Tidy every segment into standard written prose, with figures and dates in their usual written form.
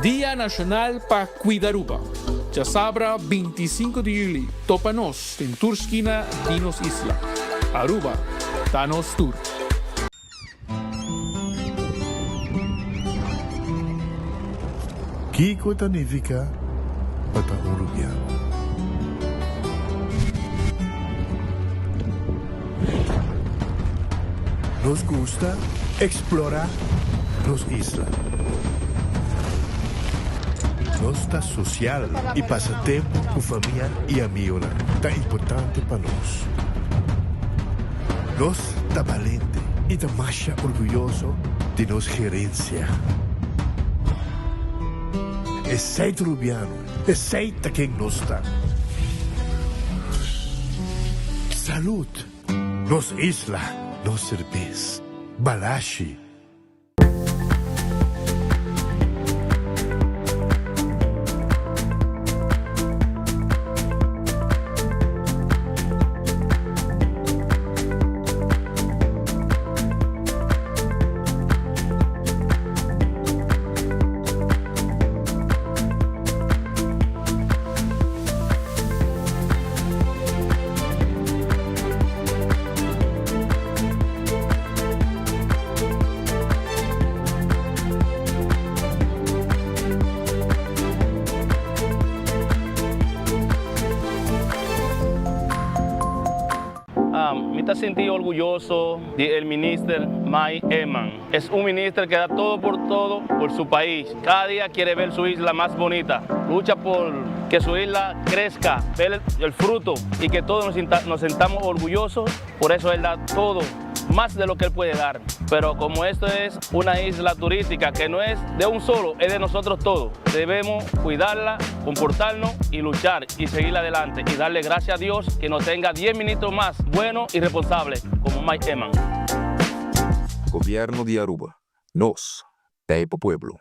Día Nacional para Cuidaruba. Ya sabra 25 de julio. Topanos en Turskina, Dinos Isla. Aruba, Danos Tur. Kiko Tanifika, Bata Urubiano. Nos gusta explorar los islas. Nossa social e passatempo com família e amigos tá importante para nós. Nós tá valente e tá mais orgulhoso de nossa gerência. Aceita Rubiano, aceita quem nós está. Salud, nos isla, nos cerveza, balashi. Me sentí orgulloso del ministro Mike Eman. Es un ministro que da todo por su país. Cada día quiere ver su isla más bonita. Lucha por que su isla crezca, ver el fruto y que todos nos sintamos orgullosos. Por eso él da todo, más de lo que él puede dar. Pero como esto es una isla turística que no es de un solo, es de nosotros todos. Debemos cuidarla, comportarnos y luchar y seguir adelante y darle gracias a Dios que nos tenga 10 ministros más buenos y responsables como Mike Eman. Gobierno de Aruba. Nos, Taipo Pueblo.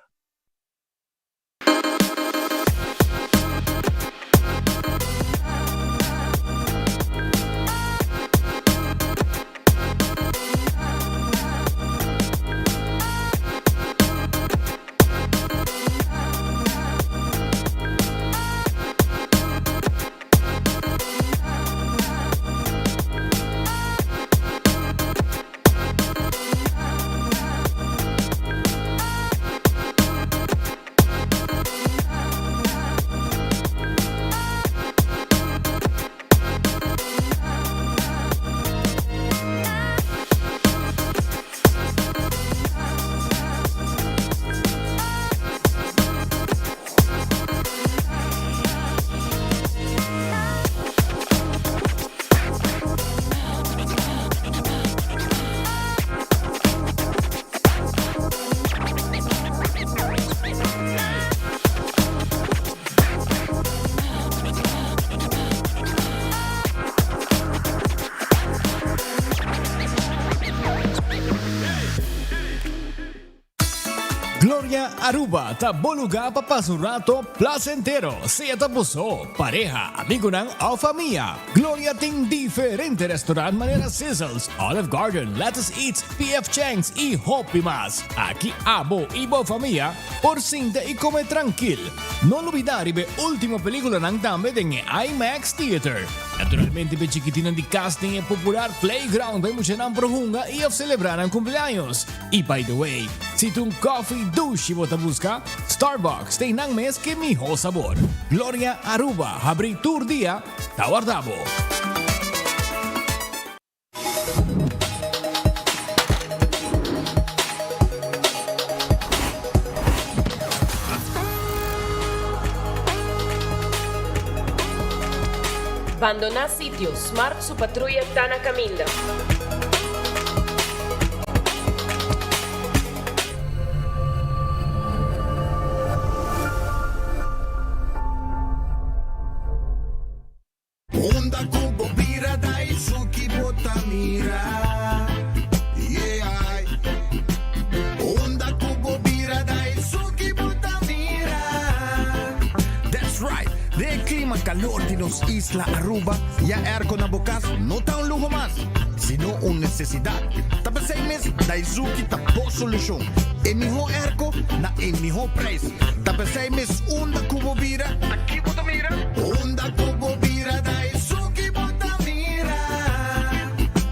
Gloria Aruba, taboluga papasurato placentero. Sea tapuso, pareja, amigo ng o familia. Gloria ting diferente restaurant manera Sizzles, Olive Garden, Lettuce Eats, PF Chang's y Hopi más. Aquí abo ibo familia, por cinta y come tranquil. No olvidar ibe última película ng dame en IMAX Theater. Naturalmente be chiquitinan di casting e popular playground by mucha ng prohunga y of celebrar ang cumpleaños. Y by the way, si tung coffee douche bota busca, Starbucks tem nang mes que mijo sabor. Gloria Aruba, habri tour dia, tawardabo. Abandonar sitio, Smart su patrulla Tana Caminda. Onda kubo bira dai suki botamira. Yeah. Onda kubo bira dai suki botamira. That's right. De clima calor de nos isla Aruba, ya erko na bukas, no ta un lujo más. sino una necesidad. Tapos 6 meses, Daisuki tapos solución. El mejor erco, na el mejor precio. Tapos 6 meses, Honda Cubo Vira, aquí Botamira. Honda Cubo Vira, Daisuki Botamira.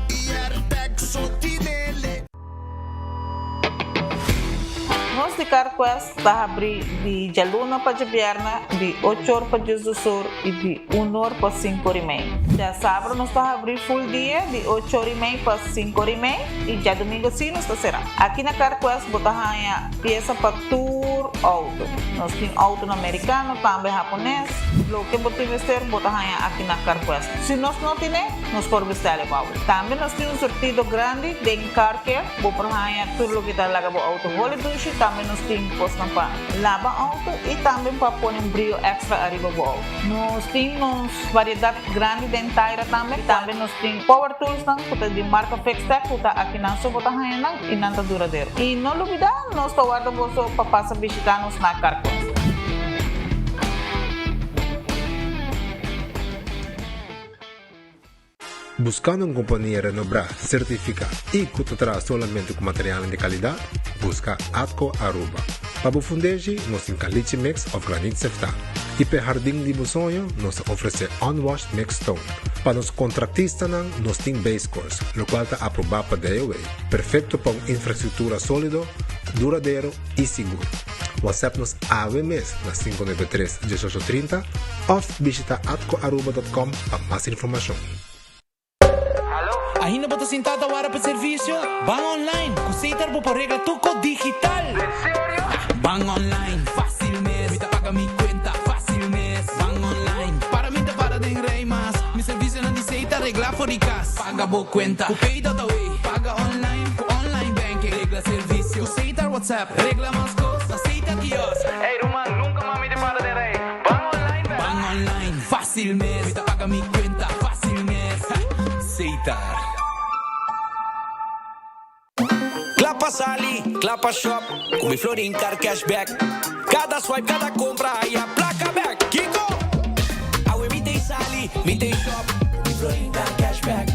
Y Artex Sotinele. Nós de Carquest está a abrir de Jaluna para Jabiarna, de 8 horas para Jus do Sur e de 1 hora para 5 horas e meia. Já sábado nós está a abrir full dia, de 8 horas e meia para 5 horas e meia, e já domingo sim nós está será. Aqui na Carquest, botamos peça para tour auto. Nós temos auto americano, também japonês. O que você vestir, botamos aqui na Carquest. Se nós não temos, nós podemos vestir o auto. Também nós temos um sortido grande de car care, botamos tudo o que está lá para o auto. Também nós temos posto para lavar auto e também para pôr um brilho extra arriba do auto. Nós temos variedade grande de inteira também. Também nós temos power tools de marca Fextech, que está aqui na sua bota e não está duradouro. E não olvida, nós estamos guardando para passar visitar-nos na Carquest. Buscando una compañía renombrada, certificada y que te trae solamente con materiales de calidad, busca Atco Aruba. Para fundeji, nos encaliche mix of granite sefta. Y para jardín de sonho, nos ofrece unwashed mixed stone. Para los contratistas, nos tiene base course, lo cual está aprobado para DOA. Perfecto para una infraestructura sólido, duradero y seguro. WhatsApp nos AVMS na 593-1830 o visita atcoaruba.com para más información. Ainda bota sentado agora para serviço? Van online, com Seitar vou para regla tudo digital. Sério? Van online, fácil mesmo. Me paga minha conta, fácil mesmo. Van online, para mim para de rei mas. Me serviço não de Seitar regla for de casa. Paga boa conta, o pay da way. Paga online, com online banking. Regla serviço, com Seitar WhatsApp. Regla mais coisas, Seitar kiosk. Ei, Roman, nunca mais me para de rei. Van online, fácil mesmo. Me paga minha conta, fácil mesmo. Seitar. Clapa Sali, Clapa Shop, com mi Florin Car Cashback. Cada swipe, cada compra, aí a placa back. Kiko! Aue, me tem Sali, me tem Shop, mi Florin Car Cashback.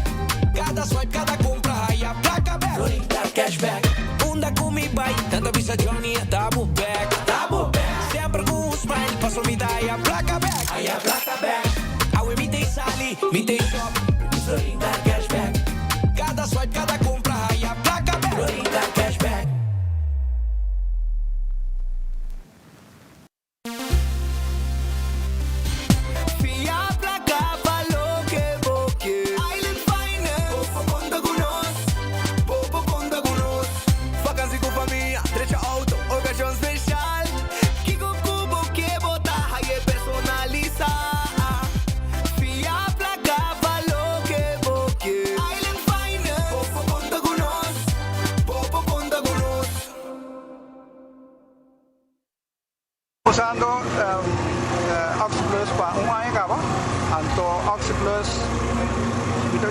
Cada swipe, cada compra, aí a placa back. Florin Car Cashback. Unda com mi pai, tanta vista Johnny, tabo back. Tabo back. Sempre com um smile, passou me dar, aí a placa back. Aí a placa back. Aue, me tem Sali, me tem Shop, mi Florin Car Cashback. Cada swipe, cada compra, aí a placa back. Florin Car Cashback. Usando OxyPlus para un año acaba, anto OxyPlus itu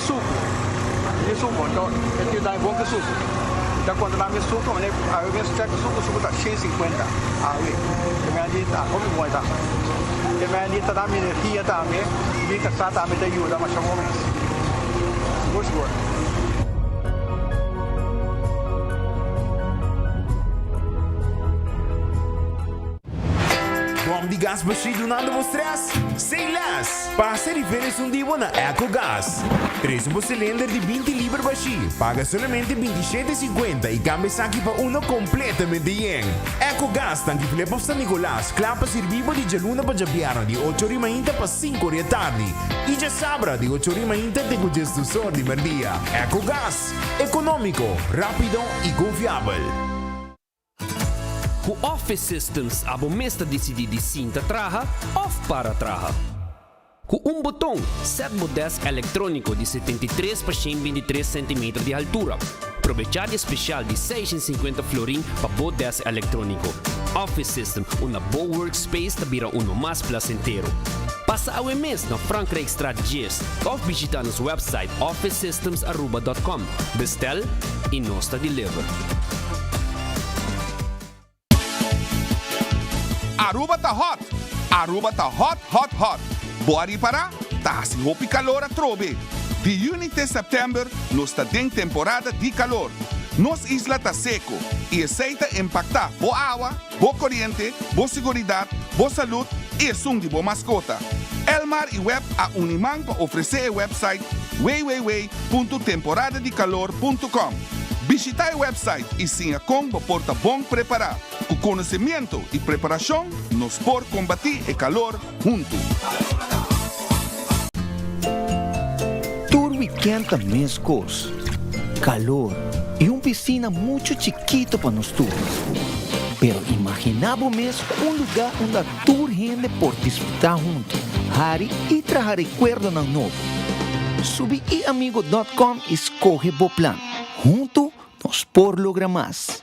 suco, então ele dá bom que suco. Então quando lá me suco, né, aí eu check suco tá 150, aí também ali tá como bom tá. Também ali tá dando energia também, e que está também te ajuda mais ou menos. Gosto. Bom de gás baixo nada mostras? Sem las! Passa a diferença dia na EcoGás. Traz cilindro de 20 libras baixo. Paga somente 27,50 e cambia aqui para uno completamente yen. EcoGás, tanque Filipe San Nicolás, clapa servivo de Jaluna para Jabiarna de 8h30 para 5h da tarde. E já sabra de 8h30 tem o gestor de merdia. EcoGás, econômico, rápido e confiável. Com Office Systems, abo mesta decidi de cinta traja, off para traja. Com botão, set desk eletrônico de 73 para 123 cm de altura. Aprovechar especial de 650 florin para desk eletrônico. Office System, uma boa workspace que vira mais placentero. Passa a mês na Frankrijkstraat 10 ou visita nosso website officesystems.aruba.com. Bestel e nós deliver. Aruba tá hot! Aruba tá hot, hot, hot! Bora para? Tá se roupa calor a trobe! De 1 de setembro, nós está em temporada de calor. Nossa isla está seco e aceita impactar boa água, boa corrente, boa segurança, boa saúde e som de boa mascota. Elmar e Web a Unimang para oferecer o website www.temporadadecalor.com. Visitar o website e sim a combo porta bom preparar. O conhecimento e preparação nos por combater o calor junto. Todo weekend também cos. Calor e piscina muito chiquito para nós todos. Pero imaginamos mesmo lugar onde toda gente pode desfrutar junto. Hari e trazer recuerdo na novo. Subi iamigo.com e escolhe o plan. Junto nos por lograr mais.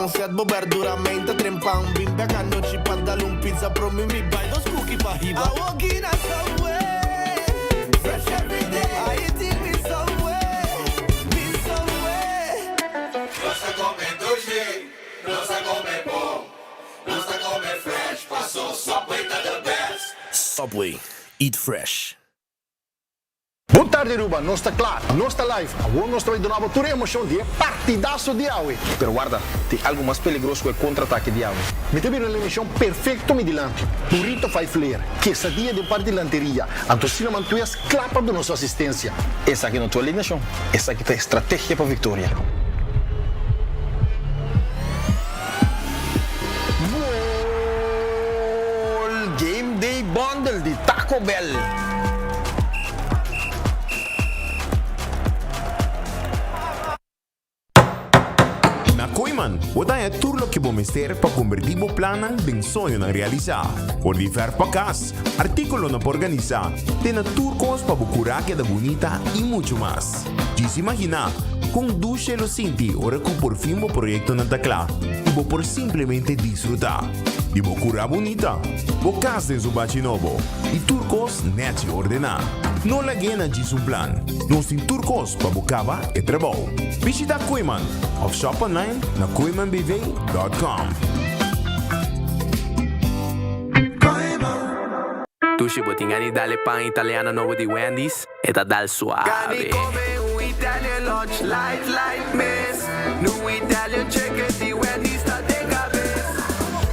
Set bo verduramente trempão bim pega noite para dar pizza pro mim me buy dos cookie para riba. I walk in a subway, fresh every day. I eat it me somewhere, me somewhere. Nós a comer doce, nós a comer bom, nós a comer fresh. Passou Subway tá the best. Subway, eat fresh. Boa tarde, Aruba. Nós está claro, nós está live. Agora nós estamos dando toda a emoção de partidaço de Aue. Pero guarda, tem algo mais perigoso que o contra-ataque de Aue. Me teve uma emissão perfeita midilante. Burrito faz flair, quesadilla de par de lanteria. Antocina mantuas clapa de nossa assistência. Essa aqui não é tua eliminação. Essa aqui é a estratégia para a vitória. Gol! Game Day Bundle de Taco Bell. Koiman, wat é tudo que vamos ter para convertir o plano em sonho na realizar. Por viver para casa, artículo na organizar, tem turcos para curar que é bonita e muito mais. Diz imaginar, com duche lo sinti, ora que por fim o projeto na tecla, e vou por simplesmente desfrutar. E vou curar bonita, vou casa em Subachi Novo, e turcos nete ordenar. Não la gena diz plan, nós tem turcos para bocava e trabalho. Visita Koiman, ou shop online na koimanbv.com. Tu ci botingani dalle pan italiano nuovo di Wendy's e da dal suave. Cani come un Italian lunch, light miss. New Italian chicken di Wendy's sta de cabeza.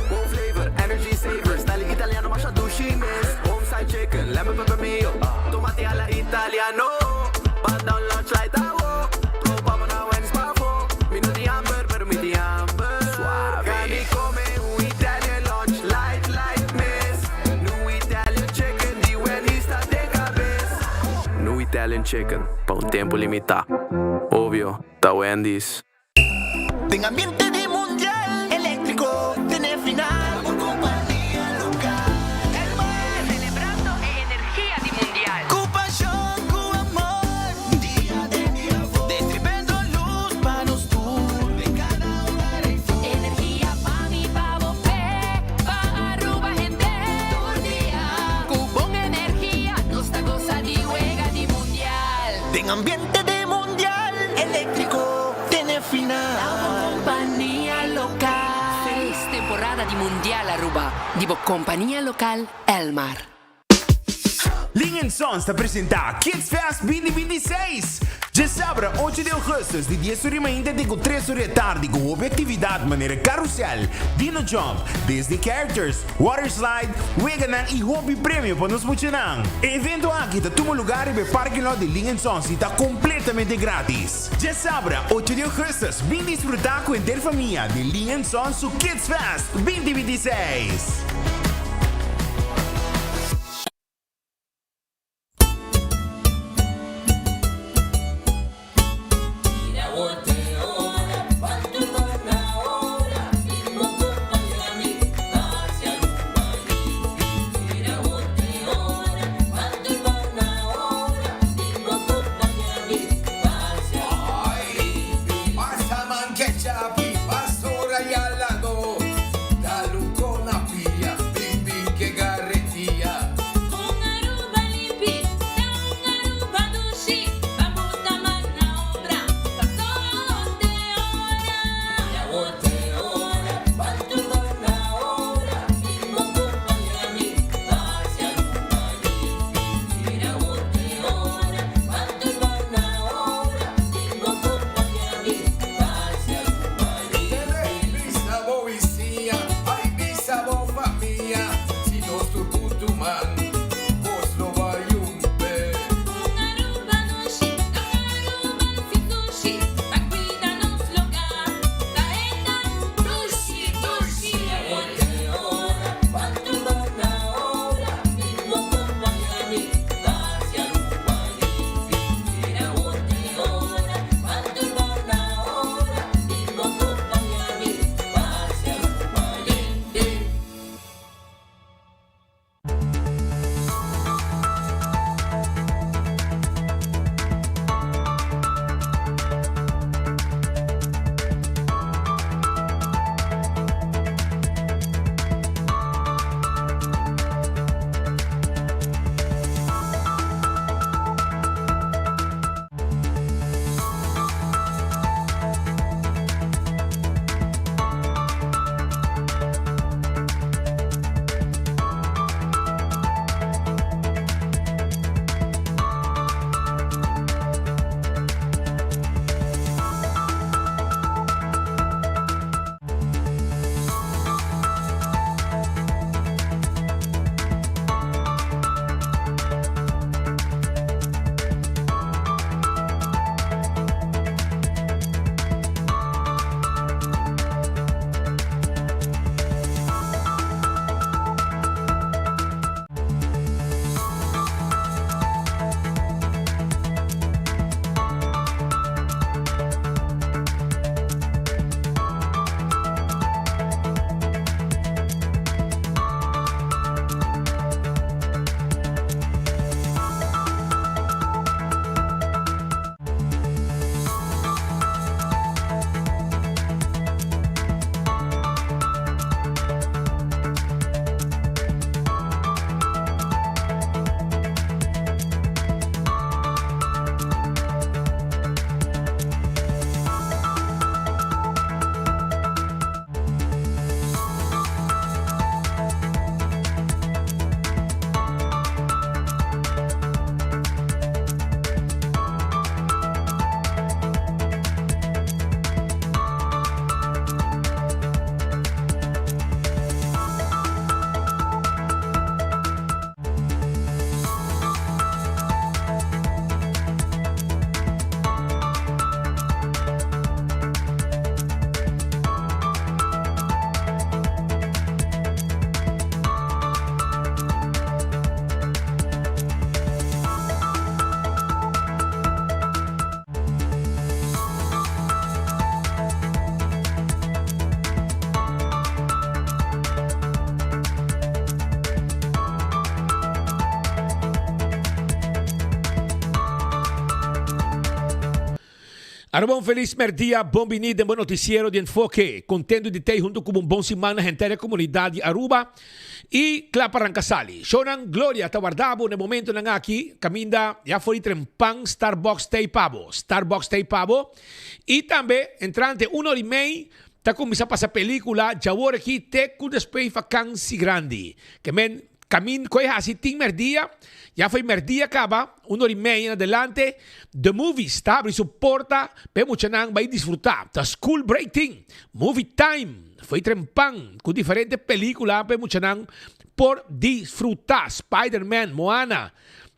One flavor, energy saver, style italiano ma shadushi miss. Home side chicken, lemon pepper mayo, tomate alla italiano. Pan down lunch light awo, provo na Wendy's pavo. Minuti hamburger, per minuti hamburger. Suave. Cani come un Italian lunch, light miss. New Italian chicken di Wendy's sta de cabeza. New Italian chicken, pa un tempo limitato. Ovvio, da Wendy's. En ambiente de mundial eléctrico, tiene final por compañía local. Elmar celebrando energía de mundial. Con pasión, con amor, día de mi amor. Distribuyendo luz para los tours. En cada hogar hay energía pa' mi pavo fe. Pa' Aruba gente, todo día. Cupón energía, nuestra cosa de juega de mundial. En ambiente de mundial eléctrico, tiene final. Compagnia local. Feliz temporada di Mondial Aruba. Divo Compagnia Local Elmar. Ling & Sons te presenta Kids Fest 2026. Já sabe, 8 de agosto, de 10 horas da manhã até 3 horas da tarde, com atividade maneira carrossel, Dino Jump, Disney Characters, Water Slide, Weganan e Hobby Prêmio para nos funcionar. O evento aqui está todo lugar e o parque lot de Ling & Sons está completamente grátis. Já sabe, 8 de agosto, vem desfrutar com a família de Ling & Sons o Kids Fest 2026. Aruba, un feliz merdia, bom venido en buen noticiero de enfoque. Contento de estar junto con un bom semana gente de comunidad de Aruba y Clapa Rancasali. Shonan Gloria Tawardabo en el momento nang aquí, caminda ya foi trempang Starbucks Tay Pabo. Starbucks Tay Pabo. Y también entrante 1h30 ta comienza a pasar película, ya voy aquí te ku después vacancy grande. Que men camin coisa así ting merdia, ya foi merdia acaba, 1h30 en adelante, the movies está abre su porta, pe mucha nang vai disfrutar. The school breaking, movie time, foi trempang con diferentes películas pe mucha nang por disfrutar. Spider-Man, Moana,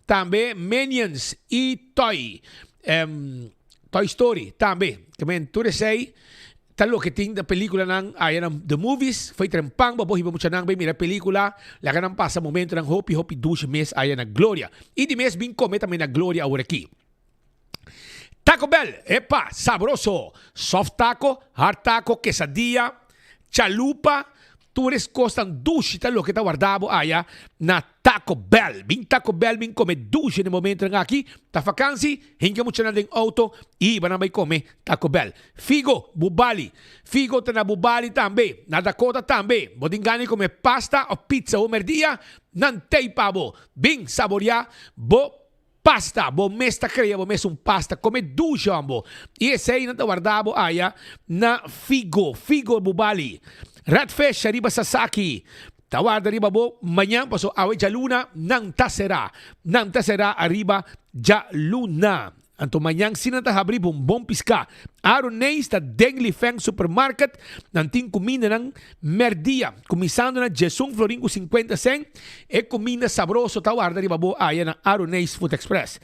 también Minions y Toy Story, también, que men tú sei tal lo que tiene de película nang ayan the movies foi trempang babo hiba mucha nang mira película la ganan pasa momento nang hopi dush mes ayan na gloria y di mes bin come también na gloria ahora aquí. Taco Bell, epa, sabroso, soft taco, hard taco, quesadilla, chalupa, tú eres costan dush tal lo que está guardado allá na Taco Bell. Bin Taco Bell bin come dush en el momento nang aquí, ta vakansi, hinga mucha nang ding auto y van a may come Taco Bell. Figo, bubali. Figo ta na bubali tambe. Na Dakota tambe. Bodingani come pasta o pizza o merdia. Nantay pabo. Bin saboria bo pasta. Bo mesta crea bo mes un pasta. Come dush ambo. Y ese ahí nata guardabo aya na figo. Figo bubali. Ratfish arriba Sasaki. Tawad arriba bo mañana paso awe jaluna nang tasera arriba jaluna. Anto mañana sinata habri bom piska. Aaron Neis ta Dengli Feng Supermarket nanting comida nang merdia. Comisando na Jesung Floringo 50 cent e comida sabroso tawad arriba bo aya na Aaron Neis Food Express.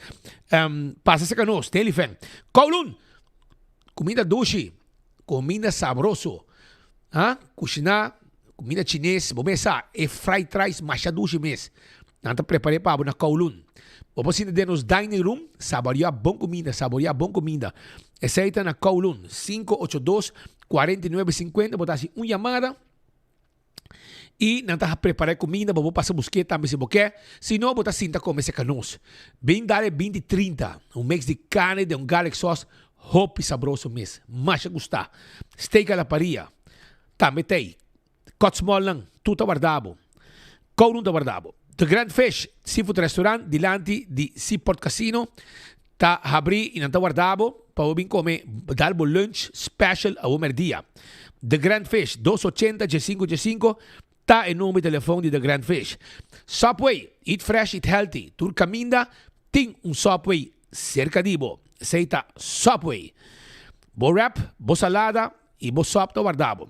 Pasa sa kanos Dengli Feng. Kowloon. Comida dushi. Comida sabroso. Kushina comida chinês, bomesa, e fried rice, machadushi mes. Nanta preparei para na Kowloon. Vamos ainda nos dining room, saborear bom comida. Aceita na Kowloon, 582-4950, botar assim chamada. E nanta preparar comida, vamos passar buscar também se boquer. Se não, botar cinta como esse canos. Bem dare 20-30, mix de carne de garlic sauce, hopi sabroso mes. Macha gustar. Steak à la parrilla. Também tem. Cotsmall lang, tuta guardabo. Kowloon ta guardabo. The Grand Fish Seafood Restaurant dilante di Seaport Casino ta habri in anta guardabo pa ubin come dalbo lunch special a merdia. The Grand Fish 280-5 ta e nome telefono di The Grand Fish. Subway, eat fresh, eat healthy. Tur caminda ting un Subway cerca dibo. Seita Subway. Bo wrap, bo salada e bo sop ta guardabo.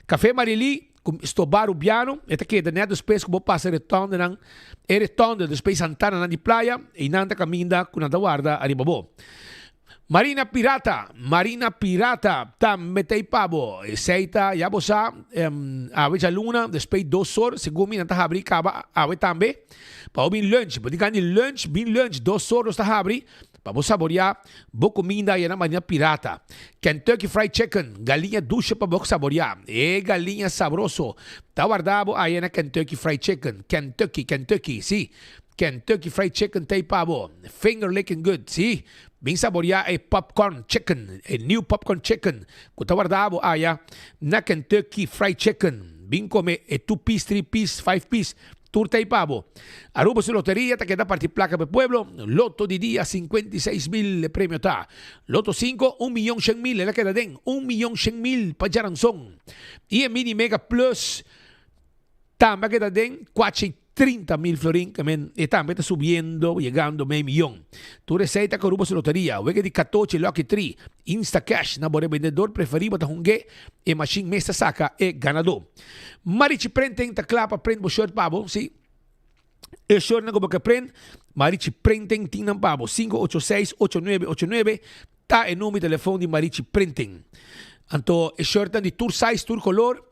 Café Marili sto bar ubiano e te chiede ne depois como passa retorno nang e retorno depois Santana na di playa e nanta caminda con anda guarda arriba Marina Pirata tam metei pabo e seita ya bosa ave ja luna depois 2 horas segumi nanta habri kaba ave tambe pa bin lunch bodigani lunch 2 horas ta habri para saborear boa comida e na Marina Pirata. Kentucky Fried Chicken, galinha ducha para você saborear. Galinha sabroso. Tá guardado aí na Kentucky Fried Chicken. Kentucky, sim. Kentucky Fried Chicken tem pavo. Finger licking good, sim. Bem saborear popcorn chicken, new popcorn chicken. Que tá guardado aí na Kentucky Fried Chicken. Bem comer 2 piece, 3 piece, 5 piece. Turta y pavo. Aruba su lotería, te queda partir placa per pueblo. Loto di día, 56,000 premio ta. Loto 5, 1.100.000, la queda den. 1.100.000 pa Jaranzón. Y en Mini Mega Plus, también queda den 430,000 florín, que también está subiendo, llegando medio millón. Tu receita con Aruba su lotería. Wege di 14 Lucky 3. Insta Cash, na bore vendedor preferido ta hungue e machine mesta saca e ganador. Marici prenten ta clapa prend bo short pabo, si. E short na como que prend, Marici prenten tinam pabo 586-8989 ta e nome telefono di Marici prenten. Anto e short di tour size, tour color,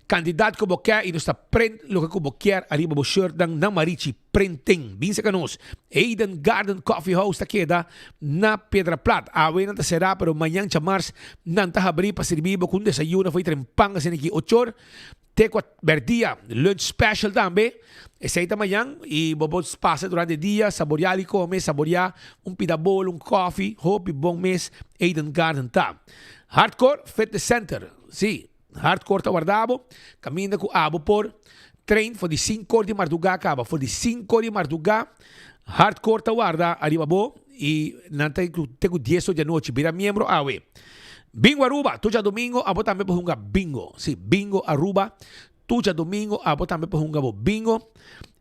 candidato como quer e nos print lo que como quer arriba bo shirt ng Marichi printing. Binsa ka nos. Eden Garden Coffee House ta queda na Piedra Plata. Awe na ta será pero mañana chamars nanta abrir para servir con desayuno foi trempang sa niki 8 Teco verdia lunch special tambe. Esa mañana y bobos pasa durante el día saborear y comer, saborear un pidabol, un coffee, hope y bon mes Eden Garden ta. Hardcore Fitness Center. Sí. Hardcore ta guardavo, camina com abo por train for de 5 de madrugada acaba, for de 5 de madrugada, hardcore ta guarda, arriba bo, e nanta tengo 10 de noite, vira membro awe. Bingo Aruba, tu já domingo, abo também por hunga bingo, sim, bingo Aruba, tu já domingo, abo também por hunga bo bingo,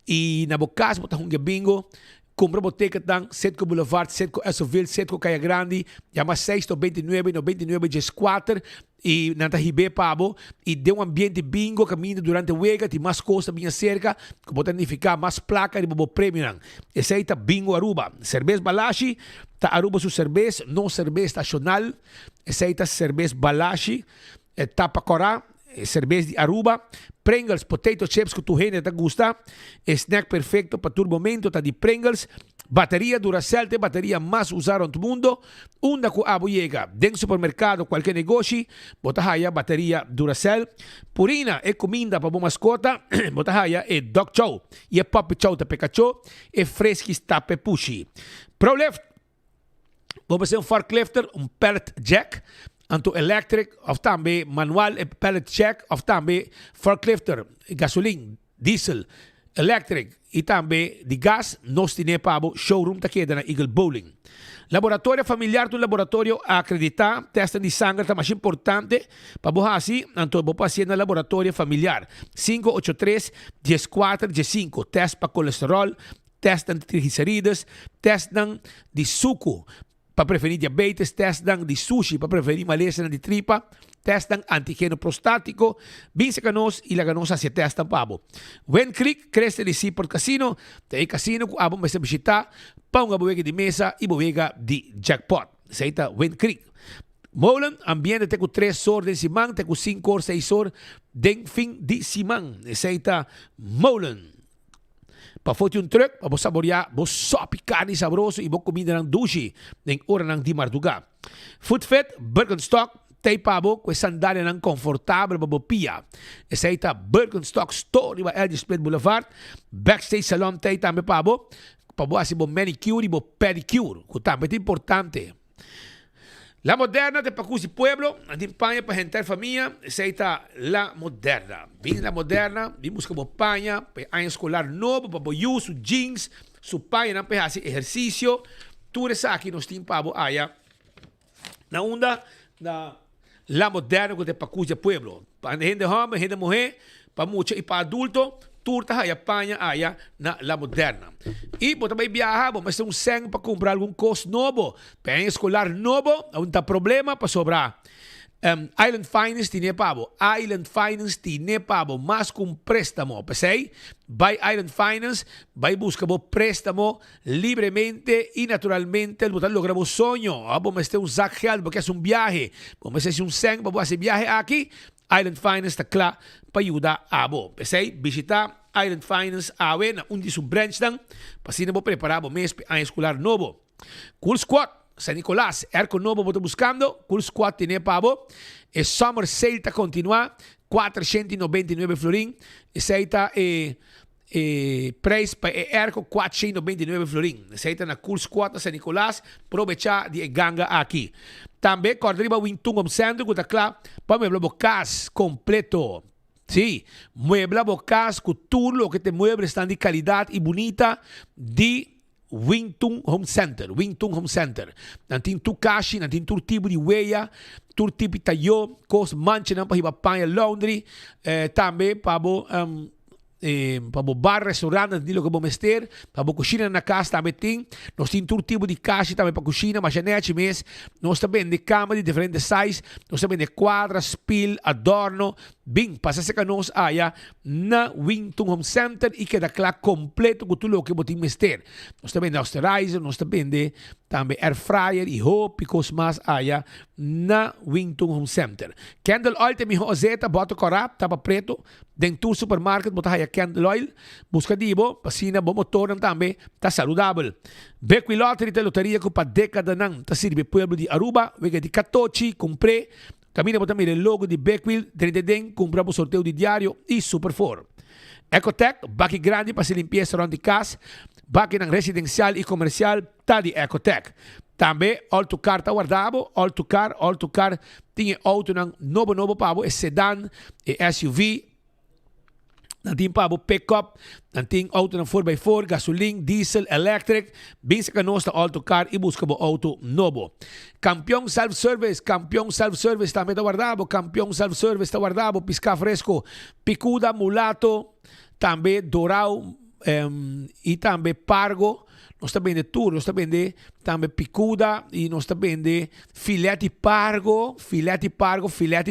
e na bocas bota hunga bingo, compra boteca dan, Setco Boulevard, Setco Esoville, Setco Caia Grande, llama 6 29 99 14 e nanta hibe pabo e de um ambiente bingo caminho durante o wega tem mais costa minha cerca que pode ficar mais placa de bobo prêmio não esse aí tá bingo Aruba cerveja Balashi tá Aruba su cerveja não cerveja nacional esse aí tá cerveja Balashi tapa corá cerveja de Aruba, Pringles, potato chips que tu gente te gusta, snack perfecto para tu momento, tá de Pringles, bateria Duracell, te bateria mais usada no mundo, onda que abo llega, dentro supermercado, qualquer negócio, bota aí bateria Duracell, Purina é comida para boa mascota, bota aí é Dog Chow, e é Pop Chow, tá Pikachu, é Fresquis, tá Pepushi. ProLift, vamos fazer forklifter, pellet jack, anto electric of também manual pellet jack of também forklifter gasoline diesel electric e também de gas nós temos para showroom tá queda na Eagle Bowling laboratório familiar do laboratório acreditar testa de sangue tá mais importante para borrar assim anto bo paciente na laboratório familiar 583 14 15 teste para colesterol teste de triglicerídeos teste de suco para prevenir diabetes, testam de sushi para prevenir maleza de tripa, testam antígeno prostático, binsa canos e laganos se testam pabo. When Creek cresce de si por casino, tem casino com abo mas visitar, pão a boega de mesa e boega de jackpot. Seita When Creek. Molen, ambiente tem com 3 horas de simang, tem com 5 horas, 6 horas, de fim de simang. Seita Molen. Para foto um truck, para saborear, para só carne saboroso e para comida ng dushi, ng hora ng di marduga. Food Fit, Birkenstock, tay pabo, com sandália ng confortável para pia. Essa aí tá Birkenstock Store, iba El Split Boulevard, Backstage Salon, tay também pabo, para assim, para manicure e para pedicure, que também é importante. La Moderna de Pacusi Pueblo, a España para gente familia, esa está La Moderna. Vin La Moderna, vimos como España, para año escolar nuevo, para you, su jeans, su paña, para hacer ejercicio. Tú eres aquí, nos tiene pavo allá. Na onda, La Moderna de Pacusi Pueblo. Para gente joven, gente mujer, para mucho y para adulto, turta aí apanha aí na La Moderna. E você também viajar, vamos ter sangue para comprar algum curso novo, para escolar novo, não tem problema para sobrar. Island Finance tiene pavo. Island Finance tiene pavo. Mas com préstamo. Pensei? By Island Finance, vai buscar o préstamo livremente e naturalmente. El botar logra o sonho. Vamos ter sac real, porque é viaje. Vamos ter sangue para fazer viaje aqui. Island Finance está claro para ajudar a você. Pensei? Visitar Island Finance a na de su branch dan. Para assim não preparar o mês para escolar novo. Cool Squad. San Nicolás, Erco Novo, vou buscando. Cool Squad tiene pavo. E Summer Sale está continua. 499 florin. Esse aí está preço para Erco 499 florin. Esse aí está na Cool Squad San Nicolás. Aproveitar de ganga aqui. Também, quando arriba o Intung Home Center, que está claro, para me bloquear casa completo. Sí, muebla bocas con todo lo que te mueble están de calidad y bonita de Wingtung Home Center. Wingtung Home Center. Nantin tu kashi, nantin tu tipo de huella, tu tipo de tallo, cos mancha nan pa hibapanha laundry, tambe pabo bar, restaurante, nantin lo que vamos ter, pabo cozinha na casa também tem. Nós tem tu tipo de kashi também para cozinha, machanete mes. Nós também de cama de diferentes size, nós também de quadras, spill, adorno, Bing, pasa-se ka nos aya na Wington Home Center e queda claro completo com tudo o que você mister. Nós também na Austerizer, nós também air fryer e picos mas aya na Wington Home Center. Candle oil tem miho ozeta, bota corap, tapa preto, dentro do supermarket, bota haya candle oil, busca dibo, pasina bo motor também, tá saudável. Bequi Lottery te loteria ko pa década nang, tá sirve pueblo de Aruba, wega di Katochi, compré, camina bota mire logo de Bequil, den, compra po sorteio de diário e Super 4. Ecotech, baki grande para se limpieza around the casa, baki ng residencial e comercial, tá de Ecotech. Também, all to car tá guardado, all to car, tinha auto ng novo pabo, é sedan, é SUV, nanting pabo pick-up, nanting auto ng 4x4, gasoline, diesel, electric, binsa ka nos all to car e busca bo auto novo. Campeão self-service também tá guardado, campeão self-service tá guardado, pisca fresco, picuda, mulato, também dorau, e também pargo, nós também de tour, nós também de também picuda e nós também de filete pargo, filete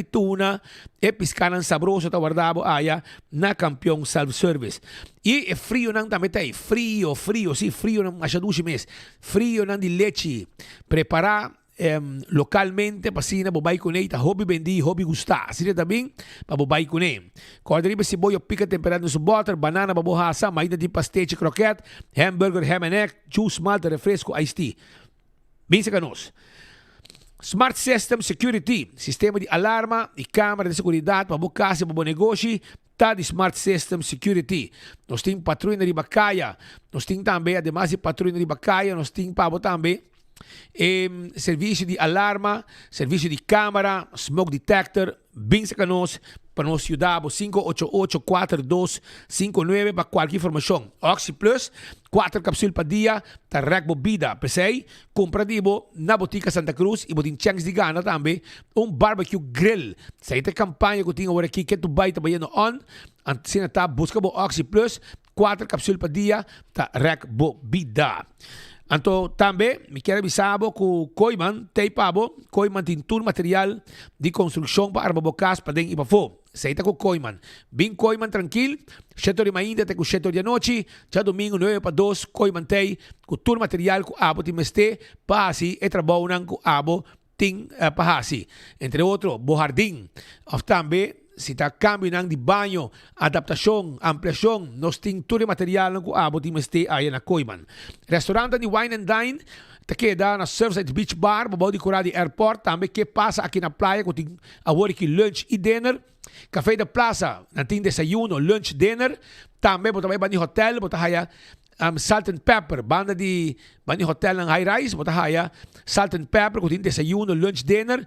tuna e piscanan sabroso tá guardado aya na campeão self-service. E é frio não também tem, frio não acha 12 meses, frio não de leite, preparar localmente pasina bobay ko ta hobby bendi hobby gusta sila tabing pabobay ko ne kodri si boyo pica temperado no butter banana babohasa maida di pasteche croquette hamburger ham and egg juice malt refresco iced tea binsa kanos. Smart System Security, sistema de alarma e câmera de segurança para casa, para negócio, tá de Smart System Security. Nós temos patrulha de Bacaia, nós temos também, ademais de patrulha de Bacaia, nós temos também serviço de alarma, serviço de câmara, smoke detector, bem sacanos, para nos ajudar, 588-4259 para qualquer informação. Oxy Plus, 4 cápsulas por dia, tá rec bebida, pensei, compra dibo na Botica Santa Cruz e botin changs de gana também, barbecue grill. Sa ita campanha que eu tinha agora aqui, que tu vai trabalhando on, antes tá busca bo Oxy Plus, 4 cápsulas por dia, tá rec bebida. Anto também, me quero avisar que o Koiman tem tintur material de construção para arma bocas para dentro e para fora. Seita com Koiman. Bem Koiman tranquilo, setor de manhã até com setor de noite, já domingo 9 para 2, Koiman tem com tur material com abo de meste, para assim e trabalham com abo tem para assim. Entre outros, Bojardim, ou também si ta cambio nang di banyo, adaptasyon, ampliasyon, nos ting turi material ng kuabo di mesti ayan na Koiman. Restaurante ni Wine and Dine, takeda na Surfside Beach Bar, babaw di Kuradi Airport, tambe ke pasa aqui na playa, kuting awari ki lunch e dinner, Café da Plaza, nating desayuno, lunch, dinner, tambe bota may bani hotel, bota haya salt and pepper, banda di bani hotel ng high rise, bota haya salt and pepper, kuting desayuno, lunch, dinner,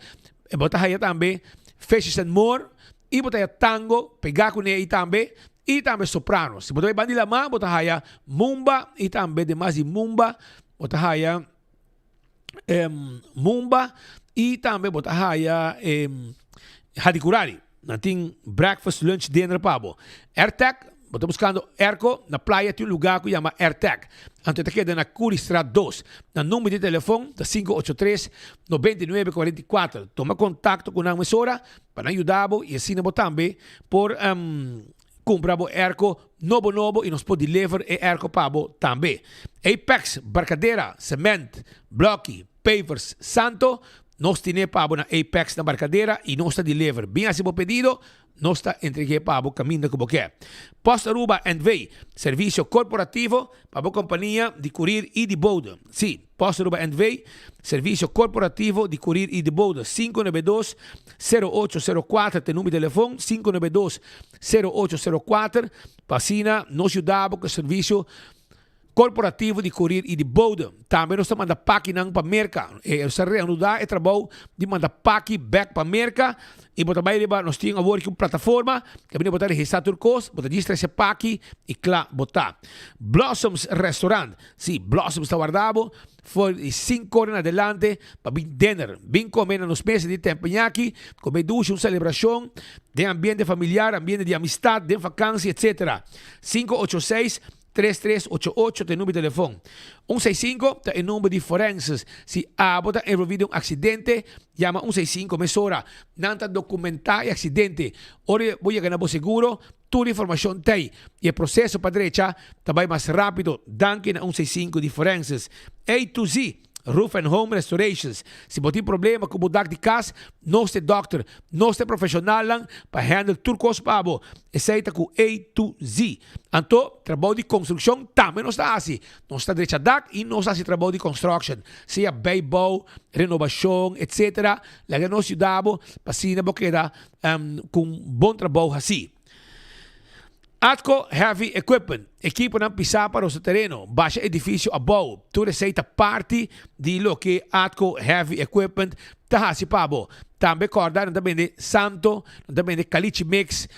bota haya tambe fishes and more, e botaya tango, pegaku ne itambe, e tambe soprano. Se botaya bandi lama, botaya mumba, e tambe demasi mumba, botaya mumba, e tambe botaya hadikurari. Nating breakfast, lunch, dinner pabo. AirTag, bota buscando Erco, na playa tem um lugar que chama AirTag. Antes te queda na Curistrat 2, na número de telefone da 583-9944. Toma contato com a emissora para ajudar e assim também por comprar Erco novo e nos pode levar Erco pabo também. Apex, Barcadeira, Cement, Blocky, Pavers, Santo, nós temos pabo na Apex na Barcadeira e nós está deliver. Bem assim o pedido, nós está entregue pabo caminho como quer. Post Aruba and Way, serviço corporativo para a companhia de courier e de boda. Sim, Post Aruba and Way, serviço corporativo de courier e de boda. 592-0804, tem número de telefone, 592-0804. Passina, nos ajudava com o serviço corporativo de courier e de boda. Também nós estamos mandando paki nang pamerka. Eu sei reanudar e trabalho de mandar paki back pamerka. E também nós temos agora uma plataforma que vem botar registrar turcos, botar distra esse paki e claro, botar. Blossoms Restaurant. Sim, Blossoms está guardado. Foi de 5 horas em adelante para vir dinner. Vim comer nos meses de tempanhaki, comer ducha, uma celebração de ambiente familiar, ambiente de amistad, de vacância, etc. 586 3388 tem número de telefone. 165 tem número de forenses. Se abota envolvido um acidente, llama 165 mesora. Nanta documentar o acidente. Ora voy a ganar seguro. Toda a informação tem. E o processo para a direita também mais rápido. Danke na 165 de forenses. A to Z. Roof and Home Restorations. Se você tem problema com o de casa, nós temos doctor, nós temos profissional para handle turcos pabo. Essa com A to Z. Então, trabalho de construção também não está assim. Nós está direito a DAC e nós está trabalho de construction. Seja beibo, renovação, etc. Lá que nós ajudamos para se não queda com bom trabalho assim. Atco Heavy Equipment, equipo ng pisar para sa terreno, baixa edifício above, tu receita parte de lo que Atco Heavy Equipment tahasi pabo. Tambe corda, não também de santo, não também de caliche mix,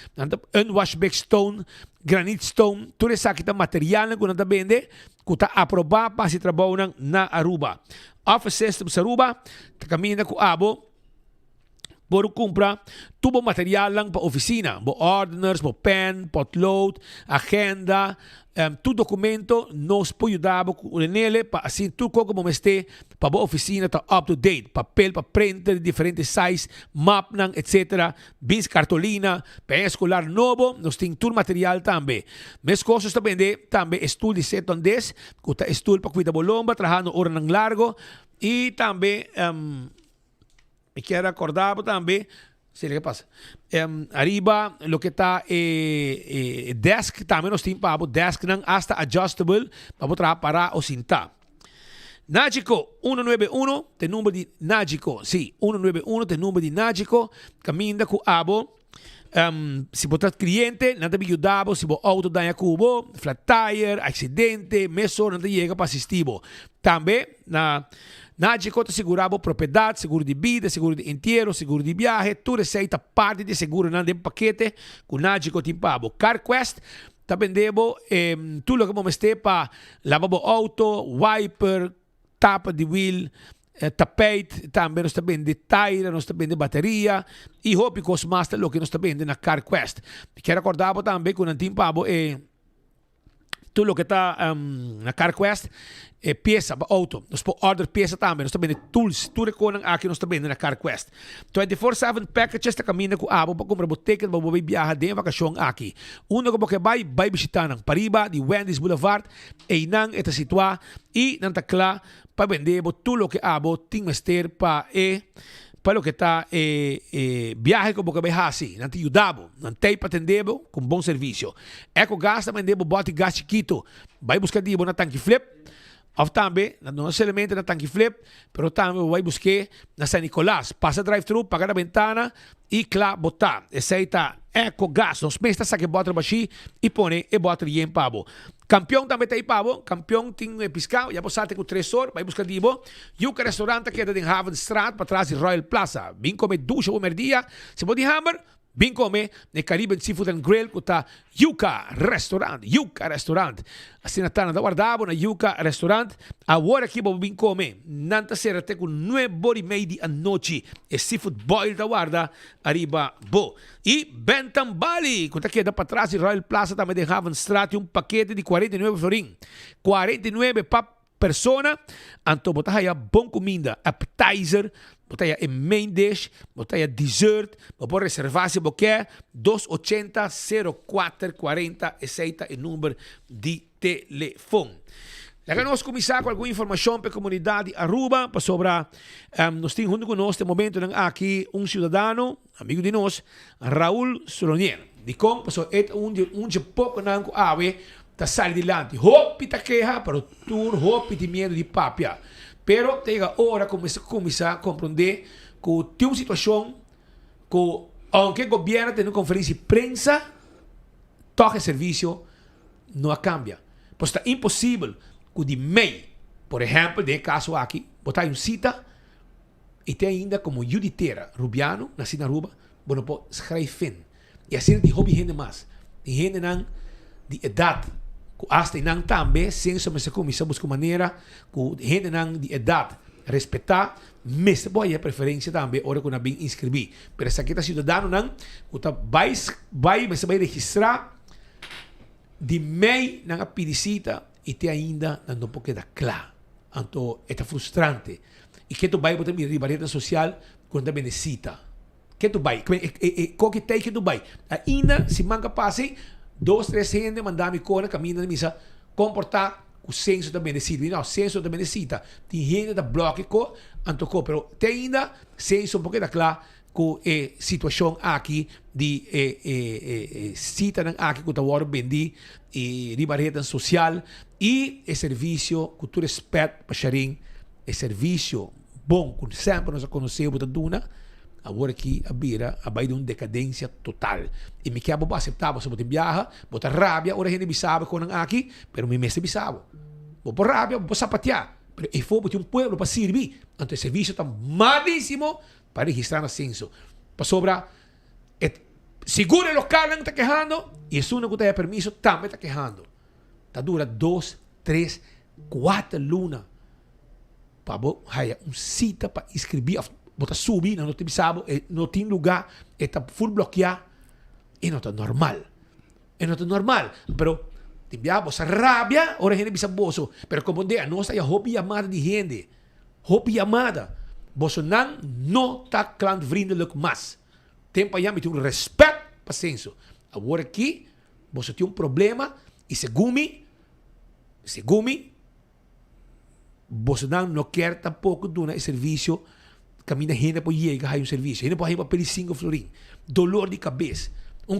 unwashback stone, granite stone, tu resakita material não também de kuta aprobar para se trabalho na Aruba. Office system sa Aruba, takamina ku abo, por comprar tubo material lang para oficina, bo ordiners, bo pen, potload, agenda, tu documento nos pode ajudar com ele para assim tu como este para a oficina tá up to date, papel para printer de diferentes size, map nang etc. Bins cartolina, para escolar novo, nos tem tudo material também. Mes coisas também estudo de setondes, kuta estudo para cuidar bolomba, trabajando hora nang largo e também me quero acordar também, sei o que passa. Arriba, lo que está desk, também nós temos para desk não hasta adjustable, para trabalhar para o cinta. Nagico 191, tem número de Nagico, sim, 191 tem número de Nagico, caminha com abo. Se botar cliente, nada me ajudava, se o auto daña cubo, flat tire, acidente, meso, nada chega para assistir. Também na Nagico te segurava propriedade, seguro de vida, seguro de inteiro, seguro de viagem, tu receita parte de seguro não de paquete, com Nagico te pago. CarQuest, também devo, tudo que vamos ter para lavar o auto, wiper, tapa de wheel, tapete, também nós também de tire, nós também de bateria, e hope que os master lo que nós também de na CarQuest. Quero acordar também com o antigo pabo, tudo que está na CarQuest, peça para auto. Nós podemos order peça também. Nós também tools. Tudo que aqui nós também na CarQuest. 24/7 packages na caminho com abo para comprar ticket para você viajar de vacação aqui. Uno que vai visitar ng Pariba de Wendy's Boulevard e nang esta situa e nang takla para vender tudo que abo ting master para lo que está viaje como que vai assim, não te ajudamos, não tem para atender com bom serviço. Eco Gas também debo bote gás chiquito, vai buscar dibo na tanque flip, ou também, não necessariamente na tanque flip, pero também vai buscar na San Nicolás, passa drive-thru, paga na ventana e claro, botar. Essa aí tá Eco Gas, nos mestas saque bota baixi e põe e bota em pavo. Campeão também tem pavo, campeão tem piscão, já você com 3 horas, vai buscar dibo. Yuca restaurante que é em Havenstraat, para trás de Royal Plaza. Vim comer ducha o dia, se pode hammer, vim comer no Caribbean Seafood and Grill, que está Yuca Restaurant. Assim na tana da guardava na Yuca Restaurant. Agora aqui vou vir comer. Nanta será até com 9:30 da noite. E seafood boil da guarda, arriba bo. E Bentham Bali, que está aqui para trás de Royal Plaza, também de Havenstraat, paquete de 49 florin. 49 para persona. Então, botar aí bom comida, appetizer, botar aí main dish, botar aí dessert, botar reservar se você quer, 280-0440, esse é o número de telefone. Agora nós começar com alguma informação para a comunidade Aruba, para sobre, nós temos junto conosco, no momento, aqui, cidadão, amigo de nós, Raul Solonier. De como, é um pouco não ave, tá sai adiante. Hope tá queja, pero tu hope de medo de papia. Pero tega hora começar a compreender que tem uma situação que, aunque o governo tem uma conferência de prensa, toque serviço não cambia. Pois está impossível que de meio, por exemplo, de caso aqui, botar uma cita e tem ainda como juditeira rubiano, nascido na Aruba, bueno, pode escrever. E assim de hobby gente mais. De gente não de idade. Hasta inang também, sem se comissão buscar maneira que gente não de idade respeitar, mas boa preferência também, hora que não bem inscrever. Pero essa aqui tá cidadão não, que vai registrar de mei na pedicita e te ainda não porque da clá. Então, é frustrante. E que tu vai botar minha rede social quando também necessita. Que tu vai, qualquer tem que tu vai. Ainda, se manga passe, 2, 3 gente mandar me cora, caminha na missa, comportar o senso também necessita. Não, o senso também necessita. Tem gente da bloque com, antoco, pero tem ainda senso um pouquinho da clá com a situação aqui de cita aqui que tu vendi e rede social e o serviço que tu respeita para sharing, o serviço bom que sempre nós conhecemos da duna. Agora aqui a bira vai de uma decadência total. E me quer aceitar, você botar viaja, botar rabia, ora a gente sabe com aqui, pero me mestre sabe. Vou por rabia, vou sapatear. Pero e for botar povo para servir. Então o serviço está malíssimo para registrar ascenso. Para sobra, seguro local não está quejando, e isso não tem permisso, também está quejando. Está dura 2, 3, 4 lunas. Para cita para escrever. Bota subir, não tem bisabo, não tem lugar, está full bloqueado, e não está normal. E não está normal. Pero, tibiabo, sa rabia, ora gente bisaboso. Pero como de, não está a hobby amada de gente. Hobby amada. Boso não está clan vriendelijk mas. Tem para já me tem respeito para senso. Agora aqui, você tem problema, e segumi, você não quer tampouco dar serviço. Caminha gente para chegar a serviço. Gente para ir para pedir 5 florim. Dolor de cabeça.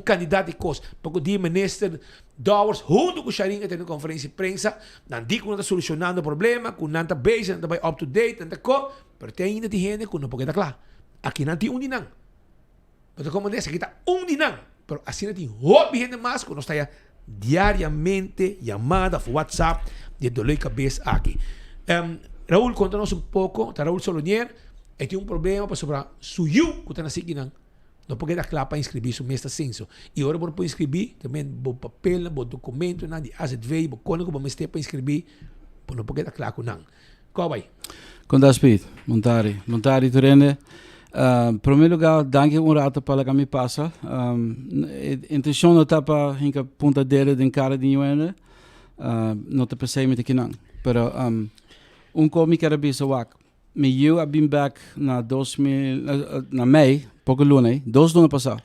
Candidato de coisa. Porque o ministro Dowers, junto com o Sharinga, tem uma conferência de prensa. Não digo que não está solucionando o problema, que não está base, não está up to date, não está co. Mas tem ainda gente que não pode estar claro. Aqui não tem não. Mas como diz, aqui está não. Mas assim não tem hobby gente mais, que não está diariamente chamada por WhatsApp de dolor de cabeça aqui. Raul, conta-nos um pouco. Está Raul Solonier. E tem problema para sobre suyu que está na seguinte não pode dar claro para inscrever o mês censo e agora pode inscrever também o papel o documento na de asset veio o código para mestre para inscrever não pode dar claro com não qual vai com das speed montari turene primeiro lugar danke rato para que me passa intenção não tá para hinca ponta dele de cara de Joana não te pensei me que não pero como quero bisa wak eu abim back na 2000 na mei pouco lunes 2 lunes passado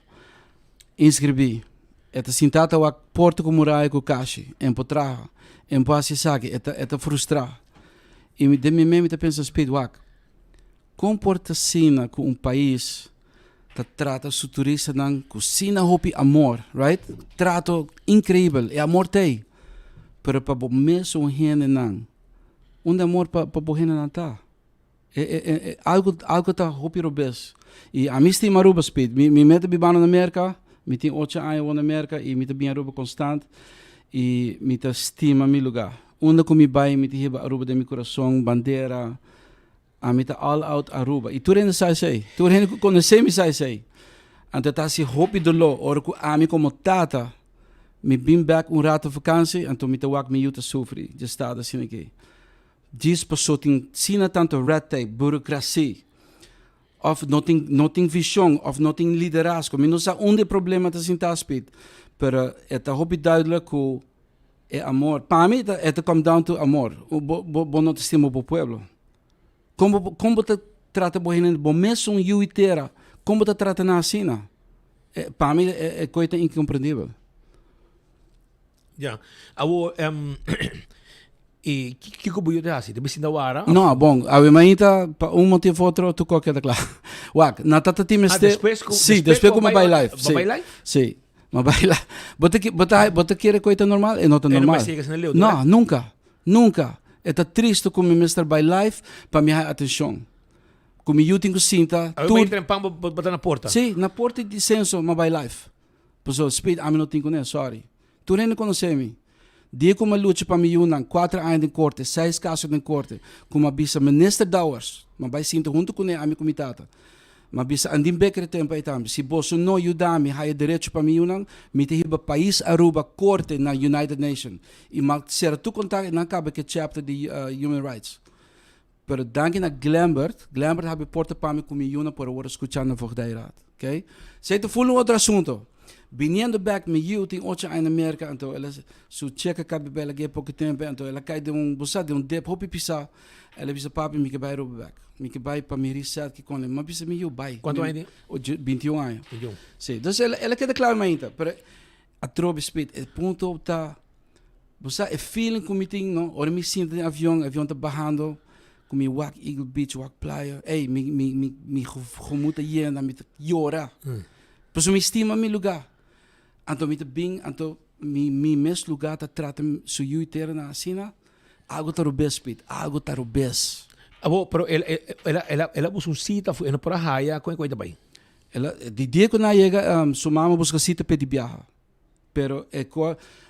inscrevi eta sintata wa porto com murai com cashi em potraha em passe saque eta frustrar e me me pensa speed wak comporta sina com país trata su turista nan com sina hopi amor right trato incrível e amor tei pero para bo mesmo gente nan amor para bo gente nan tá algo tá hopi robes e a mim estima Aruba speed me mete bibano na América me tem 8 anos na América e me tá bem Aruba constante e me tá estima meu lugar onde comi vai me tem Aruba de meu coração bandeira a me tá all out Aruba e tu rende sai tu rende conhecer me sai ante tá se hopi dolo or ku ami como tata me bim back rato vakantie então me tá wak me yuta sofri de estado assim aqui diz pessoa tem sina tanto red tape, burocracia, of não tem visão, of não tem liderazgo. Mas não sabe onde problema está sem aspecto. Pero é hobby duidelijk que é amor. Para mim é come down to amor. Bo não estima o pueblo. Como te trata bo gente, bo mesmo you inteira, como te trata na sina? Para mim é coisa incompreendível. Já. E que buio te hasi? Deve ser hora? Não, bom. A imagina para motivo outro tu qualquer da claro. Wak, na tata time este. Sim, depois como vai live. Vai live? Sim. Mas vai lá. Bota querer coisa normal? É não normal. Não, nunca. É triste como o mestre vai live para me dar atenção. Como eu tenho cinta. Tu entra em pão botar na porta. Sim, na porta de senso, mas vai live. Pessoal, speed, a mim não tenho nem, sorry. Tu nem conhece-me. Die como luta para mim unang 4 anos de corte, 6 casos de corte, como bisa minister Dowers, mas vai sinto junto com ele a minha comitata. Mas bisa andim bekere tempo itam, se bosso no yudami haya direito para mim unang, me te hiba país Aruba corte na United Nations. E mag ser tu contact na cabe que chapter de Human Rights. Pero danke na Glambert habe porta para mim com mim una por agora escuchar na Voogdijraad, okay? Sei te full outro assunto. viniendo back me you ting 8 anos na América, então ela su checa cabe bela que pouco tempo, então ela cai de busa de dip, hopi pisa, ela pisa papi me que vai rouba back. Me que vai para me reset que com mas pisa me you vai. Quanto anos? 21 anos. 21. Sim, então ela queda claro ainda, pero a trobe speed, o ponto tá busa é feeling como ting, no, ora me sinto no avião tá barrando. Com mi walk Eagle Beach, walk playa. Ei, mi gemoed jena, mi jora. Pues mi estima mi lugar. Anto mi te bing, anto mi mes lugar ta trata su yuitera na asina. Algo tarubes, Pete. Algo tarubes. Abo, pero ela busca cita, foi na por a raia, com coisa bem. Ela, de dia que na chega, sumama busca cita para de viajar. Pero,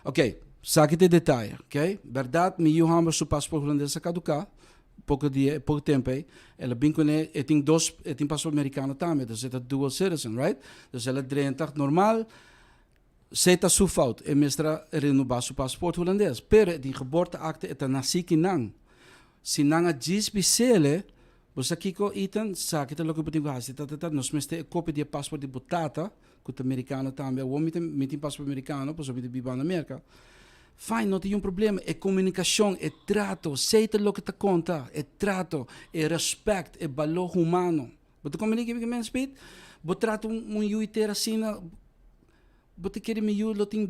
ok, saque de detalhe, ok? Verdade, mi yu hamba su passport holandês a caducar. Pouco tempo aí, ela bem com ele, tem passaporte americano também, então é dual citizen, right? Então ela drenta normal, se tá sua falta, é mestra renovar seu passaporte holandês, pero die geboorteakte é nasci que não, se não a diz bisele, você kiko itan, sabe que logo pode gastar, nós mestre cópia de passaporte de botata, que o americano também, o homem tem passaporte americano, pois o homem vive na América. Fine, não tem problema. É comunicação, é trato. Seita lo que te conta. É trato, é respeito, é valor humano. Você comunica com o speed? Você trata yuiter assim, você quer me yu, tem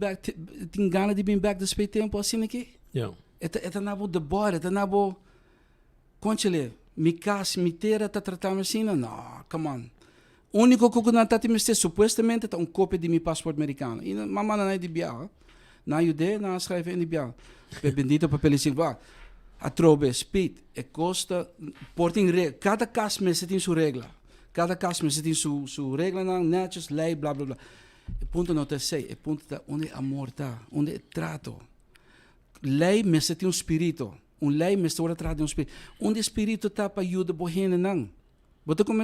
gana de vir back do speed tempo assim aqui? Yeah. É nabo de bora, é nabo... Conchele, mi casa, mi terra, tá tratando assim? Não, come on. O único que eu não tá te supostamente é cópia de meu passaporte americano. E mamãe não é de viagem. Na jude, na schrijven in die bian. Bendito papelzinho, va. A trobe, speed, e costa, porting regla. Cada caso me tem sua regra. Cada caso me tem sua regra, netjes, lei, blá, blá, blá. E ponto não te sei, e ponto tá onde amor tá, onde trato. Lei me tem espírito. Lei me está trato de espírito. Onde espírito tá para ajuda bohene não. Bota como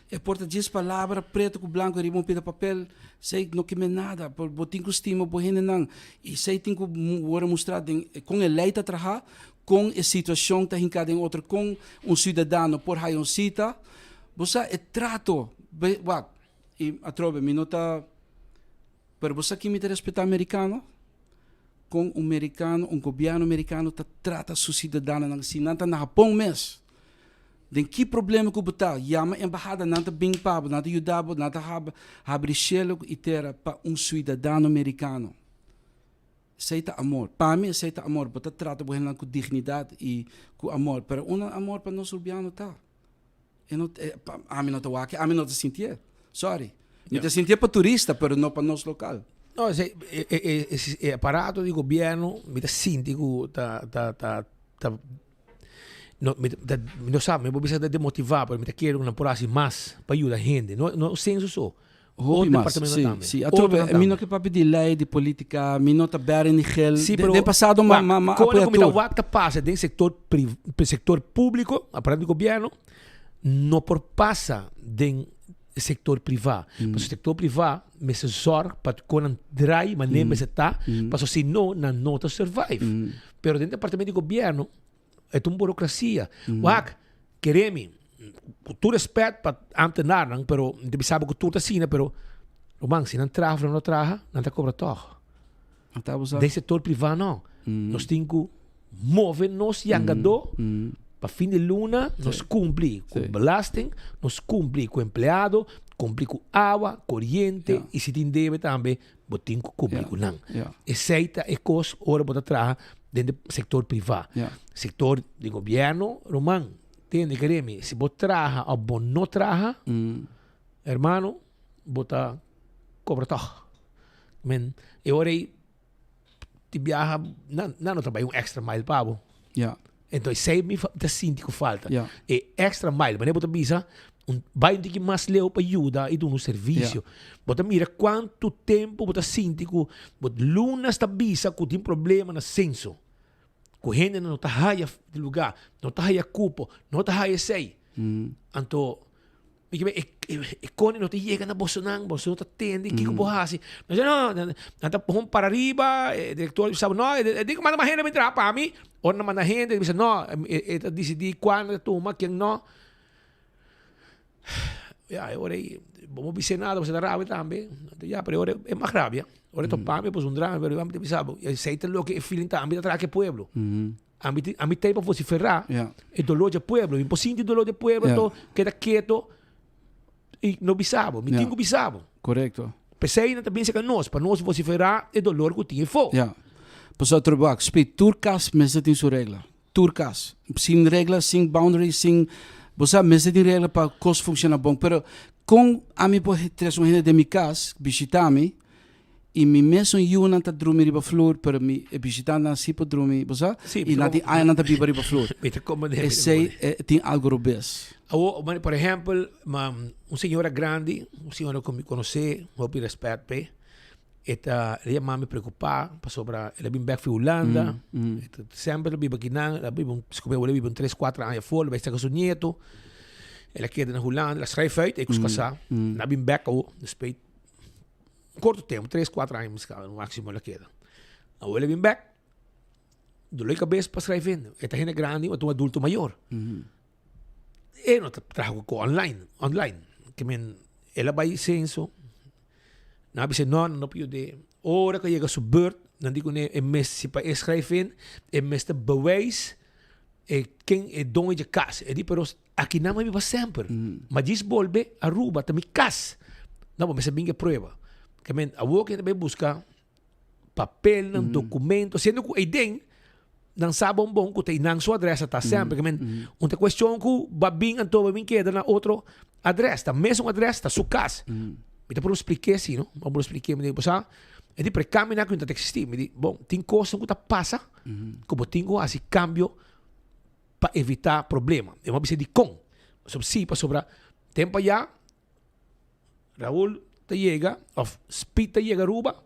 é porta 10 palavras preto com branco ribom pita papel sei não que me nada por botin com estima bohene não e sei tem que ora mostrar com a lei tá trabalhar com a situação tá hincada em outro com cidadão por aí cita você é trato what e a trobe minuta para você que me respeitar americano com americano governo americano tá trata sua cidadã não se não tá na Japão mesmo. Den que problema que botar? Yama embahada nanta bing pabo, nanta yudabo, nanta habrichelo e terra para cidadão americano. Aceita amor. Para mim aceita amor, botar trata bohena com dignidade e com amor. Pero amor para nós urbiano tá. A mim não tá wake, a mim não tá sentir. Sorry. Me tá sentir para turista, pero não para nós local. No, é aparato de governo, me tá sentindo não sabe, me precisa de motivar, porque me quero uma porasi mais para ajudar a gente. Não senso só. O departamento também. Sim, a tropa, mim não que para pedir lei de política, mim não tá bem em gel. Sim, de passado uma apoiador. Quando que passa do setor público, aparato de governo, não por passa do setor privado. Porque o setor privado me sorge para quando drai, mas nem me está, porque se não tá survive. Pero dentro do departamento de governo é uma burocracia. Wak, queremos, tu respeito para antenar, pero não sabe que tu está assim, pero Romang, se não trabalha, não trabalha, não te cobra todo. Do setor privado, não. Nós temos que mover nos jangador para fim de luna, nós cumprir com belasting, nós cumprir com empleado, cumprir com água, corrente, e se tem deve também, nós temos que cumprir com não. Aceita é coisa, hora para trabalhar dentro do setor privado. Setor de governo, Romang, tem que querer, se você trabalha ou você não trabalha, hermano, você cobra todo. E agora aí, te viaja, não trabalha extra mile para você. Então, sei me da sinto que falta. E extra mile, mas você bisa, vai um pouquinho mais leu para ajudar e dar um serviço. Você mira quanto tempo você sente que você lunas está bisa que tem problema no senso. Que a gente não está aí de lugar, não está aí a cupo, não está aí sei. Então, quando não te chega na Bolsonaro, você não atende, o que você faz? Não, está para arriba, o diretor sabe, não, digo, manda mais gente me entrar para mim, ou não manda gente, diz, não, decidir quando toma, quem não. ya, ahora vamos a ver nada, vamos a rabia también. Ya, pero ahora es más rabia. Ahora topame, pues un drama, pero vamos a pensar, y aceita lo que es feeling también atrás que pueblo. A mí tempo vociferar, el dolor del pueblo, imposible dolor del pueblo, todo queda quieto y no bisabo, me tengo bisabo. Correcto. Pensei também se que nós, para nós vociferar, é dolor que tinha fo. Ja. Pas outro bak, speed turcas, mensen tem sua regla. Turcas, sem regla, sem boundaries, sem você mensen tem regla para coisa funcionar bom, pero com a mim por ter uma gente de minha casa, visitar-me, e me mesmo eu não tá dormir riba flor, pero me visitar não se pode dormir, você? E não tem ai não tá biba riba flor. Esse tem algo robês. Por exemplo, senhora grande, senhora que me conhece, eu me respeito, ela me preocupar sobre ela vem back para Holanda, sempre ela vive aqui ela vive ela vive 3-4 anos fora, vai estar com seu neto, ela queda na Holanda, ela schrijft uit, ik was casar, ela vem back ao respeito, curto tempo, 3-4 anos no máximo ela queda. Ela vem back, dou-lhe a cabeça para escrever, esta gente grande, ou um adulto maior. E não trago com online, que ela vai senso, não vai não pode, hora que chega a sua beurt, não digo nem é mes se para escrever, é mes de bewijs, quem é dono de casa, é de pero aqui não me vai sempre, mas diz volve a Aruba também casa, não mas é bem que prova, que a outra também busca papel, documento, sendo que aí não sabe bom que tem não sua adressa tá sempre, que uma questão que babin anto babin queda na outro adressa, tá mesmo adressa tá sua casa. Então por explicar assim, não? Vamos explicar, me digo, sabe? É de precaminar que não tá existindo, me digo, bom, tem coisa que tá passa, como tenho assim cambio para evitar problema. Eu vou dizer de com, sobre si para sobrar tempo já, Raul te chega, of Speed te chega Aruba,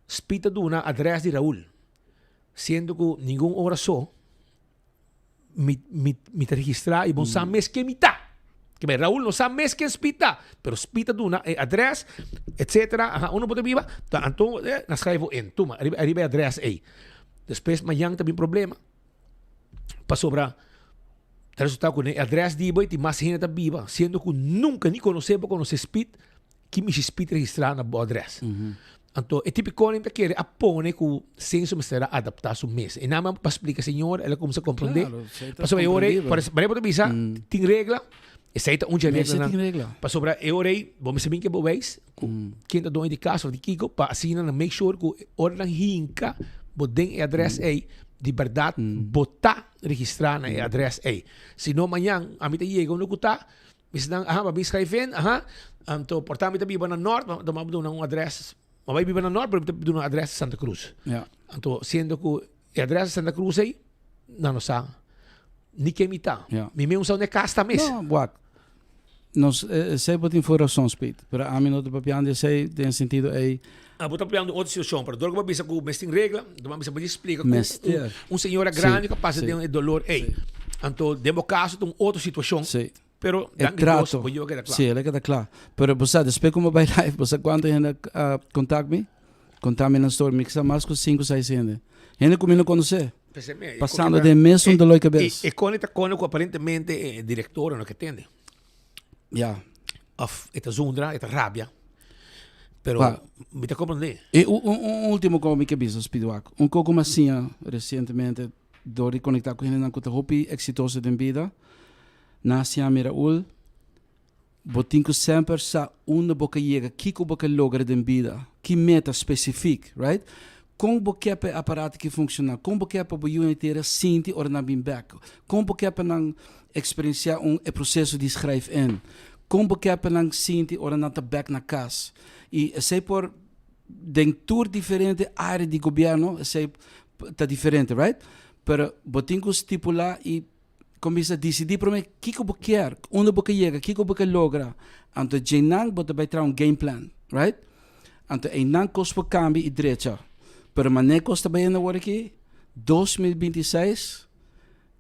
Speed te dá na adressa de Raul. Sendo que nenhuma hora só me registrar e bom sabe mês que me tá. Que bem, Raul não sabe mês que espita, pero espita do na adressa, etc. Uno pode viva, então nós escrevo em tuma, arriba a adressa aí. Depois amanhã também problema. Para sobrar, o resultado que a adressa de boi tem mais gente da viva, sendo que nunca nem conhecer speed que me speed registrar na boa adressa. Então, é típico que quer apone que o senso me será adaptar a sua mesa. E nada mais para explicar, senhor, ela começa a compreender. Para sobre a orei, para poder avisar, tem regra, aceita regra. Para sobre a orei, vamos saber que é boas, quem está doendo de casa, de Kiko, para assim, make sure que a hora hinca, botem a adressa aí, de verdade, botar, registrar na adressa aí. Se não, amanhã, a mim te chega, não está, me dão, vai escrever, então, portanto, me viva na norte, vamos dar uma adressa. Mas vai viver na norte, pero tem uma adressa Santa Cruz. Então, sendo que a adressa Santa Cruz aí, não sabe, nem que me tá. Me mesmo sabe onde é casa mesmo. Não, boa. Nós sei que tem informação, Speed, pero a mim não estou papiando, sei tem sentido aí. Vou estar papiando outra situação, para dor que vai pensar que o mestre tem regra, então vai explicar que senhora grande que passa de dolor aí. Então, demo caso tem outra situação. Pero trato, sí, ele queda claro. Pero você, depois como vai live, você quando gente contar-me na story, mixa mais com 5, 6 gente. Gente comigo conhecer. Passando de mês um dolor de cabeça. E conecta com aparentemente diretor, não que entende. Esta zundra, esta rabia. Pero me te compreender. E último como que biso speedwalk. Pouco mais assim, recentemente, do reconectar com gente na conta hopi exitosa de vida. Nascia Miraul, botinho sempre sa uma boca chega, que boca logra de vida, que meta específica, right? Com boca é aparato que funciona, com boca é para o inteira sinti or na bem back, com boca é para não experienciar processo de escrever em, com boca é para não sinti or na back na casa. E sei por dentro diferente área de governo, sei tá diferente, right? Pero botinho estipular e começa a decidir para mim o que eu quero, onde eu chega, o que eu logra. Então, já não vou trazer game plan, right? Então, não custa para cambio e direita. Pero mané custa bem na hora aqui, 2026,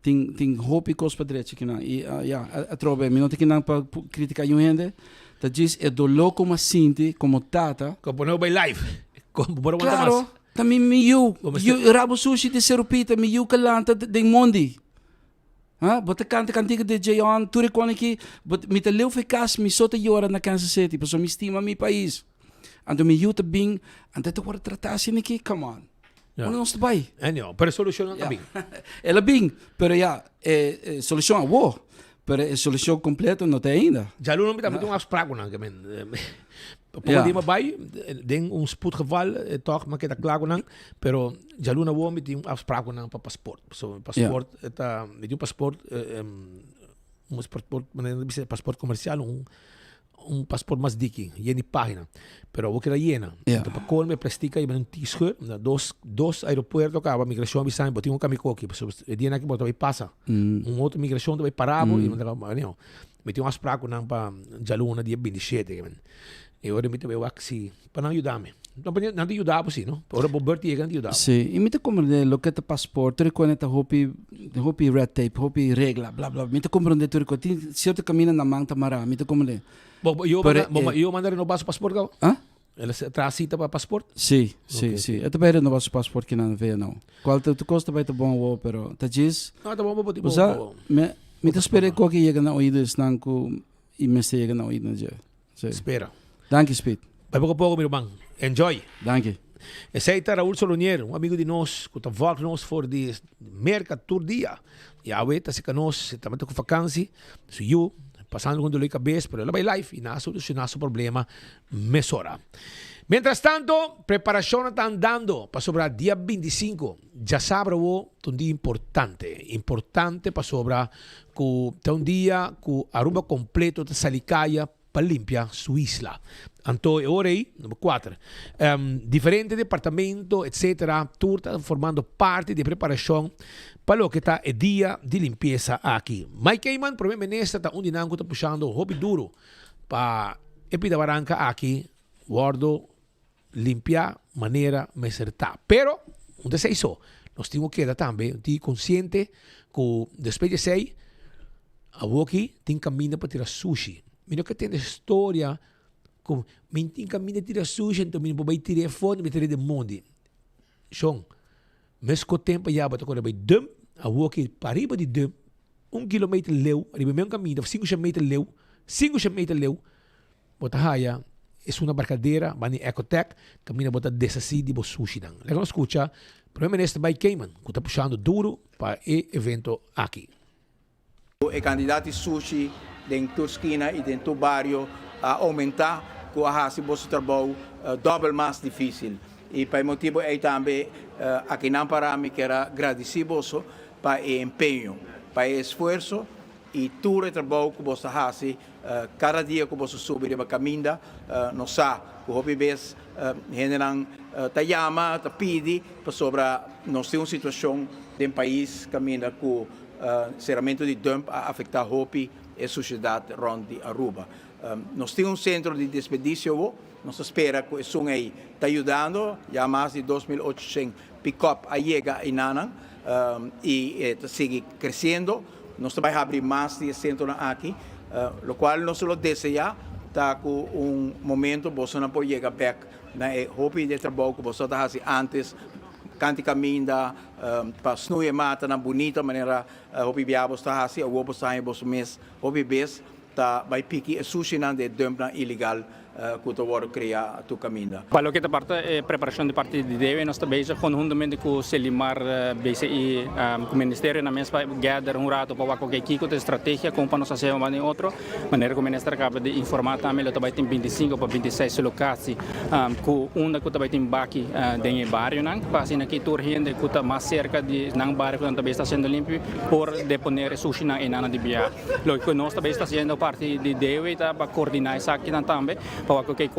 tem hope e custa para direita aqui não. E a trobe, não tem que não para criticar a gente. Tá diz é do louco como sinti, como tata. Como não vai live, como bora claro. Também me eu rabo sushi de serupita, me eu calanta de mondi. Bota cantiga DJ on, tu reconhe que me te leu ficas, me sota jora na Kansas City, pessoa me estima mi país. Ando me yuta bing, ando te agora tratar assim aqui, come on. Yeah. Não está bem. Pero solução também. Ela bem, pero solução é boa. Pero a solução completa não tem ainda. Já não me dá muito afspraken aan. Pode bij, denk spoedgeval toch, maar dat klaar gaan. Pero já não vou met afspraken aan para paspoort. So paspoort, met een paspoort, paspoort comercial, paspoort mais diki, jeni página. Pero vou querer llena. Para col me plastica e um t-shirt, dos aeropuertos acaba migração bisang, botinho kamikoki, so dia na que bota vai passa. Outro migração vai parar, e não. Meti afspraken aan para jaluna dia 27, man. E ora me também waxi para não ajudar-me. Não te ajudar assim, não? Ora Boberti é que não te ajudar. Sim, e me te como de lo que te passport, tu reconhece hopi red tape, hopi regla, blá blá. Me te compreende tu reconhece, se eu te camina na mão tamara, me te como de. Eu mandar renovar o passaporte, gal? Hã? Ela traz cita para passaporte? Sim. Eu também renovar o passaporte que não veio não. Qual tu custa vai te bom, pero tá diz? Não, tá bom, bom. Usa, me te espera que alguém chega na oído, senão que e me chega na oído, já. Espera. Dank je, Speed. Vai pouco a pouco, meu irmão. Enjoy. Dank je. Esse aí está Raul Solonier, amigo de nós, que está voltando nós for de mercator dia. E a weta se que nós estamos com vacância, se eu passando com dor de cabeça, mas ela vai live e na solucionar o problema mesora. Mientras tanto, preparação está andando para sobrar dia 25. Já sabe um dia importante para sobrar que tem dia que Aruba completo de Salicaya para limpar sua isla. Então, agora aí, número 4. Diferentes departamentos, etc., tudo está formando parte de preparação para o que está o dia de limpeza aqui. Mike Heyman, primeiro-ministro, está está puxando hobby duro para Epidabaranca aqui, guardo, limpar maneira mesertar. Pero, onde se isso? Nós temos que dar também, de consciente que depois de sei, a aqui tem caminho para tirar sushi. Mira que tem história como tem caminho para tirar sushi, então mira vai tirar fone, vai tirar de mundo. Então, mas com o tempo já bota quando vai dump, a aqui para riba de dump, 1 kilometer leu, riba mesmo caminho, 5 metros leu, bota raia, é uma barcadeira, vai em Ecotec, caminho bota desassi de sushi dan. Legal escuta, primeiro-ministro Mike Heyman, que está puxando duro para o evento aqui. O candidato sushi dentro esquina e dentro bairro a aumentar com a raça do trabalho dobro mais difícil. E para motivo é também aqui não para mim que era agradecido para o empenho, para o esforço e todo o trabalho que você faz cada dia que você subir para caminho, não sabe que o vez generam ta chama, ta pede para sobre nós temos uma situação de país caminho com encerramento de dump a afetar hopi e sociedade ronde Aruba. Nós temos centro de desperdício, nós espera que isso aí está ajudando, já mais de 2.800 pick-up a chega em Nanang e está seguir crescendo. Nós também abrir mais de centro aqui, o qual nós só deseja tá com momento você não pode chegar back na hopi de trabalho que você está fazendo antes. Canti caminda para snoeien mata na bonita maneira hopi biabo está assim o opo sai bos mês hopi bes tá vai pique sushi na de dump na ilegal que tu vou criar tu caminda. Para o que parte preparação de parte de deve nós também já conjuntamente com o Selimar BCI com o Ministério na mesma gather rato para qualquer kiko de estratégia com para nós fazer uma nem outro maneira que o Ministério acaba de informar também também tem 25 para 26 locações com uma que também tem baki dentro bairro não assim aqui tour gente que está mais cerca de não bairro que também está sendo limpo por deponer sushi na enana de bia lo que nós também está sendo parte de deve para coordenar isso aqui também para que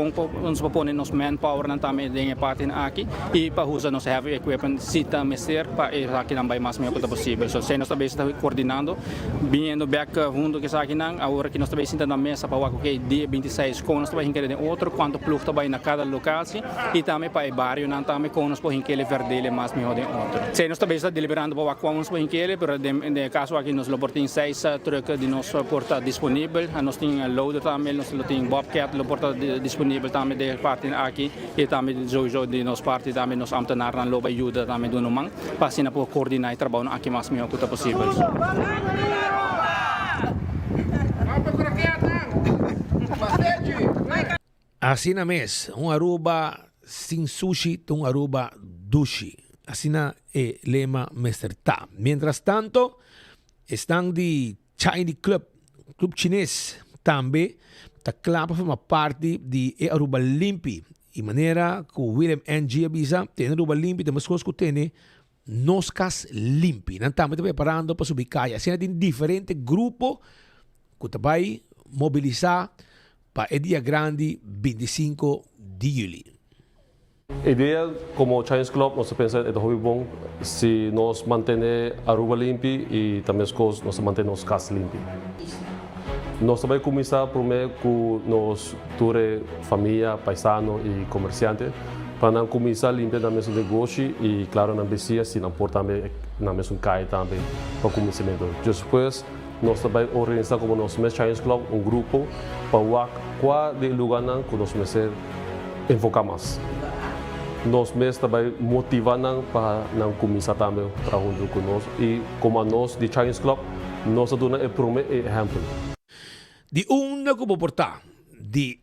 nos propõem nos manpower na também de parte aqui e para usar nos heavy equipment cita meser para aqui também mais melhor possível. So se nós também está coordenando, vindo back junto que aqui não, agora que nós também senta na mesa para que dia 26 com nós também querer outro quanto plug também na cada locação e também para o bairro não também com nós podem querer verdele mais melhor de outro. Se nós também está deliberando para que nós podem querer, pero de caso aqui nós loportem 6 truck de nosso porta disponível, nós tem loader também, nós tem bobcat loporta disponibel tamen de parte na aki e tamen sowieso di nos parte tamen nos ambtenaren aan loba ajuda tamen doen umang pasi na po coordinate trabaho na aki mas miho kuta possible. Assim na mes, Aruba sin sushi, Aruba dushi. Así na lema Mr. Ta. Mientras tanto, están de Chinese Club chinês também está claro para formar parte de Aruba Limpi. E maneira que o William N.G. avisa, tem Aruba Limpi, temos coisas que tem noscas limpi. Nós estamos preparando para subir caia. Assim, tem diferentes grupos que vai mobilizar para o dia grande 25 de julho. A ideia, como Chinese Club, nós pensamos que é muito bom se nós manter Aruba limpi e também nós manter nossas casas limpas. Nós também começar primeiro com nós, toda família, paisano e comerciante, para começar a limpar o nosso negócio e, claro, na vizinha, se não pode também, na mesma caia também, para o começamento. Depois, nós também organizamos como nosso Chinese Club, grupo, para ver qual é o lugar que nós vamos enfocar mais. Nós mesmos também motivamos para começar também a trabalhar junto conosco e, como nós, de Chinese Club, nós damos o primeiro exemplo. De onde como portar, de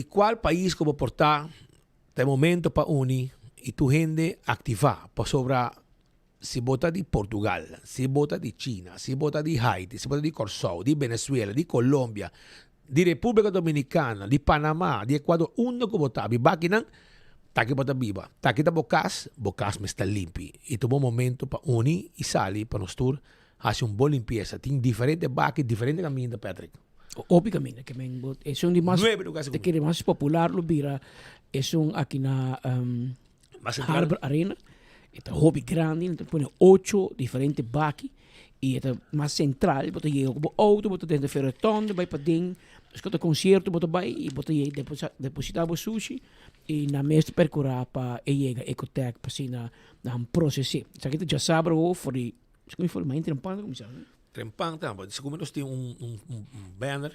qual país como portar, de momento para unir e tu gente activar para sobrar se bota de Portugal, se bota de China, se bota de Haiti, se bota de Corsou, de Venezuela, de Colômbia, de República Dominicana, de Panamá, de Equador, onde como botar, bibakinan, taki bota biba, taki da bocas me está limpi. E tu bom momento para unir e sair para nós tour, hace boa limpeza, tem diferentes baques, diferentes caminhos, Patrick. Obviamente, que es un de más popular lo vira, es un aquí na Harbor Arena, está hobby grande, te pone 8 diferentes baques y está más central, bota llega como auto, bota dentro ferretón, vai para ding, escuta concierto, bota vai e bota llega depositar o sushi e na mesa percorrer para llega ecotec para assim na um processo. Isso aqui já sabe o for como foi mais trempando como sabe. Trempang também. Se como nós temos banner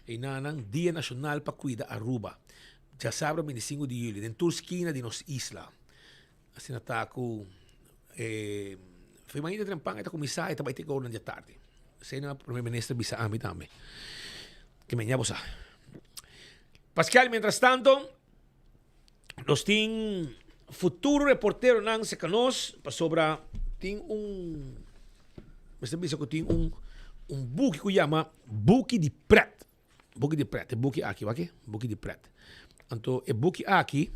e nanang Dia Nacional para Cuidar Aruba. Já sabe o 25 de julho, dentro da esquina de nossa isla. Assim está com foi mais de trempang está começar e vai ter que ir na tarde. Sei na primeiro-ministro bisa a mim também. Que me você. Pascal, mientras tanto, nós temos futuro reportero nang se canos para sobra tem Mas também que tem buque que chama buque de preto. Buque de preto, buque aqui, ok? Buque de preto. Então, o buque aqui,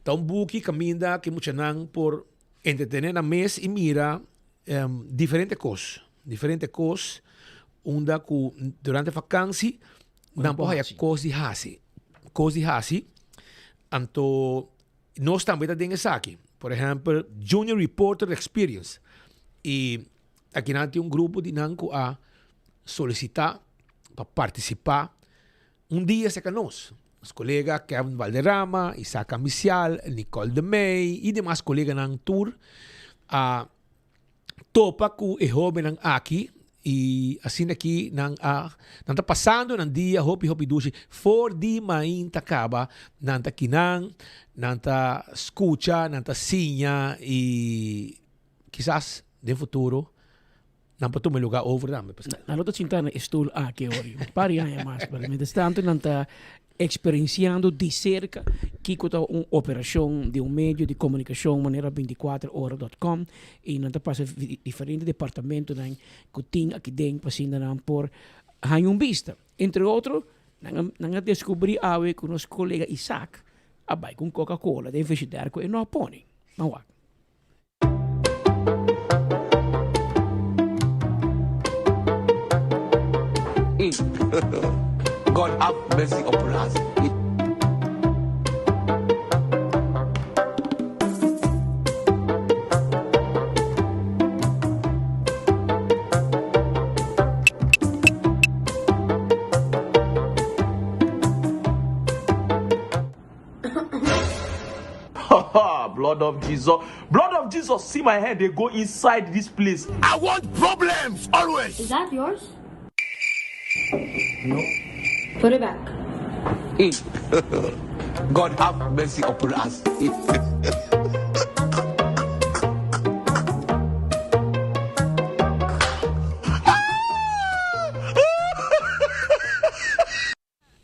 tá buque caminha que muito não por entretener na mesa e mira diferentes coisas. Diferentes coisas, onde durante a vacância, não pode haver coisas de hasi. Coisas de hasi. Então, nós também temos aqui. Por exemplo, Junior Reporter Experience. E aqui nós temos grupo de nanco a solicitar para participar dia se nós. Os colegas Kevin Valderrama, Isaac Misial, Nicole de May e demais colegas nang tour a topa com o jovem aqui e assim aqui nang tá passando nang dia hopi dushi for di main takaba nang ta kinang nang ta escucha nang ta sinha e quizás de futuro não para tomar lugar over também. Na luta cintana estou aqui hoje. Pari anos mais, mas tanto não está experienciando de cerca que está uma operação de meio de comunicação maneira 24horas.com e não está passando diferentes departamentos que tem aqui dentro para assim não por vista. Entre outros, não descobri awe com nosso colega Isaac, abai com Coca-Cola, de investigar com e não apone. Não há. God have mercy upon us. Blood of Jesus. Blood of Jesus. See my head, they go inside this place. I want problems always. Is that yours? No. Put it back. God have mercy upon us.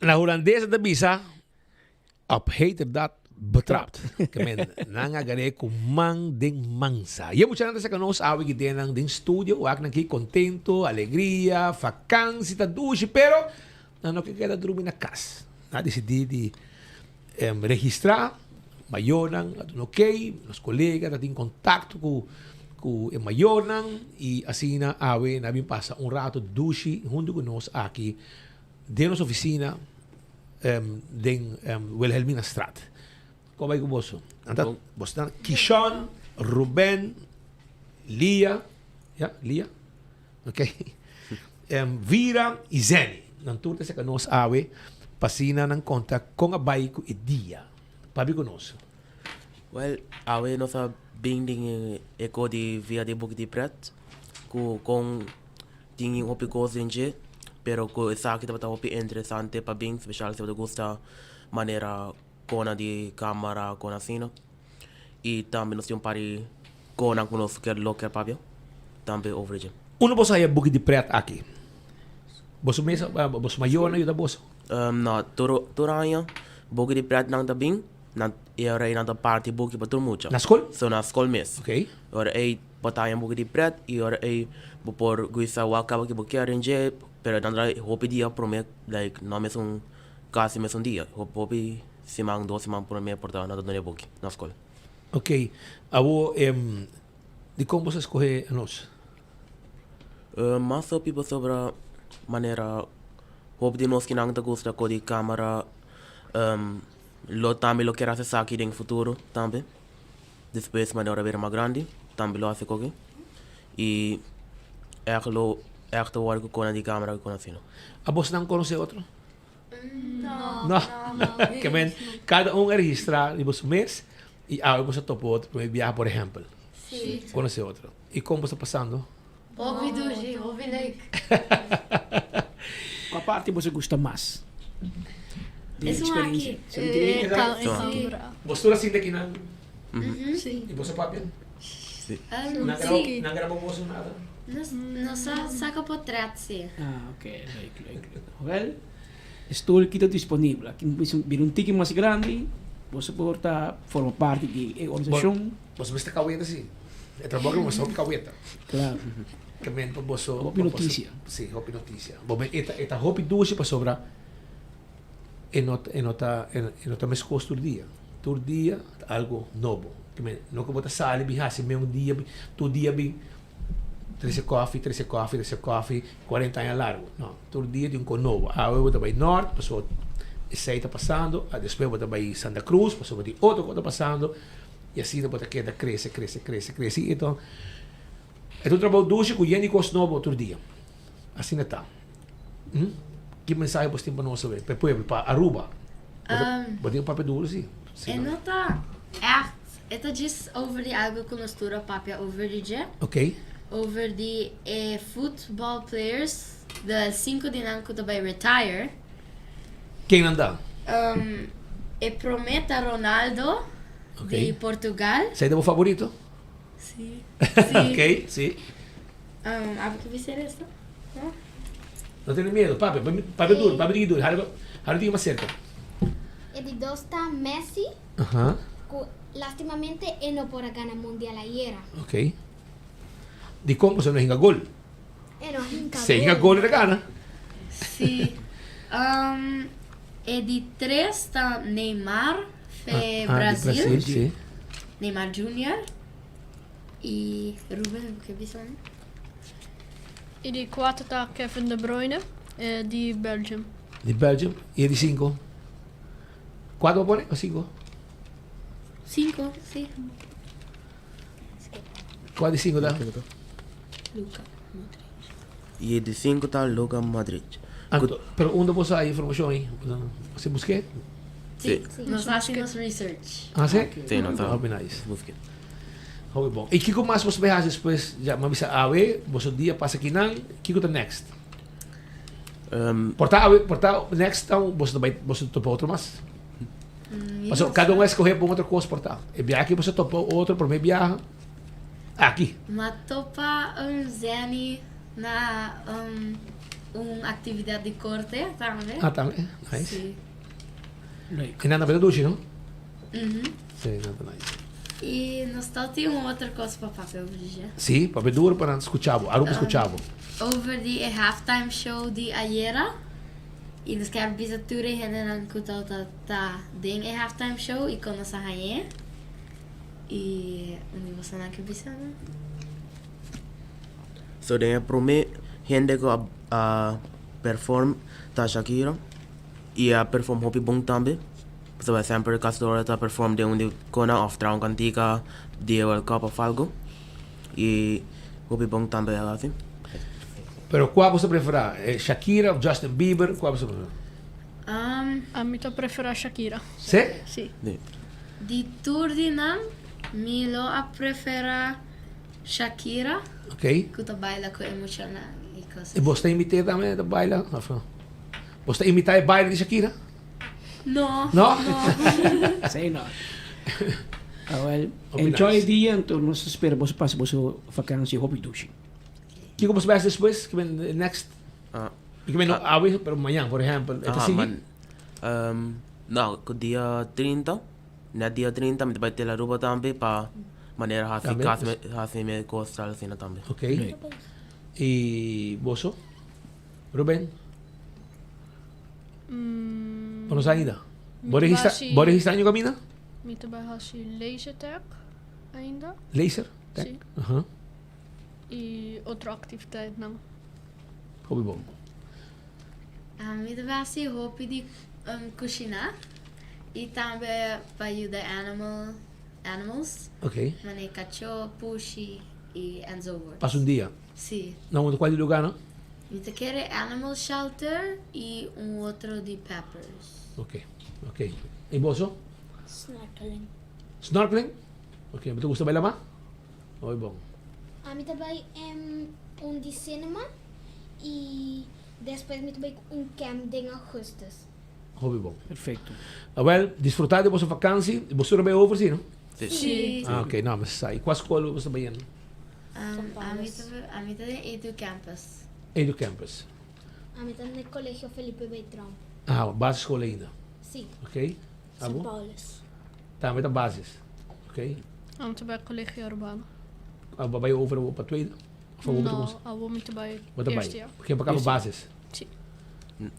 Na holandesa de bisa, op heter dat betrapt. Kemen nanga gare ku mang ding mangsa. Ye mucha nanta sa kanos awi gide ng ding studio, wak nang ki contento, alegria, vakantie, tadushi, pero ano kikeda drumi na kas. Na decidi registrar, mayonan, at okay, nos colegas, at in contato ku mayonan, e assim na awi, namin pasa un rato dushi, junto con nos aqui, de nossa oficina, den Wilhelmina Straat. Como vai com você? Então, você está Kishon, Ruben, Lia, ja, Lia, ok? Vira e Zeni. Nang turte sa kanos awe, pasina ng kontak kung abay ko idiya. Pabi ko nos. Well, awe no sa binding eko di via de book di pret, kung tingin opi ko zinje, pero ko sa kita bata opi interesante pa bing special se gusta manera kona di camera kona sino. E também nós temos pari kona conosco que local pabio. Também overage. Uno po saya book di pret aqui. Boso mesa, boso mayor na yun boso. No, turanya book di pret nang tabing, nang era nang ta party book pa turmucha. Na school? So na school mes. Okay. Ora ay batayan book di pret, e ora ay por guisa waka que book arrange, pero nandra hopi dia promet like no mes un casi mes un dia. Hopi simang 2 simang promet porta na donde book na school. Okay. Abo di como você escolhe anos? Mas so people sobre manera hope de nós que não te gusta com de câmera lo também lo quer fazer aqui no futuro também depois manera ver mais grande também lo hace com e echt work com a de câmera com assim. A você não conhece outro? Não. Que men cada um registra e você mês e você topa outro para viajar por exemplo. Sim. Conhece outro. E como está passando? Hobby Dushi, Hobby Lake. Qual parte você gosta mais? Esse um aqui. Postura assim daqui não? Sim. E você papel? Sim. Não gravou você nada? Não saca portrait, sim. Ah, ok. Well, estou aqui disponível. Aqui vir ticket mais grande, você pode formar parte da organização. Você está cauendo assim? É trabalho que você caueta. Claro. Também para você. Hopi notícia. Sim, hopi notícia. Bom, esta hopi duas para sobrar. Nota mais custo todo dia algo novo. Não que botar sali bihasi mesmo dia, todo dia bi 13 coffee, 40 anos largo. Não, todo dia de um novo. Ah, eu vou para norte, passou esse está passando, depois vou para Santa Cruz, passou de outro que está passando. E assim depois queda cresce. Então, é um trabalho duro com gente coisa nova outro dia. Assim está. Que mensagem você tem para nós saber? Para o povo, para Aruba? Você tem um papel duro, sim? É nota echt. Het is over die algo conostura papia over die je. Ok. Over die football players, de 5 die nanko daarbij retire. Quem anda? Prometa Ronaldo. Okay. De Portugal. ¿Sei de vos favorito? Sí. Ok, sí. ¿Algo que viste esto? ¿No? No tienes miedo, papi duro, papi duro. Ahora digo más cerca. El dos está Messi. Ajá. Lastimamente, él no podrá ganar mundial ayer. Ok. Di como se no hinga gol. Se hinga gol de gana. Sí. De 3 está Neymar. Brasil, sí. Neymar Jr. E Ruben, o que é isso? E de 4 está Kevin De Bruyne, de Belgium. De Belgium. E de 5? 4 pone ou 5? 5, sim. Qual de 5 dá? Luka Modric. E de 5 está Luka Modric. Pero onde você a informação aí? Você busquei? Sim. Nós fazemos research. Ah, sim? Sim, não está. Hobby nice. Hobby bom. E que mais você viaja depois? Já me avisa, você dia passa aqui não? Que tá next? Portar next então você topa outro mais. Mas cada um escolhe para outra coisa portar. E viaja aqui você topa outro para mim viaja aqui. Mas topa Zeni na atividade de corte também. Também, nice. Sim. E nada bem do não? Sim, nada nice. E nós temos outra coisa para fazer hoje. Sim, para ver duro para escutar, Aruba escutar. Over the halftime show de ayer. E nós queremos visitar e hendan kutal ta ding halftime show e com nossa rainha. E onde você não quer visitar? So then prome hende ko perform ta Shakira e a perform hopi bom também. So vai sempre castor ta perform de onde kona off traum cantica de World Cup of algo. E hopi bom também assim. Pero qual você prefere? Shakira ou Justin Bieber? Qual você prefere? A mim eu prefiro Shakira. Sim? Sim. De Turdinam, Milo a prefera Shakira. Ok. Que tu baila com emocional e coisas. E você imita também a baila? Você imita a baila de Shakira? Não. Não? Sei não. Well, enjoy the dia, então nós esperamos para você vakansie hobby douche. ¿Qué como se va a hacer después? ¿Qué ven next? ¿Qué ven hoy, pero mañana, por ejemplo? No, día 30. Na día 30 me vai ter a Aruba também para maneira assim me costar assim também. Ok. E você? Ruben? Para ainda? Bora registrar em caminho? Me também faço laser tag ainda. Laser tag? Sim. E outra atividade não. Hobby bom. A mim também assim hobby de cozinhar e também para ajudar animals. Ok. Mané cachorro, puxi e anzover. Passa dia? Sim. Não, qual lugar não? Eu quero animal shelter e outro de peppers. Ok. E você? Snorkeling. Snorkeling? Ok. Você gosta de bailar? Hobby bom. A mim também é de cinema e depois me também camp em agosto. Hobby bom. Perfeito. Well, desfrutar de vossa vacância e você também over, sim, não? Sim. Ok, não, mas sai. Qual escola você também? A mim também é do campus. Do campus. A mim também no colégio Felipe Beltrão. Base escola ainda? Sim. Ok. São Paulo. Também tem bases. Ok. A mim também colégio urbano. Vai over para tweede? Não, a vou muito bem. Eerste jaar. Porque para cá bases. Sim.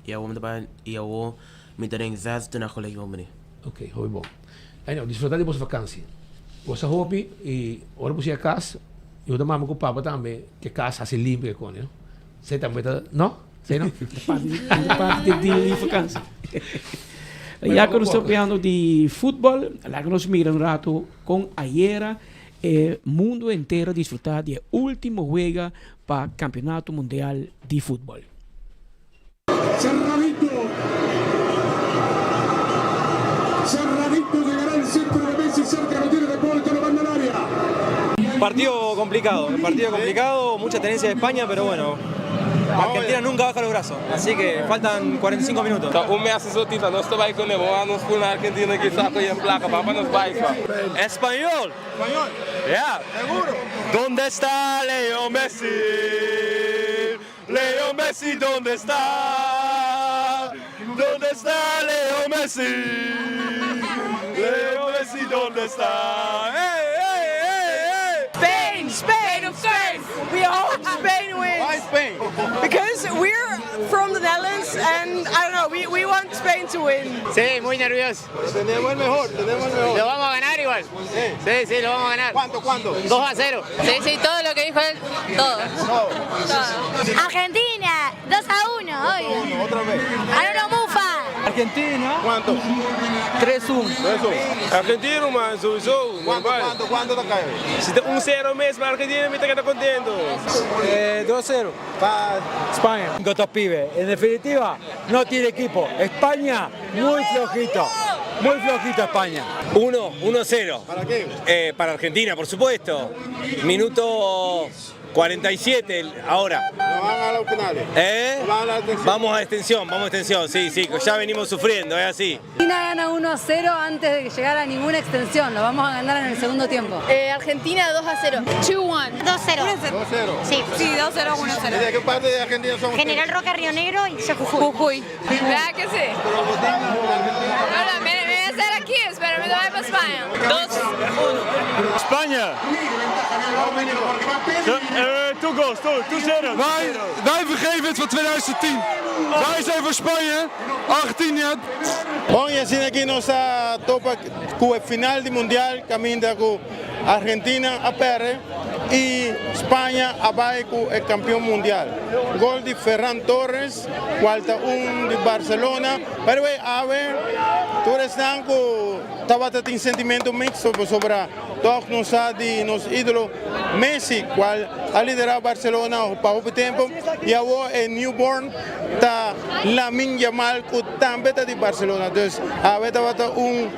E a vou me terem 6 na colégio homem. Ok, hobby bom. Aí não, desfrutar de vossa vacância. Vossa hobby e ora você a casa. Eu também me ocupava também que casa assim limpa que com, não? Você também tá, não? Sei não? Parte de vacância. Já que nós estamos falando de futebol, lá que nós miramos um rato com ayer, o mundo inteiro disfrutar do último juego para o Campeonato Mundial de Futebol. Cerradito llegará el centro de Messi, cerca lo tiene de Porto, lo manda al área. Partido complicado, mucha tenencia de España, pero bueno, Argentina nunca baja los brazos, así que faltan 45 minutos. Un mes así, no estoy con Nebo, vamos con la Argentina que saca ahí en placa, papá nos va. Español. Yeah. Seguro. ¿Dónde está Leo Messi? Leo Messi, ¿dónde está? ¿Dónde está Leo Messi? Leo Messi, ¿dónde está? Hey, hey, hey, hey. Spain, of course. We hope Spain wins. Why Spain? Because we're from the Netherlands and I don't know, we want Spain to win. Sí, muy nervioso. Tenemos el mejor. Lo vamos a ganar igual. Sí, lo vamos a ganar. ¿Cuánto? 2-0. Sí, todo lo que dijo él, todo. Argentina, 2-1, obvio. Otra vez. Ahora no mufa. Argentina. ¿Cuánto? 3-1. Argentina, man, sowieso. ¿Cuánto te cae? Se tem 1-0 mesmo para Argentina, me está contento. 2-0 para España. Estos pibes, en definitiva, no tiene equipo. España, muy flojito España. 1-0. ¿Para qué? Para Argentina, por supuesto. Minuto 47 ahora. ¿No van a los penales? ¿Van a la extensión? Vamos a extensión, sí, ya venimos sufriendo, es así. Argentina gana 1-0 antes de llegar a ninguna extensión, lo vamos a ganar en el segundo tiempo. Argentina 2-0. 2-1. 2-0. 2-0. Sí, 2-0, 1-0. ¿Y de qué parte de Argentina son ustedes? General Roca, Río Negro y Jujuy. ¿Verdad que sí? Hola, me voy a hacer aquí, espero me voy para España. 2-1. Spanje. 2 goals, 2-0. Wij vergeven het van 2010. Wij zijn voor Spanje, Argentina. Hoy así aquí nos topa con el final del mundial, camina con Argentina a PR y España a con el campeón mundial. Gol de Ferran Torres, cuarta un de Barcelona. Pero a ver, tú eres tan estaba teniendo sentimiento mixto sobre todos nos ídolos. Messi, cual ha liderado Barcelona para un tiempo, y ahora en Newborn está Lamine Yamal, que también está de Barcelona. Entonces, a ver, está un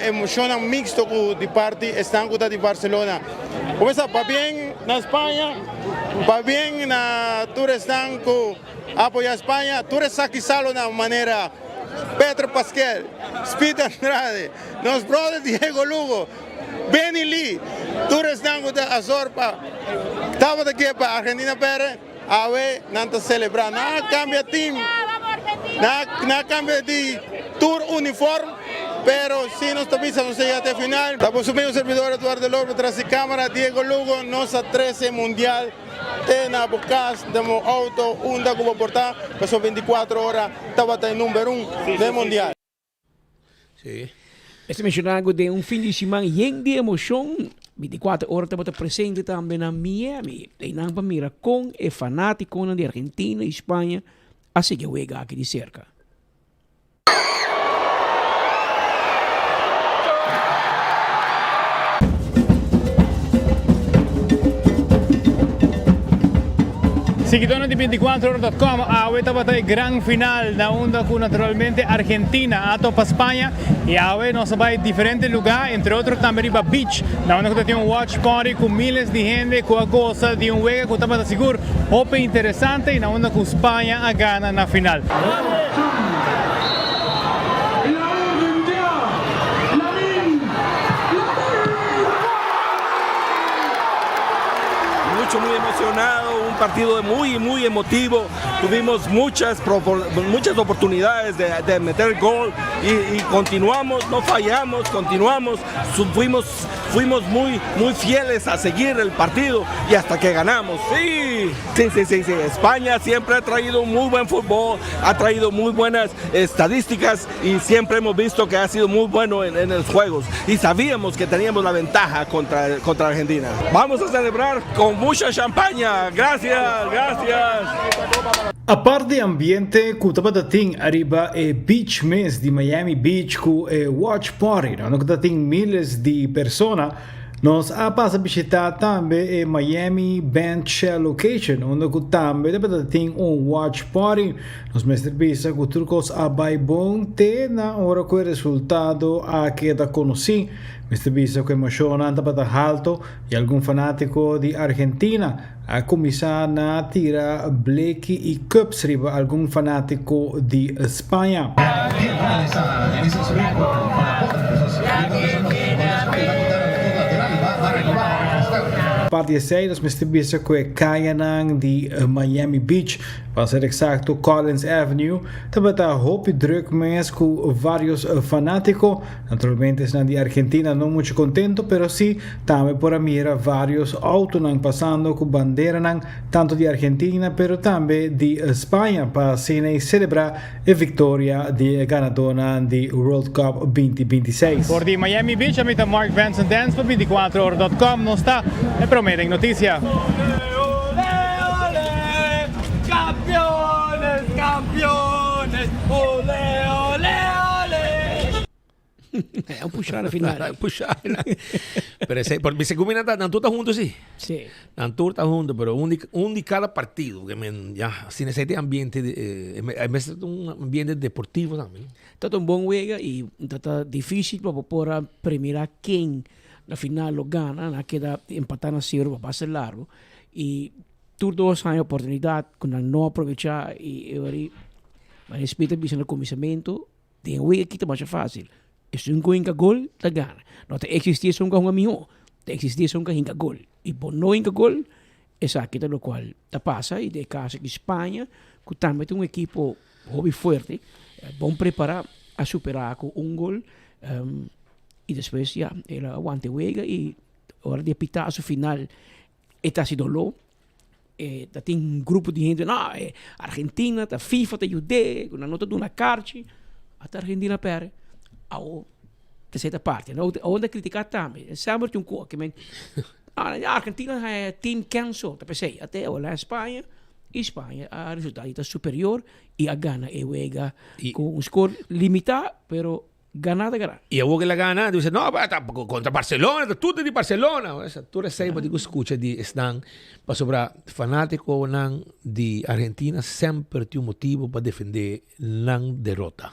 emoción mixto de parte están de Barcelona. Como está, para bien en España, para bien en tú están que apoya a España, tú eres aquí solo de una manera. Pedro Pascal, Speed Andrade, los brothers Diego Lugo, Benny Lee, tú eres de Azorpa, estamos aquí para Argentina Pérez, a ver, nada celebrar, nada cambia team, nada cambia de tour uniforme, pero si nos avisa, no sé ya hasta el final. Estamos subiendo servidor Eduardo Lorbe tras de cámara, Diego Lugo, nos a 13 mundial. Tena Bocas, demo auto, unda como portar, pasó 24 horas, estaba en número 1 del mundial. Sí. Este mencionado de un fin de semana lleno de emoción. 24 horas estamos presentes también en Miami. Y nada mira con el fanático de Argentina y España, así que juega aquí de cerca. Seguidores de 24horas.com, ahorita va a estar gran final da onda con naturalmente Argentina a topa España y ahora nos va a diferentes lugares, entre otros también va Beach, da onda que tiene un watch party con miles de gente, con cosa de un juego que está seguro, open interesante y da onda con España a ganar la final. Muy emocionado, un partido muy emotivo, tuvimos muchas oportunidades de meter gol y continuamos, no fallamos, continuamos, fuimos muy fieles a seguir el partido y hasta que ganamos. Sí. España siempre ha traído muy buen fútbol, ha traído muy buenas estadísticas y siempre hemos visto que ha sido muy bueno en los juegos y sabíamos que teníamos la ventaja contra Argentina. Vamos a celebrar con mucha champaña. Gracias. A parte de ambiente, que tem arriba Beach Mes de Miami Beach, com Watch Party, no que tem milhares de pessoas. Nós a passa a visitar também Miami Band Shell Location, onde também tem watch party. Nós mestre visa que turcos a vai bom ter na hora que o resultado a queda conheci. Mestre visa que emociona para alto e algum fanático de Argentina a começar a tirar bleque e cups riba algum fanático de Espanha. Parte 6, nós mestre que Kayanang de Miami Beach, para ser exacto, Collins Avenue. Também está hoop druk mês com vários fanáticos. Naturalmente, na de Argentina não muito contento, pero sim, também por a mira vários autos passando com bandeira tanto de Argentina, pero também de Espanha, para assim celebrar a vitória de ganadora de World Cup 2026. Por de Miami Beach, a mim está Mark Benson Dance, para 24horas.com, não está. Prometen noticia. É um puxar na final. É um puxar. Pero por mi segunda están todos juntos, sí. Sí. Están todos juntos, pero un de cada partido. Que ya, sin ese ambiente, un ambiente deportivo también. Está un buen juego y está difícil para poder premiar a quien la final lo gana, queda empatar a 0, va a ser largo. Y tú dos hay oportunidad con la no aprovechar y mas respeita a no comissamento, tem um aqui tá mais fácil. Se um coinca gol, tá gana. Não tem existir só um amigo, tem existir só um hinca gol. E por não hinca gol, essa aqui tá lo qual tá passa e de casa que Espanha, que também tem um equipo hobby forte, bom preparar a superar com um gol, e depois já, ela aguanta o e hora de apitar a final, está se dolou. Tem um grupo de gente, não, Argentina, a FIFA te ajuda, com a nota de uma carta, a Argentina perde, a terceira parte. Onde criticar também, sempre tem um coisa, a Argentina é time cansou, tá pensei, até a Espanha, a resultado está superior, e a Gana é com um score limitado, pero ganada. E a que la gana, dice, no, contra Barcelona, tudo de Barcelona. Tu recebe de escuta de estão para sobrar fanático não de Argentina sempre tem um motivo para defender não derrota.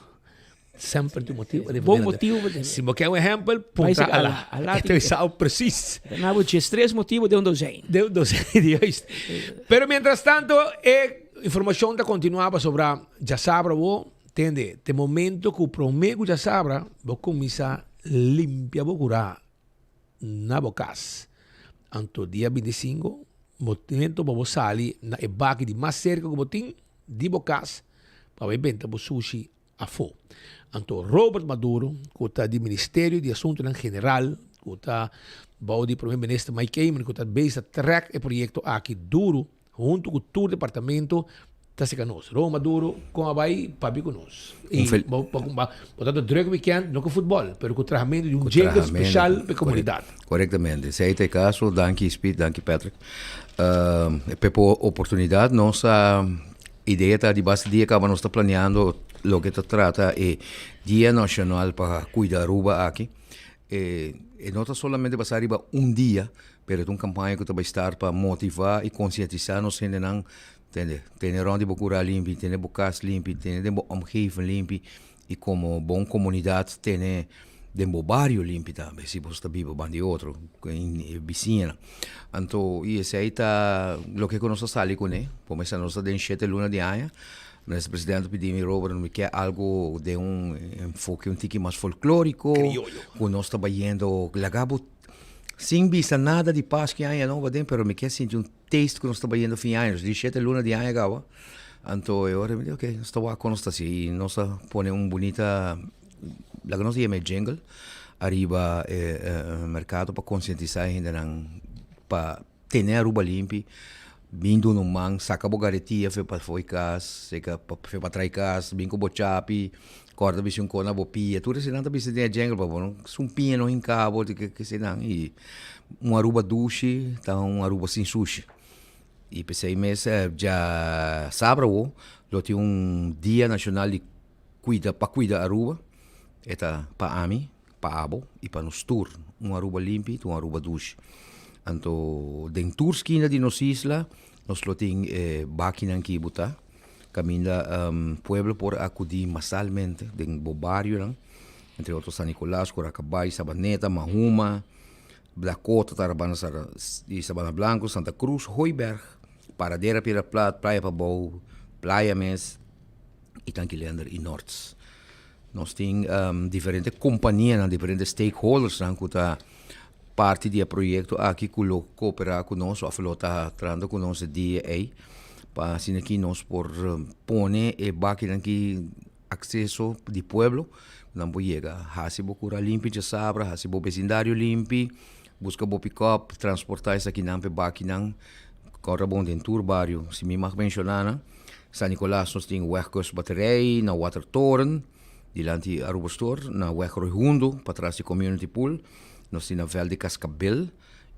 Sempre tem um motivo para defender. Bom motivo para defender. Se você quer um exemplo, ponta a este é preciso. Não, tinha 3 motivos de um dozen. Pero mientras tanto, informação da continuava sobre já sabe entende? De momento que o prometo já sabe, vou começar limpia vou curar na bocas. Anto dia 25, momento para você sair na ebaque de mais cerca que você tem de bocas para ver bem o sushi a fo. Anto Robert Maduro, que está do Ministério de Assuntos em Geral, que está do primeiro-ministro Mike Kamen, que está bem a track o projeto aqui duro, junto com todo o departamento. Tá se conosco. Roma Maduro com a Bahia, papi conosco. E, portanto, druk weekend, não com futebol, mas com o tratamento de um jeito especial para a comunidade. Corretamente. Se é caso, danke Speed, danke Patrick. Por oportunidade, nossa ideia está de base dia que nós estamos planeando o que se trata é Dia Nacional para cuidar da Aruba aqui. E não está somente para arriba dia, mas é uma campanha que vai estar para motivar e conscientizar nos não tem onde procurar limpo, tem bocas limpo, tem omgeving limpo e como boa comunidade tem o bairro limpo também, se você está vivo de outro, em vizinha. Então, isso aí está o que nós sabe com ele, começa nós tem 7 luna de ano, nosso presidente pediu-me Robert, me quer algo de enfoque tique mais folclórico, que nós estamos indo lagabo sem vista nada de paz que há não vai pero me quer sentir taste que nós estamos indo fim anos, de 7 luna de ano agora. Então eu me ok, estou com nós assim, nós põe bonita, lá que nós chama jingle, arriba mercado para conscientizar a gente para ter a Aruba limpa, vindo no man, saca bogaretia, para foi casa, foi para trair casa, bem com bochapi, corda bicho com na bopia, tudo isso não tá bicho de jingle para bom, sumpinha no em cabo, que se não e Aruba duche, tá Aruba sem sushi. E pensei mesmo já sábado, lo tem dia nacional de cuidar Aruba, eta para ami, para abo e para nos tour, Aruba limpo, Aruba duche. Então, dentro da esquina de nossa isla, nós tem máquina que botar, caminha pueblo por acudir massalmente, dentro do bairro, entre outros San Nicolás, Coracabay, Sabaneta, Mahuma, Dakota, Tarabana e Sabana Blanco, Santa Cruz, Hooiberg, Paradera Pira Plat, Praia Pabou, Praia Mes, e Tanquilander e Nortes. Nós temos diferentes companhias, diferentes stakeholders, que parte do projeto aqui que cooperar conosco, a flota trando conosco dia aí, para assim aqui nós por pone e máquina que acesso de pueblo, não pode chegar, hasibo cura limpo de sabra, hasibo vecindário limpo, busca bo pick-up, transportar isso aqui não para máquina, corre bom dentro do bairro, se me mag mencionar, San Nicolás nós tem West Battery, na Water Toren, dilante Aruba Store, na West Roihundo, para trás de Community Pool, nós temos na Vel de Cascabel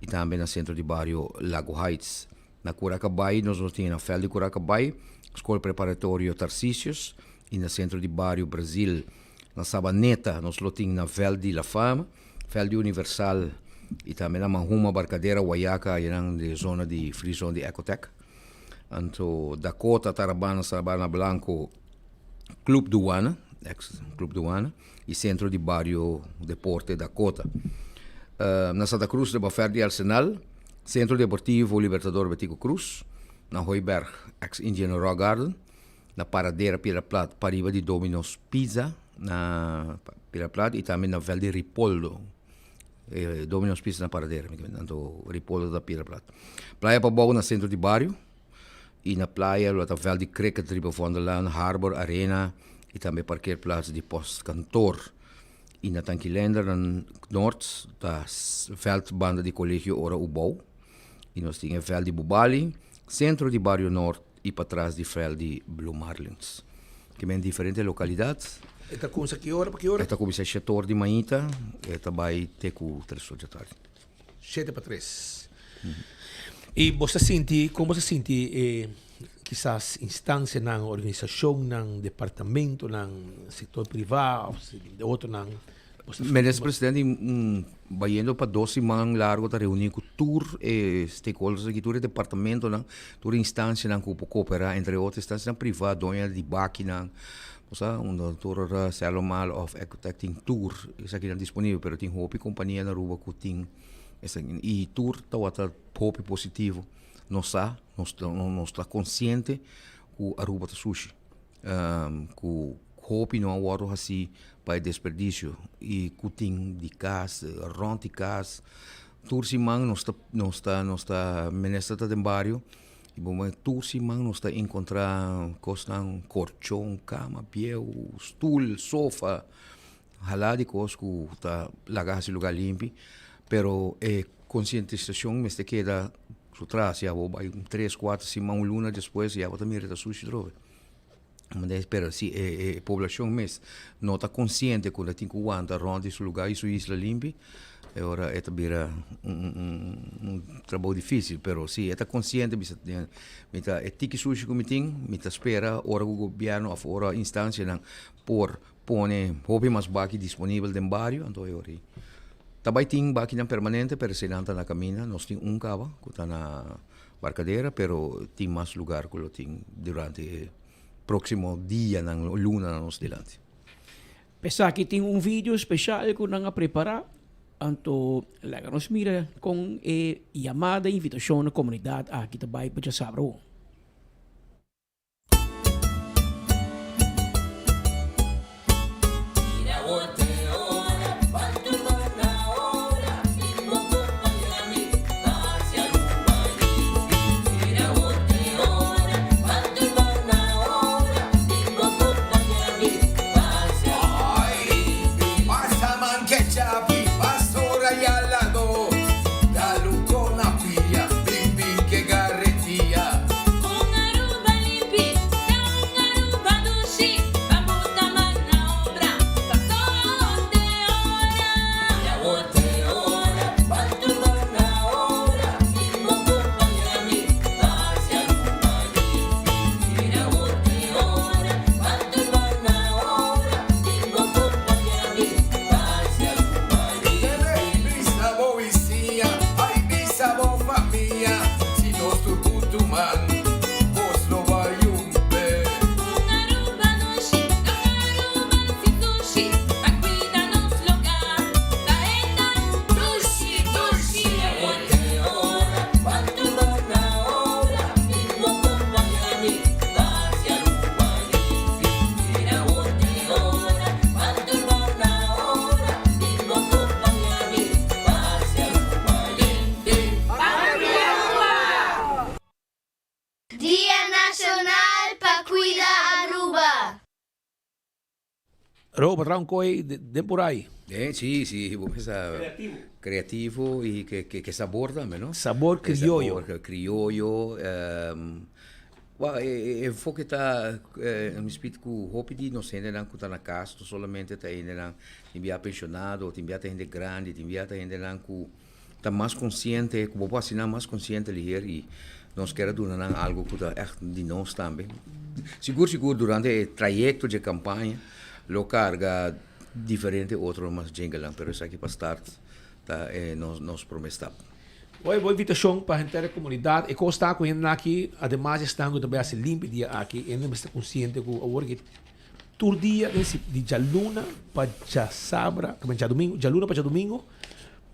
e também no centro de bairro Lago Heights. Na Curacabay, nós temos na Vel de Curacabay, Escola Preparatória Tarcísios, e no centro de bairro Brasil, na Sabaneta, nós temos na Vel de La Fama, Vel de Universal, e também na Mahuma, Barcadeira, Guayaca, e na zona de Free Zone de Ecotech. Então, Dakota, Tarabana, Sabana Blanco, Clube Duana, ex-Clube Duana, e centro de bairro Deporte Dakota. Na Santa Cruz de Bafer de Arsenal, Centro Deportivo Libertador Betico Cruz, na Hooiberg, ex-Indian Rock Garden, na Paradera Pira Plata, pariba de Domino's Pizza, na Pira Plata, e também na Vel de Ripoldo. Domino's Pizza na Paradera, no Ripoldo da Pira Plata. Praia Pabau na Centro de Barrio, e na praia, na Vel de Cricket, Riba Vonderland, Harbor Arena, e também parkeerplaats de Postkantoor. E na Tankilender, na Noord, da veldbanden de Collegio Ora Ubou. E nós temos Vel de Bubali, Centro de Barrio Norte e para trás de Vel de Blue Marlins. Que tem diferentes localidades. Esta começa que hora para que hora? Esta começa às 7 horas de manhã, esta vai ter com 3 horas da tarde. 7 para 3. E você sente, como você sente, quizás instância na organização, no departamento, no setor privado, de outro não. Ministro Presidente, vai indo para 2 semanas largo para reunir com tour stakeholders aqui, todo departamento, toda instância que coopera, entre outras instâncias privadas, dona de máquina, toda célula mal of architecting tour, isso aqui não é disponível, mas tem hope companhia na rua que tem, e tour está hope positivo, não está consciente que a rua está sushi, que hope não há outro assim para desperdício e cutim de casa, ronde de casa, tursimang não está ministra de barrio e bom tursimang não está encontrar costan colchão, cama, pieu, stool, sofá, halá de coisas que está lagar esse lugar limpo, pero conscientização me está queda atrás, já vou 3, 4 semanas luna depois já vou também reta sushi droga. Mas se a população mesmo não está consciente quando tem que aguentar ronda esse lugar, isso isla limpa, agora é também trabalho difícil, mas se está consciente, é tiki sushi que tem, espera hora o governo, hora a instância, por pôr hobby mais baki disponível no barrio, então é hora. Também tem baki permanente, mas se não está na caminha, nós temos cava que está na barcadeira, mas tem mais lugar que lo tem durante próximo dia na luna nos delante. Pensar que tem vídeo especial que nós preparar, então lá nos mira com chamada invitação na comunidade aqui também para saber. Pero patrão coi de por aí. Sí, vou pensar creativo e que sabor também, não? Sabor criollo. Sabor criollo. O foco está no espírito que o hopi de nós ainda não está na casa, solamente está ainda não enviar pensionado, enviar gente grande, enviar ainda não que está mais consciente, que vou assinar mais consciente ali e nós queremos dar algo que está de nós também. Seguro durante o trajeto de campanha lo carga diferente outro mas jingle pero isso aqui para start tá nós prometemos. Boa invitação para a gente da comunidade e como está com ele aqui además estando também a se limpo dia aqui ainda está consciente que o work todo dia de jaluna para sabra como já domingo jaluna para domingo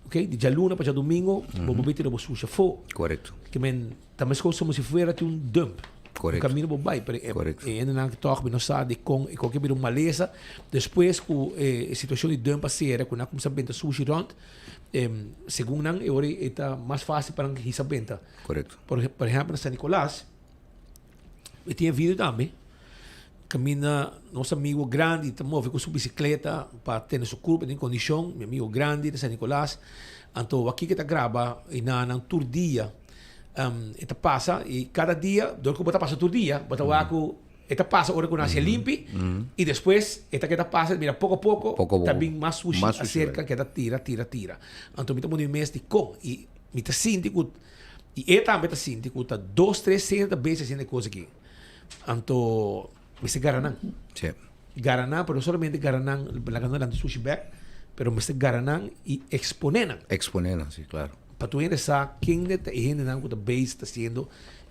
ok? De dia luna para dia domingo, vou meter no sushi fo. Correcto. Que men, também como se fuera um dump. Correcto. O caminho vou vai, pero Correcto. ainda não que toque, não sabe com e qualquer uma maleza. Depois com a situação de dump ser, quando nós começamos a vender sushi rond, segundo não, agora está mais fácil para nós vender. Correcto. Por exemplo, na San Nicolás, eu tinha vídeo também. Camina nosso amigo grande, move com sua bicicleta para ter sua curva em condição, meu amigo grande de San Nicolás. Então, aqui que está grava e na tour dia, eta passa e cada dia, do que bota passa tour dia, bota o aco, eta passa hora que nasce limpe e depois eta que passa, mira pouco a pouco, também mais sushi acerca que tira. Então, me tomo de mês de com e me tá sinto e também tá sinto que tá 200-300 vezes assim coisa aqui. Então, me se garanan. Sí. Garanan, pero solamente garanan, la ganan de sushi bag, pero me se garanan y exponenan. Exponenan, sí, claro. Para tu gente saber quem está aí com a base está sendo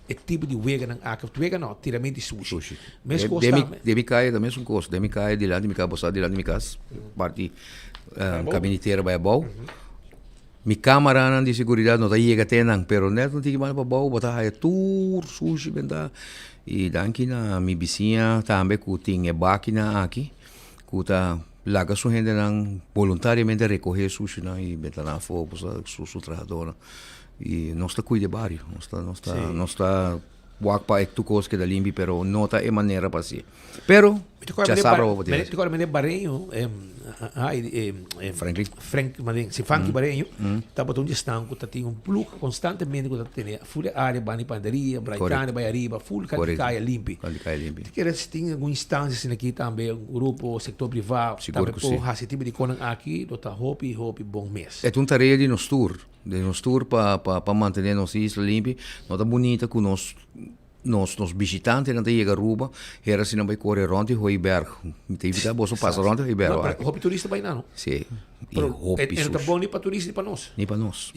o tipo de wega a que tu wega não, tiramento de sushi. Mas Demi caia também é um custo. Demi caia de lá de minha casa, passar de lá de minha casa, parte caminiteira vai bom. Mi câmera de segurança não está aí que tenang, pero net não tem mais para bom, botar aí tour sushi benda. E daqui na minha vizinha também que tem máquina aqui, que tá lá sua gente não voluntariamente recolher sushi não e botar na fogo para su trabalhadora. E nós está cuidando do barrio, nós está walk para tu coisa que da limpi, pero não está de maneira para si. Pero já sabe o que é. Agora me Barenho, Frank Marinho, se Frank Barenho, tá botando distância, tá tem plug constantemente que tá tendo full área bani pandaria, Braitana, Baiariba, full caia limpi. Quer tem alguma instância assim aqui também, grupo, setor privado, também por esse tipo de coisa aqui, do tá hope bom mês. É uma tarefa de nos tour para manter nossa isla limpa, não tá bonita com nos visitantes não tem Aruba, era assim não vai correr rond e Hoiberg, tem que você passa rond e Hoiberg. Mas hope turista vai não? Sim. E tá bom nem para turista nem para nós. Nem para nós,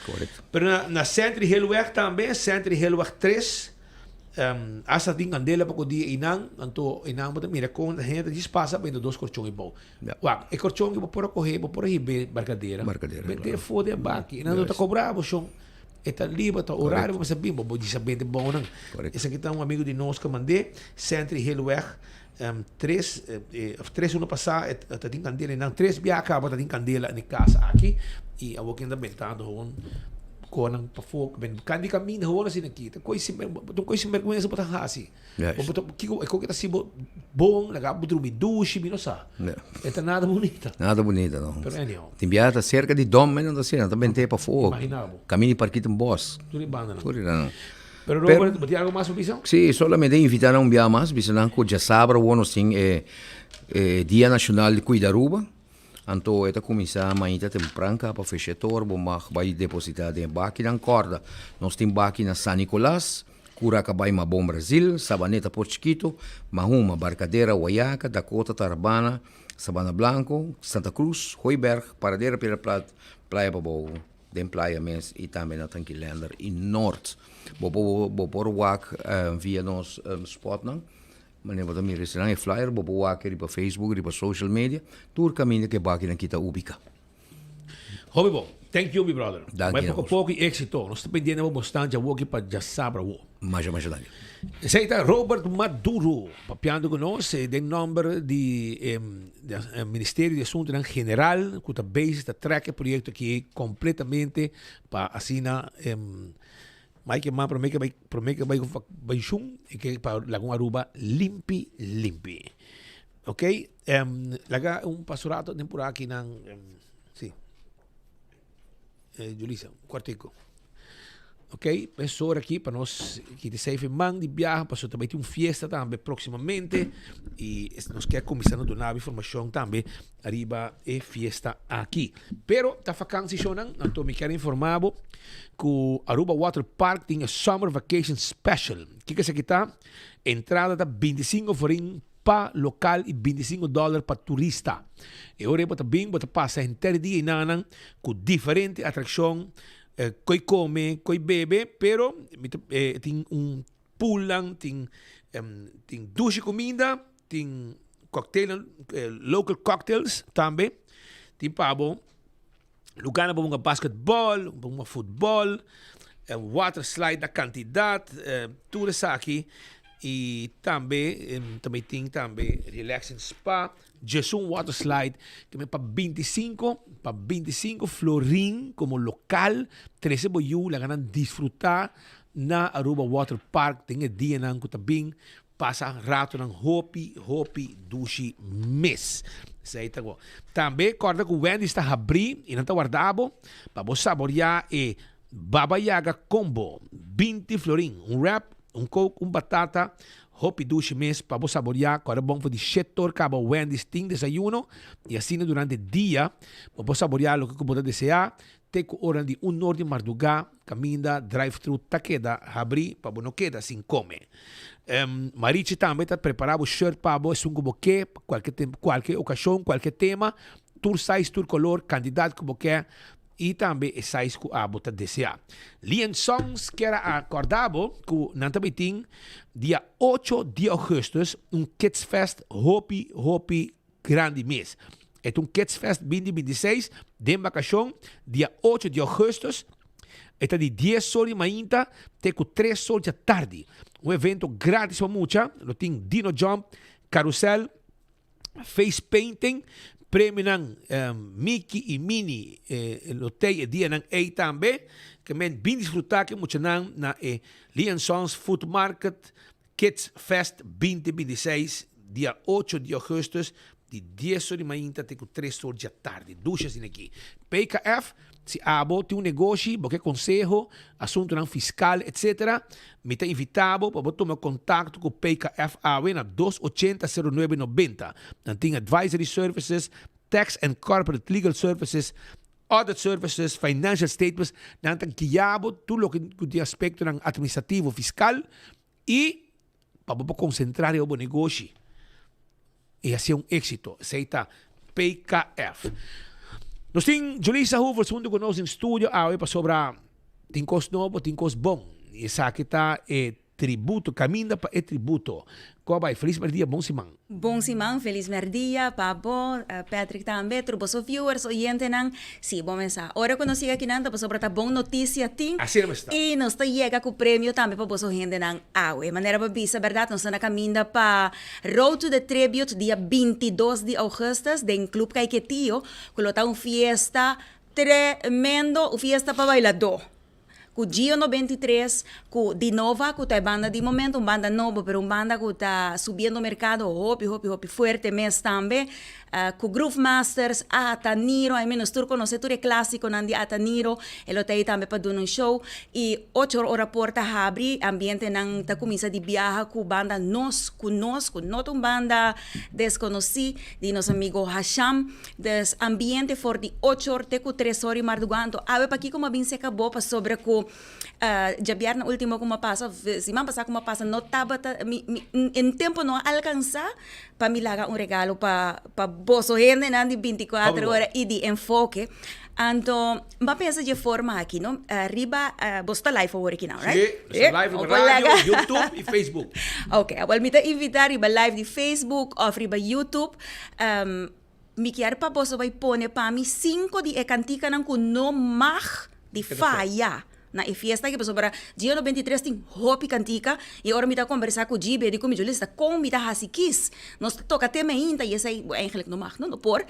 correto. Pero na Centro Helweg também, Centro Helweg 3, asa din candela para o dia inang, anto inang mo mira com a gente diz passa bem dois corchões bom. Uau, e corchão que por correr, por aí barcadeira. Bem fode a barca, não tá cobrado, chão. Está livre, está horário, mas sabia, vou dizer bem de bom não. Esse aqui está amigo de nós que mandei, Centro Helweg 3 ano passado, está tem candela, não 3 via acaba, está tem candela em casa aqui e eu vou ainda bentando com para fogo, bem, kandi caminho hoje assim aqui, coisa vergonha para botar assim. O que está assim bom, legal, para dormir duche, não sabe. Está nada bonita. Nada bonita não. Pero anyhow. Tem viagem cerca de dom, mas não assim, também tem para fogo. Imaginava. Caminho para aqui tem boss. Tudo banda não. Não. Pero Robert, ¿tiene algo más sobre eso? Sí, solamente invitar a un día más, que ya sabrá, bueno, sin Día Nacional de Cuidaruba. Então, esta comissão amanhã temprano para fechar torbo, mas vai depositar de máquina na corda. Nós temos máquina San Nicolás, Curacabai, Mabom, Brasil, Sabaneta, Porto Chiquito, Mahuma, Barcadeira, Huayaca, Dakota, Tarabana, Sabana Blanco, Santa Cruz, Hoiberg, Paradeira, Pira Plata, Praia Babou, Den Praia Mens e também na Tanquilander e Norte. Vou por wak via nos spot não. Mas nem vou também receber flyer, vou wak para Facebook, para social media, tudo caminho que baki na kita ubica. Hobby bom. Thank you, my brother. Danke. Vai pouco e êxito. Nós estamos pedindo bastante aqui para já saber o. Mais danke. Esse aí está Robert Maduro, papiando conosco, tem número de Ministério de Assuntos General, que está base, está track o projeto aqui completamente para assinar. Mas que mais promete que vai chum e que para Lagoa Aruba limpi. Ok? Laga pastorato temporal aqui na sim. Julissa, quartico. Ok? Pessoa aqui para nós que te safe man de viagem, passou também tem fiesta também proximamente e nós quer começar a donar informação também arriba e fiesta aqui. Pero tá vacância shonan, então me quero informar que o Aruba Water Park tem a Summer Vacation Special. O que é isso aqui tá? Entrada tá 25 forinhos para local e $25 para turista. E agora bota bem, bota passa inteiro dia e nanan com diferente atração. Coi come, coi bebe, pero tem pool lang, tem douche comida, tem cocktail, local cocktails também, tem pabo, lugar para um basquetebol, para um futebol, water slide da quantidade, tudo isso aqui. E também tem também relaxing spa, Jesus water slide, que é para 25 florin como local, 13 boiú, la ganan disfrutar na Aruba Water Park, tem dia nang kutabing, passa rato ng hopi, dushi, miss. Também, corda que o Wendy está abrir e não está guardado, para você saborear Baba Yaga Combo, 20 florin, um wrap, um coco, batata, hopi dushi mes para você saborear, corda bom para de setor cabo Wendy tem desayuno e assim durante o dia, para você saborear o que você desejar. Teco hora de hora de madrugada, caminha, drive-thru, taqueda, abrir, para não queda sem comer. Marichi também está preparado o shirt para você, um boquê, qualquer ocasião, qualquer tema, tour size, tour color, candidato que boquê, e também o size que a bota desejar. Lian Songs, que era acordado, que não também tem, dia 8 de agosto, Kids Fest, hopi, grande mês. É Kids Fest 2026, de vacação, dia 8 de agosto. É de 10 horas de manhã até 3 horas da tarde. Um evento grátis para muita. Tem Dino Jump, Carousel, Face Painting, prêmio Mickey e Minnie. Lotei e dia aí também. Que men bem desfrutar que muita na Lian Sons Food Market Kids Fest 2026, dia 8 de agosto. De 10 horas de manhã até 3 horas da tarde. Duchas aqui. PKF, se tem um negócio, qualquer conselho, assunto fiscal, etc., me está invitado para tomar contato com o PKF na 280-0990. Não tem advisory services, tax and corporate legal services, audit services, financial statements, não tem guiado tudo o que tem aspecto administrativo fiscal e para concentrar no negócio. E assim éxito. Aceita PKF. Nós temos Julissa Hoover, segundo que nós em estúdio, para sobrar tem coisa novo, tem coisa bom. E essa aqui está tributo, caminho para tributo. Qual vai? Feliz merdia, bom simão. Bom simão, feliz merdia, Pabo, Patrick também, todos os viewers, oyentes, sim, bom mensagem. Ora, quando siga aqui, para sobre a boa notícia, tem. Assim não está. E nós chega com o prêmio também para você gente, de maneira para bisa, verdade, nós estamos caminhando para Road to the Tribute, dia 22 de agosto, do Club Caiquetío, que está uma fiesta tremendo, fiesta para bailador. Com Gio 93, com Dinova, que é banda de momento, uma banda nova, mas uma banda que está subindo no mercado, hopi, forte mês também. Com Groove Masters, Ataniro, ao menos tu conhece, tu é clássico, Nandi Ataniro, ele está aí também para dar um show. E 8 horas porta abre, ambiente não está começando de viajar com banda nós, não uma banda desconhecida, de nosso amigo Hasham, des ambiente for de 8 horas até 3 horas e marduganto. Ave para aqui como bem se acabou, para sobre com já vieram na última como passa, semana passada como passa, não estava, em tempo não alcançar, para me largar regalo para bolso gente de 24 horas e de enfoque. Então, mas pensa de forma aqui, não? Riba, você está live agora aqui, não, right? Sim, live no rádio, YouTube e Facebook. Ok, agora me está invitar riba live de Facebook ou riba YouTube. Me quero para você vai pôr para mim 5 de cantica não com não mag de falha. Na fiesta que pessoa para dia 23 tem hopi cantica e agora me tá conversar com o Gibe de como Julissa como me tá hasikis nós toca tema ainda e essa eigenlijk não mag não por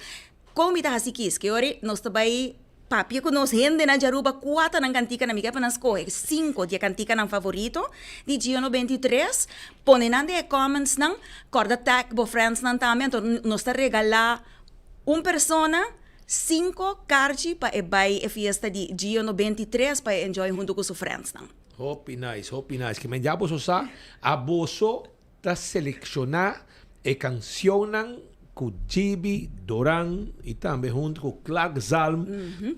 como me tá hasikis que agora nós também papi que nós gente na Jaruba 4 na cantica na mica para nós correr 5 de cantica na favorito de dia 23 põe na de comments não corda tag bo friends não também então nós tá regalar persona 5 cards para a fiesta de dia 23 para enjoy junto com seus friends. Hopi nice. Que me já posso usar a bolso para selecionar e cancionan com Gibi, Doran e também junto com Clark Zalm,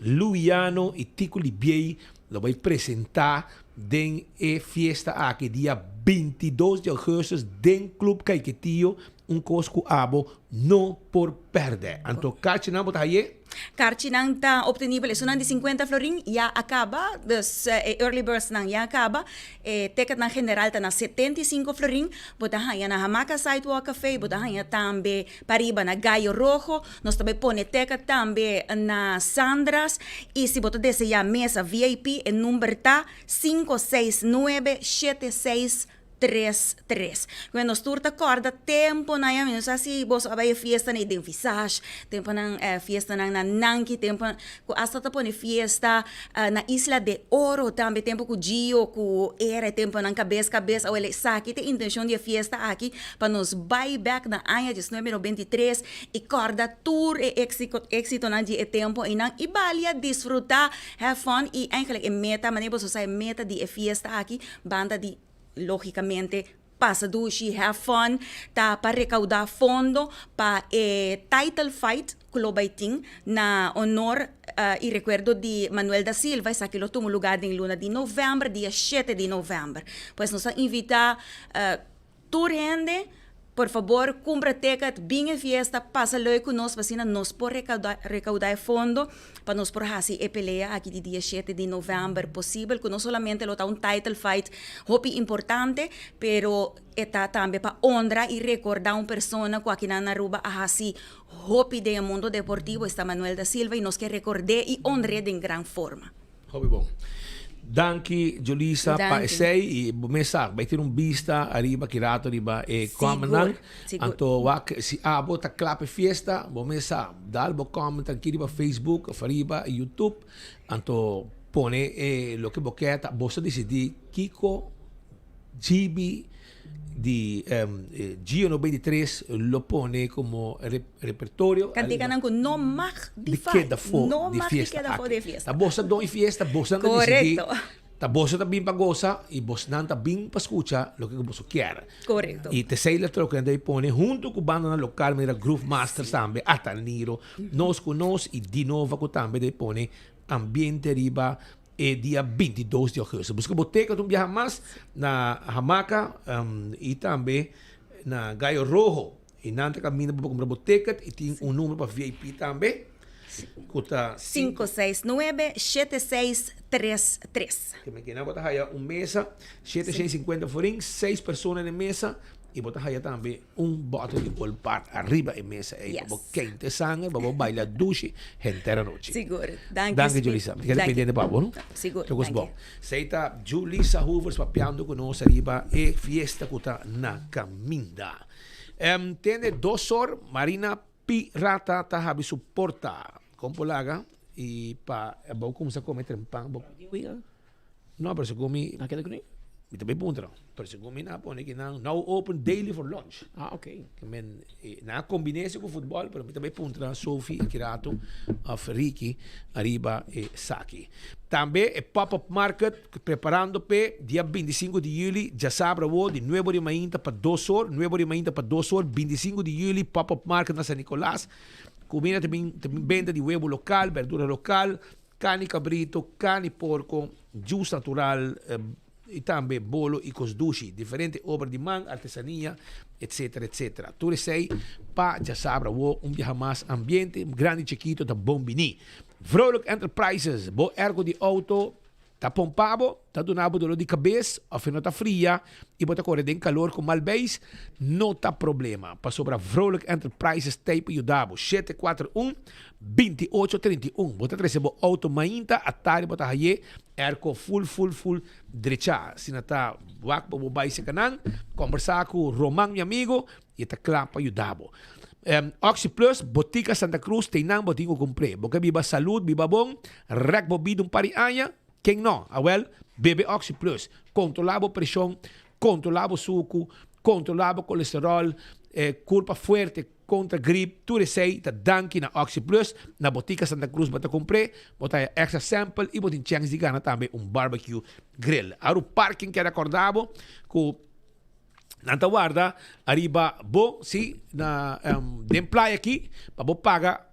Luiano e Tico Libier, lo vai apresentar den fiesta aqui dia 22 de agosto den Club Caiquetío, cosco abo não por perder. Então, Kachi não botar aí? Kaartje nang ta op de nível, isso nang de 50 florin, já acaba, dus early birds nang já acaba, ticket nang general ta na 75 florin, bota hanya na Hamaca Sidewalk Café, bota hanya tambe pariba na Gallo Rojo, nós também pone ticket tambe na Sandras, e se bota desse já mesa VIP, o número tá 569-7633. Quando nós turta corda, tempo na yamin, nós assim, vos abay fiesta na idem visage, tempo na fiesta na Nanki, tempo hasta ta pone fiesta na Isla de Oro, também tempo com Gio, com era tempo na cabeça, ou ele saque, tem intenção de fiesta aqui, para nos buy back na anha de 1993, e corda tour e éxito na de tempo, e na Ibalia, desfrutar, have fun, e eigenlijk meta, maneira você sai meta de fiesta aqui, banda de logicamente passa dushi, have fun, tá para recaudar fundo para title fight Clubaiting na honor e recuerdo de Manuel da Silva, essa que lo tomou lugar em luna de novembro, dia 7 de novembro. Pois nós invita tour gente, por favor, compra ticket, bem a fiesta, passa lá conosco, assim, nós por recaudar fundo, para nós por fazer a pelea aqui de dia 7 de novembro possível, que não somente lo tá um title fight, hopi importante, pero está também para honrar e recordar uma pessoa que aqui na Aruba a assim, hopi do mundo deportivo, está Manuel da Silva, e nós que recordar e honrar de grande forma. Hopi bom. Danke, Julissa, pa sei, e mesa, vai ter vista arriba, kirato arriba, e comment, anto wak, si abo, ta clap fiesta, mesa, dal bo comment, aqui arriba Facebook, arriba, YouTube, anto pone, lo que boqueta, bosta decidi, Kiko, GB, di Gio 93 lo pone como repertorio. Cantigan con no mag di no mag di fiesta. Ta bossa do in fiesta, bossa non decidi. Ta bossa ta bin pa goza y bossa nan ta bin pa escucha lo que bossa quiera. Correcto. Y te sei la troca que pone junto con banda local, mira Groove Masters tambe, hasta Niro, nos conos y di nova ko tambe de pone ambiente riba dia 22 de agosto. Busca boteca de viaja mais na Hamaca e também na Gallo Rojo. E nanta caminha para comprar boteca e tem número para VIP também. 569-7633. Que me queda botar aí mesa, 750 forinhos, 6 pessoas na mesa. E botar aí também bottle de Olpart arriba em mesa. E vamos quente sangue, vamos bailar duche inteira noite. Seguro. Danke, Julissa. Fica dependendo para bom, não? Seguro. Tudo bom. Seita Julissa Hoovers papiando conosco arriba e fiesta que está na caminda. Tem 2 horas, Marina Pirata tá habi suporta com polaga e para vou começar a comer trempang. Não, pero se come aquele que e também punta, pero se come na pone que não now open daily for lunch. Ah, ok. Que men na combinese com futebol, pero também punta Sophie, Kirato, Ricky, arriba e Saki. Também é pop-up market preparando para dia 25 de julho, já sabe de Nuevo de Mainta para 2 horas, 25 de julho, pop-up market na San Nicolás. Combina também venda de huevo local, verdura local, carne cabrito, carne porco, juice natural, e também bolo e cosdushi, diferente obra de mão, artesania, etc, etc. Tu sei, pa já sabe, viaja mais ambiente, grande chiquito da Bombini. Vrolijk Enterprises, bo ergo de auto, tá pompado, tá donado dor de cabeça, ou não tá fria, e bota correr de calor com malbéis, não tá problema. Passou para Vrolijk Enterprises, tape e o dabo, 741-2831. Bota trece bo auto mainta, atari bota haye, ergo full, drecha. Se não tá, wak bo bai se kanan, conversar com o Román, meu amigo, e tá clapa e o dabo. Oxy Plus, Botica Santa Cruz, tem não botinho comprei. Boca biba saúde, biba bom, rec bobidum pari anya, quem não? Well, bebe Oxy Plus. Controlado pressão, controlado suco, controlado colesterol, culpa forte contra gripe, tudo sei, tá danke na Oxy Plus, na Botica Santa Cruz, bota comprei, bota extra sample e botin chance de ganhar também barbecue grill. Aro parking que era acordado, com nanta guarda, arriba, bo, si, na den playa aqui, babo paga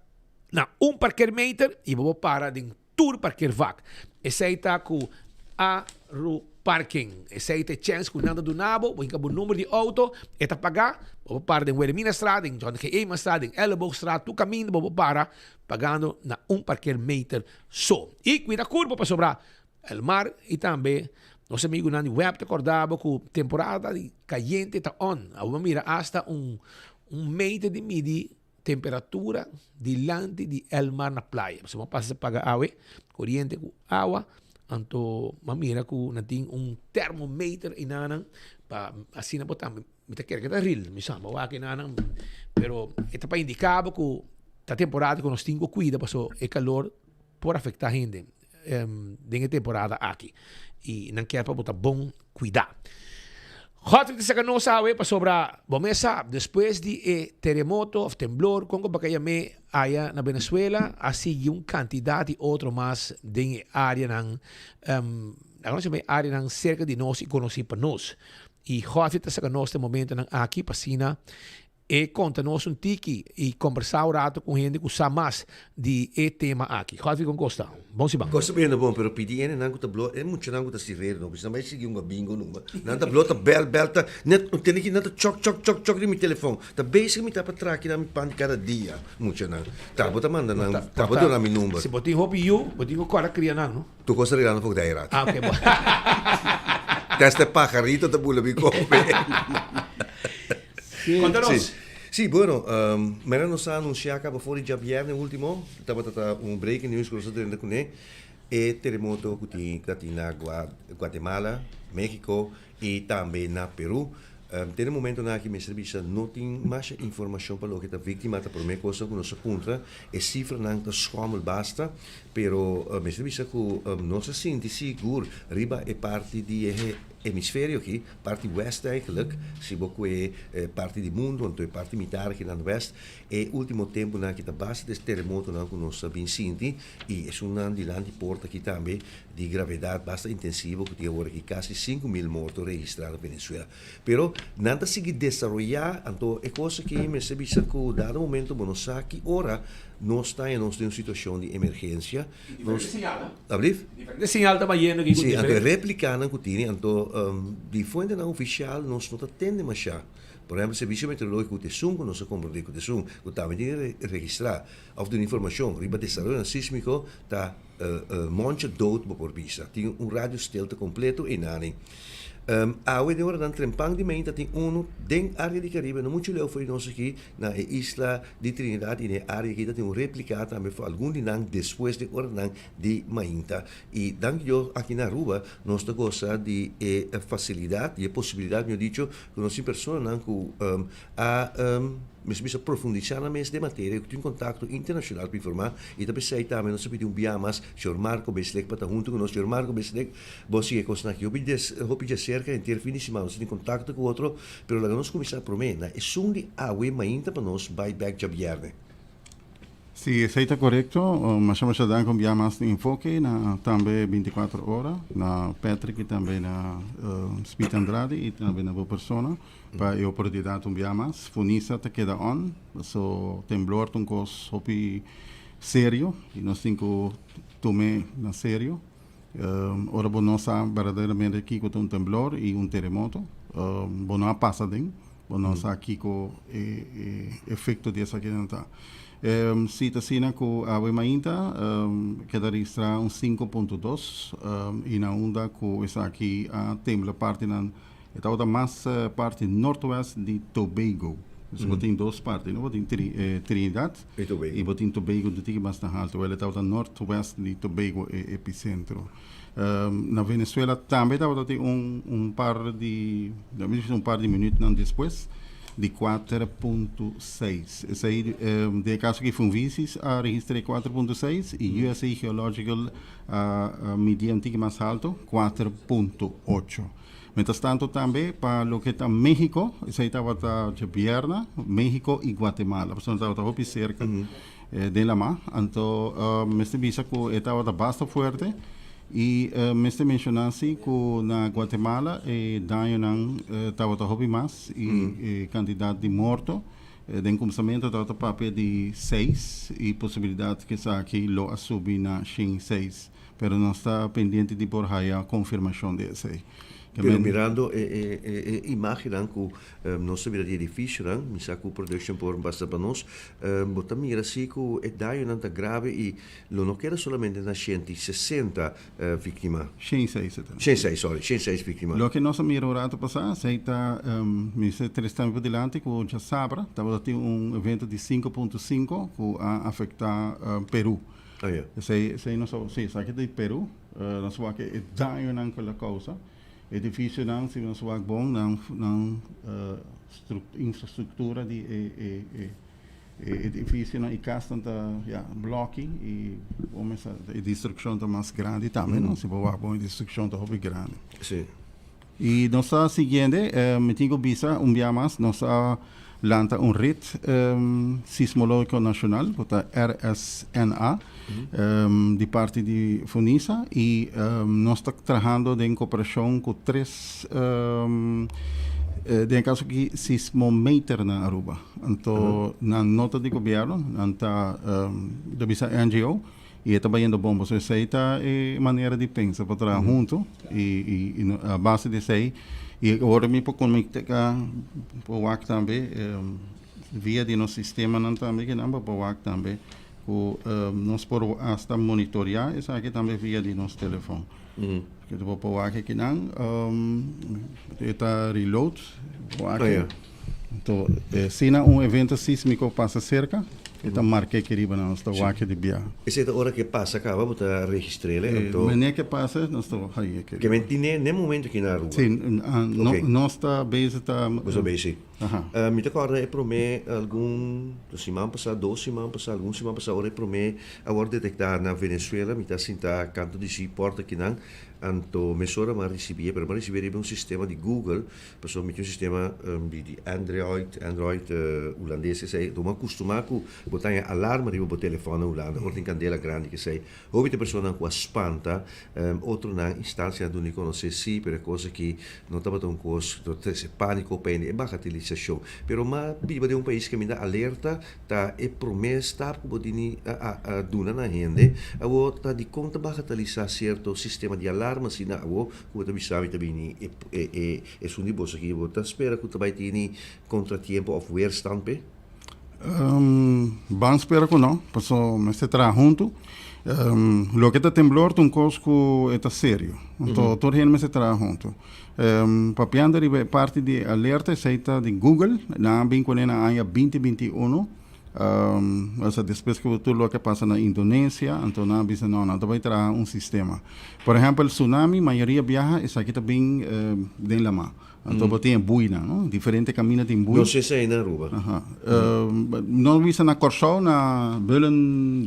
na parquer meter e babo para den tour parquer vac. Essa aí tá com parking. Essa aí tem chance que nada do nabo, vou encabar o número de auto, eta pagar, vou parar em Wilhelmina Straat, em John G. Eamon Straat, em Elleboog Straat, tu caminho, vou parar, pagando na parqueermeter só. E cuida curva para sobrar o mar e também nosso amigo Nani Web te acordava que a temporada de caliente está on. Vamos mira hasta meter de medir temperatura delante de el mar na playa. Você vai passar a pagar água, corrente com água, então mira que tem termometer e nada para assim não botar, me quer que tá real, me chama, vai que nada, pero está para indicar que a temporada que nós temos cuida, porque o calor pode afetar a gente nessa temporada aqui. E não quer para botar bom cuidar. Hot que se não sabe para sobrar, vamos sabe, depois de terremoto ou temblor, como para que me aí na Venezuela, assim uma quantidade de outro mais de área agora se área não cerca de nós e conheci para nós. E hot que se nós no momento aqui para Sina e conta-nos tiki e conversar um rato com gente que sabe mais de tema aqui. Hot com Costa. Bom se bem. Costa bem bom, pero pedi não que tablo, é muito não que se ver, não, porque também seguir bingo não. Não tablo tá bel tá, net tem que não choc de meu telefone. Tá basic me tá para trás que na me pan cada dia, muito não. Tá bota manda não, tá bota na meu número. Se botin hopi you, botin ko kora kriya não. Tu costa regalando pouco daí rato. Ah, okay, bom. Teste pajarito tá bula bico. Conta-nos. Sí, bueno, mira nos anunciado que por el viernes último, estaba un breaking news que nosotros tenemos con el terremoto que tiene en Guatemala, México y también en Perú. Tem momento na que me serviço não tem mais informação para o que a vítima está por mim coisa que nossa contra é cifra não está schomel basta, pero me serviço que não se sente seguro riba é parte de hemisfério aqui, parte west eigenlijk, se você é parte do mundo, então é parte militar aqui na west, e último tempo na que está basta desse terremoto não que nós sabemos sentir e é um ano de lá de porta aqui também de gravidade bastante intensiva que tem agora aqui quase 5.000 mortos registrados na Venezuela, pero nada se desenvolver, então é coisa que me serviço que dado momento nós aqui ora nós estamos em uma situação de emergência. Diferente sinal, Diferente sinal também aqui. Sim, então replicando que tem, então de fonte não oficial nós não atendemos mais já. Por exemplo, o serviço meteorológico de Tesum, que nós compreendemos de Tesum, que também tem que registrar, ou de informação, riba de desarrollo sísmico, está monte dood por vista. Tem rádio stilte completo e nada. A de hora dan trempang de menta tem den área de Caribe não muito leu foi nós aqui na isla de Trinidad e na área que tem replica também foi algum dinang depois de hora de mainta e dan eu aqui na rua nós te gosta de facilidade e possibilidade eu dicho que nós pessoas não mas bisa profundizar na mesa de matéria, que tem contato internacional para informar e também sei também nós pedimos biamas, Sr. Marco Beslek para junto com nós, Sr. Marco Beslek, você que costa aqui, eu pedi cerca em ter finíssima, nós tem contato com o outro, pero lá nós começar a promena, é só de água mainta para nós vai back já viernes. Sí, está correcto. Mas vamos a dar con más de enfoque na também 24 horas, na Patrick e também na Speed Andrade e também na boa persona para a oportunidade mais. Funisa te queda on, so temblor um cos hopi sério e nós temos que tomar na sério. Ora nós verdadeiramente aqui com temblor e terremoto, não passa bem, nós aqui com efeito dessa que não está. Se está sendo com a mainta, queda registrar 5.2 e na onda com essa aqui a tembla parte na outra mais parte noroeste de Tobago. Então tem duas partes, não? Tem Trinidad e tem Tobago do que bastante alto. Ela está noroeste de Tobago epicentro. Na Venezuela também tem par de minutos depois. De 4.6. Esse aí, de caso que foi vices, registrei 4.6 e USA Geological media antigo mais alto, 4.8. Mientras tanto, também para o que está México, esse aí estava de Pierna, México e Guatemala, portanto estava bem cerca de la mar. Então, me visa que estava bastante forte. E me mencionasse que na Guatemala daño estava hobby mais e quantidade de mortos de começamento estava papel de 6 e possibilidade que aqui lo subir na 6 pero no está pendiente de por haya confirmación de ese. Pero mirando imagen que não se vira de edifício, me saco production por basta para nós, botar mira assim que é daí não tá grave e não quer somente na 160 vítimas. 106 vítimas. Lo que nós mira o rato passado, sei tá, me se 3 tempos delante que já sabra, estava tendo evento de 5.5 que a afetar Peru. Ah, yeah. Sei não só, sei, sabe de Peru, nós vamos que é daí naquela causa. Edifício não, se nós vamos bom, não infraestrutura de edifício não e casa tanta blocking e a destruição tá mais grande também, não se pode bom a destruição tá muito grande. Sim. E nós está seguindo, me tenho visto dia mais, nós lança RIT sismológico nacional, que é RSNA, de parte de FUNISA, e nós estamos trabalhando em cooperação com 3 de caso que sismometer na Aruba. Então, na nota de governo, está da visa NGO, e está bem bom, você sei tá maneira de pensar para trabalhar junto e a base de sei e agora me por conectar por WAC também via de nosso sistema não também que não para WAC também o nós por hasta monitorear isso aqui também via de nosso telefone que do por WAC que não está reload WAC então se não evento sísmico passa cerca então marquei que riba na nossa WAC de Bia. Essa é a hora que passa acaba botar registrar então mas nem que passa nós estou aí que mentine nem momento que na rua sim nós está base está você base me recorda é promê algum semana passada 2 semanas passada algum semana passada hora é promê agora detectar na Venezuela me está sinta canto de si porta que não anto mesora ma ricevia per ma ricevere un sistema di Google perso un sistema di Android olandese sei do ma costumaco botar alarme ribo bo telefono Holanda ordem candela grande che sei ovite persona qua spanta outro na instância do não sei se per cose che non tava un cos se panico pende e bagatelizzazione però ma biba de un paese che mi dà alerta ta e promessa ta bodini a duna na gente a volta di conta bagatelizar certo sistema di alarme mas na awo ku ta bisami ta bini e sundi bosa ki bota spera ku ta bai tini contratiempo of weerstand pe van espera que não, passou mas se tra junto lo que está temblor um cosco está sério então todo gente se tra junto papiando de parte de alerta seita de Google na bem quando na ano 2021 depois que tudo o que passa na Indonésia, então não bisa não vai trazer um sistema. Por exemplo, o tsunami, a maioria viaja, isso aqui também dentro da mar. Então tem buina, não? Diferente caminho tem buina. Não sei se é na Aruba. Não bisa na Corsol, na Bulen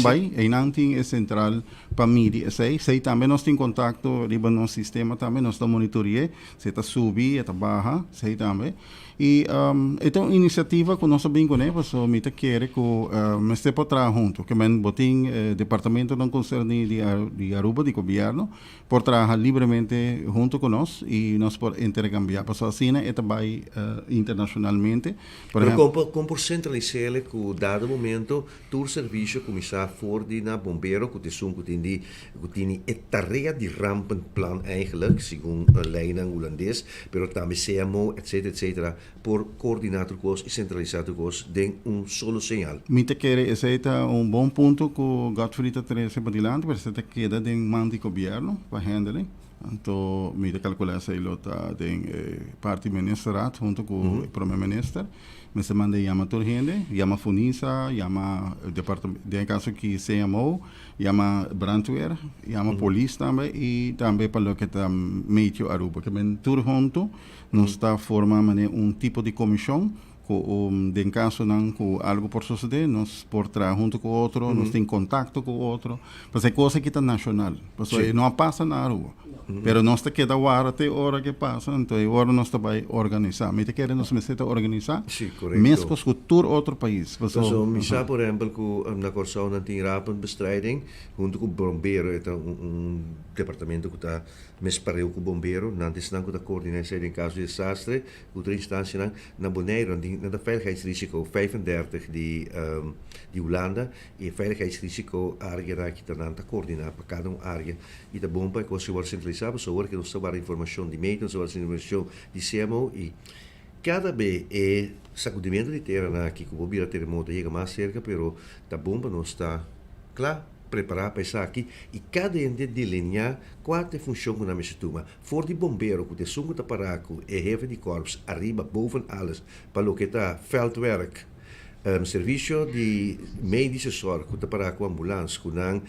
Bay, e não tem é central para medir. Sei também nós tem contato riba no sistema também, nós estamos monitoreando, se está subir, está baixa, sei também. E esta iniciativa que nós sabemos né, porque me quer que nós estamos trabalhando junto, que men botin departamento não concerne de Aruba de governo, por trabalhar livremente junto conosco e nós por intercambiar, porque assim esta vai internacionalmente. Por exemplo, como centralizar que dado momento todo serviço começar fora de na bombeiro que tem a tarefa de rampenplan eigenlijk, segundo a lei holandês, pero também CMO, etc. por coordinar cos e centralizar cos de solo señal. Me te quer esse é bom ponto que o Godfrey está trazendo para adiante, porque se te queda de mão de governo para handling. Então, me te calcular essa ilota de parte ministerat junto com o primeiro-ministro. Me se manda chama toda gente, chama FUNISA, chama departamento, de caso que CMO, chama brandweer, chama polícia também e também para o que está meio Aruba, que vem tudo junto, nós está formando tipo de comissão, de caso não com algo por suceder, nós por trás junto com o outro, nós tem contato com o outro, porque é coisa que está nacional, porque não passa na Aruba. Pero nós te queda até a hora que passa, então agora nós vai organizar. Me te querem nós começar a organizar, mesmo com todo outro país. Então, misa por exemplo, que na Corsão não tem rampenbestrijding, junto com o bombeiro, é departamento que está mais pareu com o bombeiro, não tem senão que está coordenando em caso de desastre, outra instância na Bonaire, naar de veiligheidsrisico 35 die Hollanda e veiligheidsrisico área que está na coordenar para cada área e tá bom para que você vai centralizar para saber que nós temos informação de meio, nós temos informação de CMO e cada vez é sacudimento de terra aqui que o bobira terremoto chega mais cerca, pero tá bom para nós estar claro preparar para estar aqui e cada ente delinear qual é a função que nós temos. For de bombeiro, que o sungo está paraco, é jefe de corps, arriba, boven alles, para o que está veldwerk, serviço de medische zorg, que está paraco ambulância, com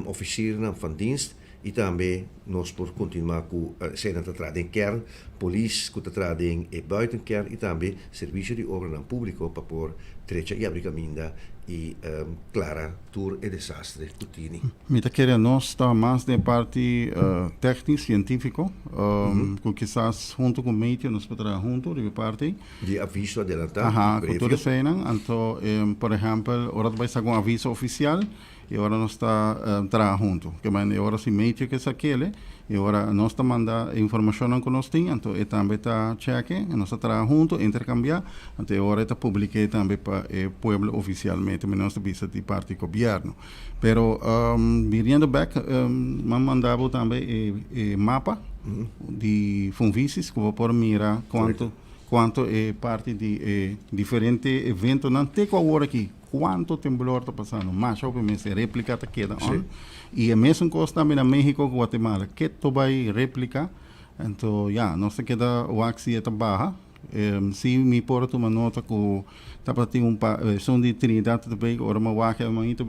oficieren van dienst, e também nós por continuar com zijn dat trad in kern, police que trad in buiten kern e também serviço de obra no público para por trecha e abrigamento e clara tour e desastre cutini. Mita queria nós está mais de parte técnico científico, com quizás junto com o meio nós podemos junto de parte de aviso adelantado. Com toda cena, então por exemplo, agora vai ser um aviso oficial e agora nós está trabalhando junto, que mas agora se meio que é aquele e agora nós está mandando informação que nós temos, então e também está cheque, e nós está trabalhando junto, intercambiar, então agora está publicado também para o povo oficialmente, mas nós está de parte do governo. Pero virando back, mandava também mapa de funvices que vou por mirar quanto é parte de diferente evento, não tem qual hora aqui. Quanto temblor está passando, mas obviamente a réplica está queda on. E a mesma coisa também na México e Guatemala, que tu vai réplica, então, nós queda o axi está barra. Se me pôr uma nota que está para ter som de Trinidad também, ora uma vaca, uma ito,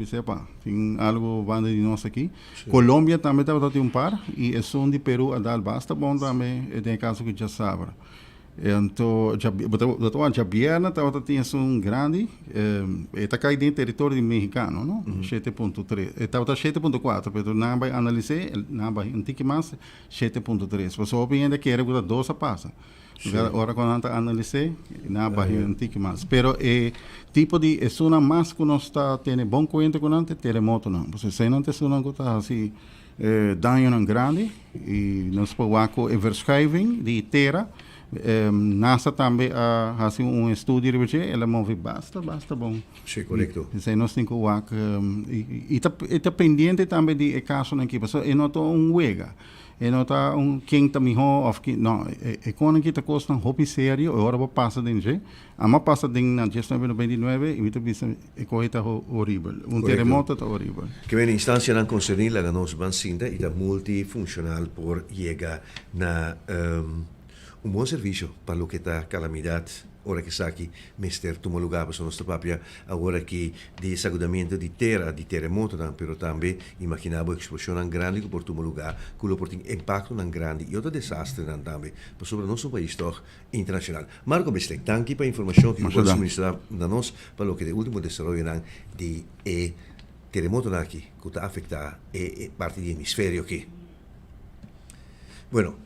tem algo banda de nós aqui. Colômbia também está para ter par, e é som de Peru a dar basta bom também, tem caso que já sabe. Então, já vierna tinha grande, está caindo dentro do território mexicano, não? 7.3, estava 7.4, mas não vai analisar, não vai mais 7.3. Mas só ainda que era 12 passa. Agora quando está analisar, não vai mais. Pero tipo de é uma mais que nós está tendo bom conta com ante terremoto não. Você se não tem uma coisa assim dano grande e nós podemos verschuiving de terra. NASA também faz estudo de ela move basta bom. Sim, correto. Então nós temos que está pendente também de caso aqui, porque é não huega. É não tá quem tá melhor of que não é quando que tá custa hobby sério agora vou passar dentro ama passa dentro na gestão 2029 e me também é coisa horrível terremoto tá horrível que vem instância não concernir la nós bansinda e tá multifuncional por chegar na bom serviço para o que está calamidade ora que está aqui mister toma lugar para nossa própria agora que de sagudamento de terra de terremoto pero também imaginava explosão grande que por toma lugar que o porting impacto grande e outro desastre também para sobre nosso país toch internacional. Marco Bestek, danke para a informação que pode suministrar a nós para o que o último desenvolvimento de terremoto aqui que está afetando parte do hemisfério aqui. Bueno,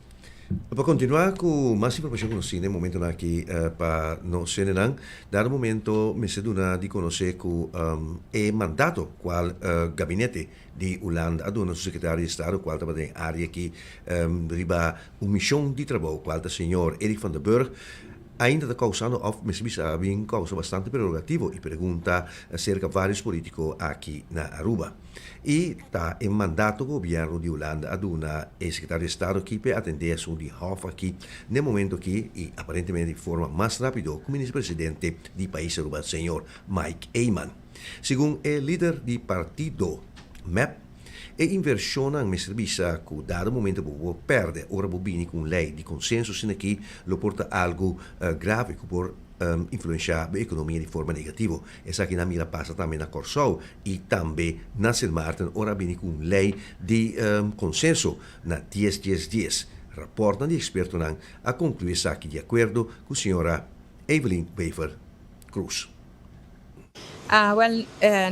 para continuar com mais informação que nós temos no momento aqui para nós CNN, dar um momento me seduna de conhecer que é mandato qual gabinete de Holanda a dona secretário de Estado qual estava em área que riba uma missão de trabalho qual o senhor Erik van den Burg ainda está causando, bem causa bastante prerrogativo e pergunta acerca de vários políticos aqui na Aruba. E está em mandato do governo de Holanda a dona secretário de Estado que para atender a sua de Hof aqui, no momento aqui, e aparentemente de forma mais rápida, com o ministro-presidente do país Aruba, senhor Mike Eyman. Segundo o líder do partido MEP, e inversiona em serviço que dado momento può perde ora bobini con lei di consenso sin aqui lo porta algo grave que por influenciar a economia de forma negativa. Essa aqui na mira passa também na Corsou e também na Sint Maarten ora bini com lei de consenso na 10-10-10. Rapporta di experto a concluir aqui de acordo com a senhora Evelyn Wever Cruz.